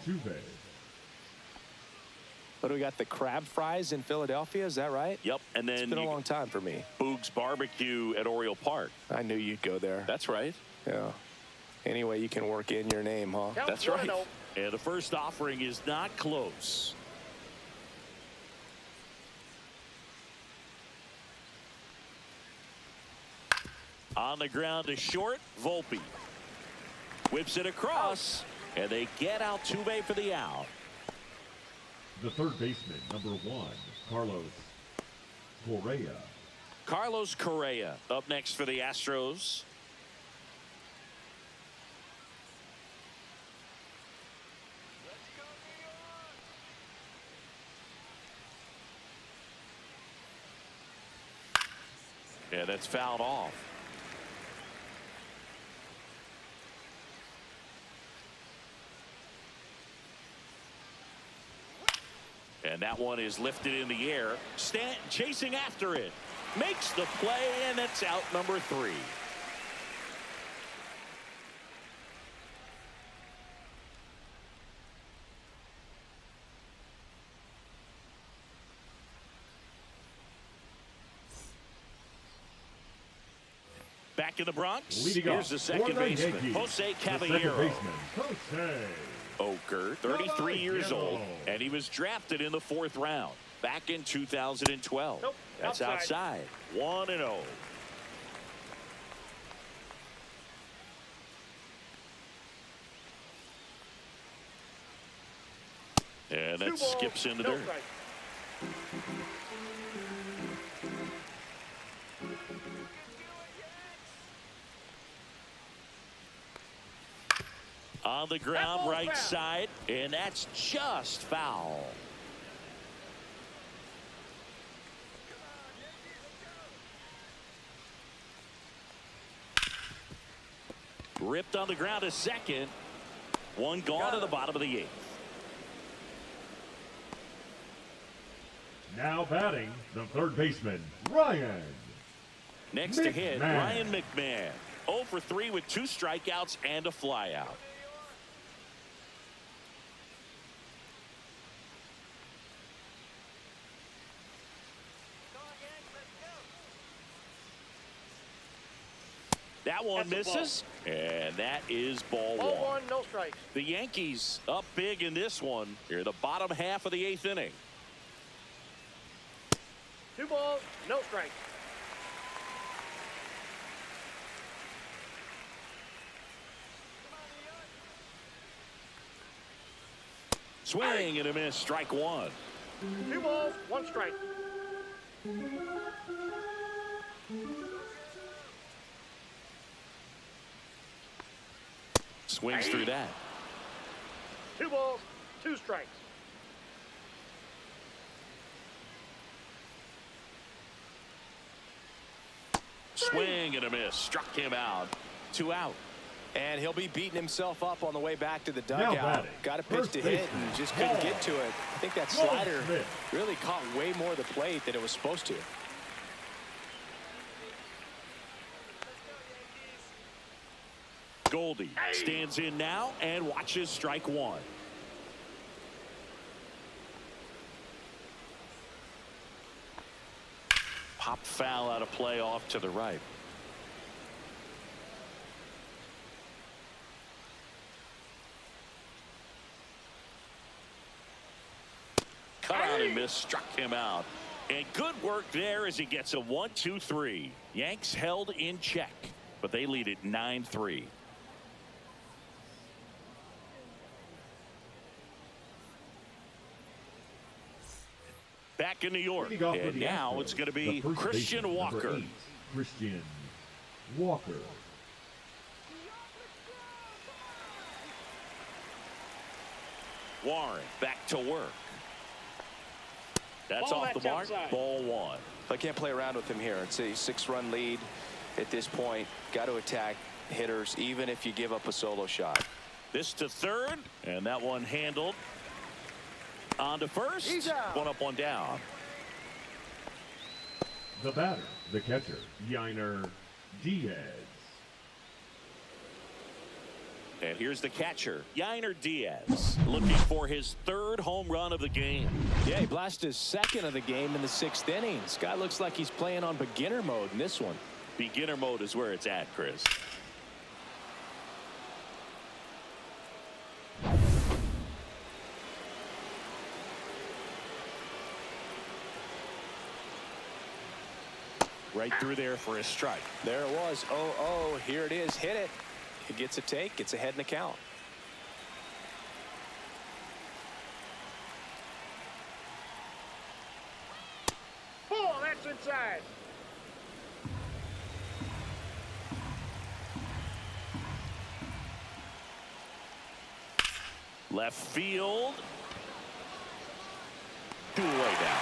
But we got the crab fries in Philadelphia, is that right? Yep, and then it's been a long time for me. Boog's Barbecue at Oriole Park. I knew you'd go there. That's right. Yeah. Anyway, you can work in your name, huh? That's right. And the first offering is not close. On the ground to short, Volpe. Whips it across, and they get Altuve for the out. The third baseman, number 1, Carlos Correa. Carlos Correa up next for the Astros. Yeah, that's fouled off. And that one is lifted in the air. Stanton chasing after it. Makes the play, and that's out number 3. Back in the Bronx. Here's the second baseman, Jose Caballero. Oker, 33 years old, and he was drafted in the 4th round back in 2012. Nope, that's outside. 1-0. And that skips into dirt. On the ground, right side, and that's just foul. Ripped on the ground to second. One gone to the bottom of the 8th. Now batting, the third baseman, Ryan. Next to hit, Ryan McMahon. 0 for 3 with 2 strikeouts and a flyout. That one misses, and that is ball 1. No strikes. The Yankees up big in this one. Here, the bottom half of the 8th inning. 2 balls, no strikes. Swing and a miss, strike 1. 2 balls, 1 strike. Swings through that. 2 balls, 2 strikes. Swing and a miss, struck him out. 2 out. And he'll be beating himself up on the way back to the dugout. Got a pitch to hit and just couldn't get to it. I think that slider really caught way more of the plate than it was supposed to. Goldie stands in now and watches strike 1. Popped foul out of play off to the right. Cut out and miss, struck him out. And good work there as he gets a 1-2-3. Yanks held in check, but they lead it 9-3. Back in New York, and now it's going to be Christian Walker. Christian Walker. Warren back to work. That's off the mark. Ball 1. I can't play around with him here. It's a 6-run lead at this point. Got to attack hitters, even if you give up a solo shot. This to third, and that one handled. On to first. 1 up, 1 down. The batter, the catcher, Yainer Diaz. And here's the catcher, Yainer Diaz, looking for his 3rd home run of the game. Yeah, he blasted his 2nd of the game in the 6th inning. This guy looks like he's playing on beginner mode in this one. Beginner mode is where it's at, Chris. Right through there for a strike. There it was. 0-0. Here it is. Hit it. He gets a take. Gets ahead in the count. Oh, that's inside. Left field. Way down.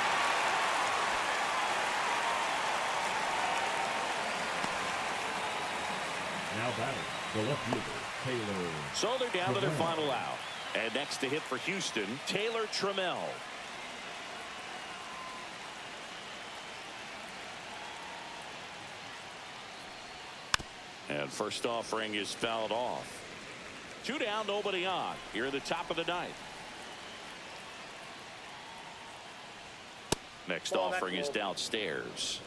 batting, the left fielder, Taylor. So they're down to their final out. And next to hit for Houston, Taylor Trammell. And first offering is fouled off. 2 down, nobody on. Here in the top of the ninth. Next offering is downstairs.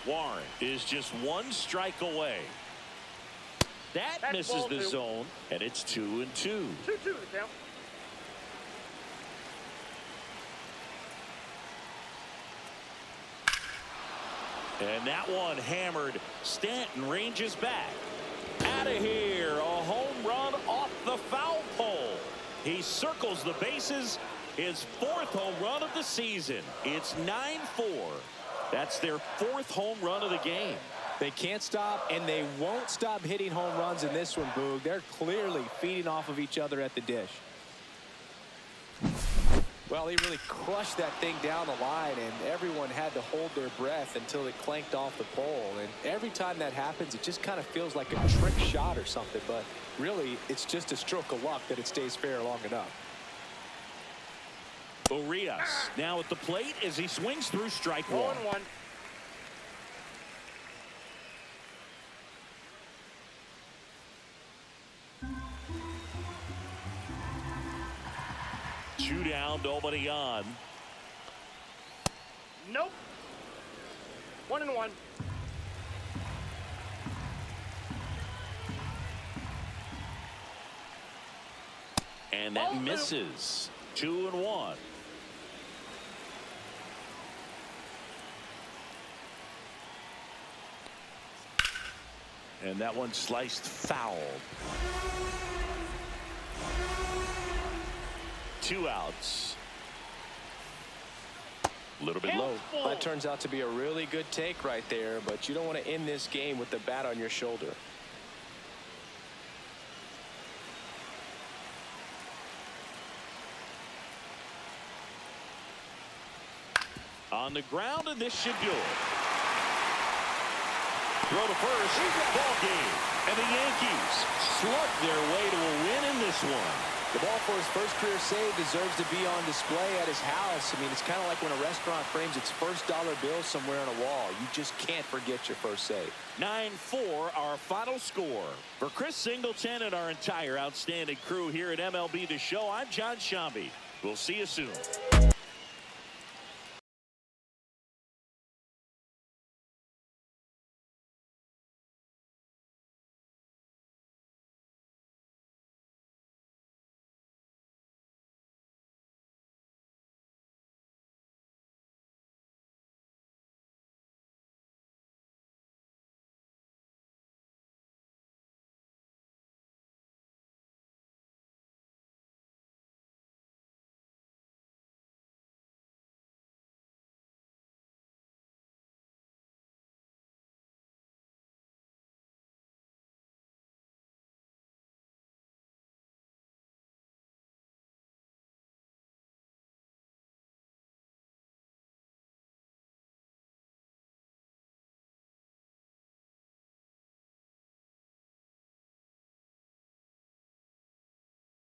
Warren is just 1 strike away. That misses the zone, and it's 2-2. 2-2 to count. And that one hammered. Stanton ranges back. Out of here. A home run off the foul pole. He circles the bases. His 4th home run of the season. It's 9-4. That's their 4th home run of the game. They can't stop, and they won't stop hitting home runs in this one, Boog. They're clearly feeding off of each other at the dish. Well, he really crushed that thing down the line, and everyone had to hold their breath until it clanked off the pole. And every time that happens, it just kind of feels like a trick shot or something. But really, it's just a stroke of luck that it stays fair long enough. Urias now at the plate as he swings through strike 1. 1-1. Two down, nobody on. Nope. 1-1. And that misses. 2-1. And that one sliced foul. 2 outs. A little bit low. That turns out to be a really good take right there, but you don't want to end this game with the bat on your shoulder. On the ground, and this should do it. Throw to first. Ball game. And the Yankees slug their way to a win in this one. The ball for his first career save deserves to be on display at his house. I mean, it's kind of like when a restaurant frames its first dollar bill somewhere on a wall. You just can't forget your first save. 9-4, our final score. For Chris Singleton and our entire outstanding crew here at MLB The Show, I'm John Shambi. We'll see you soon.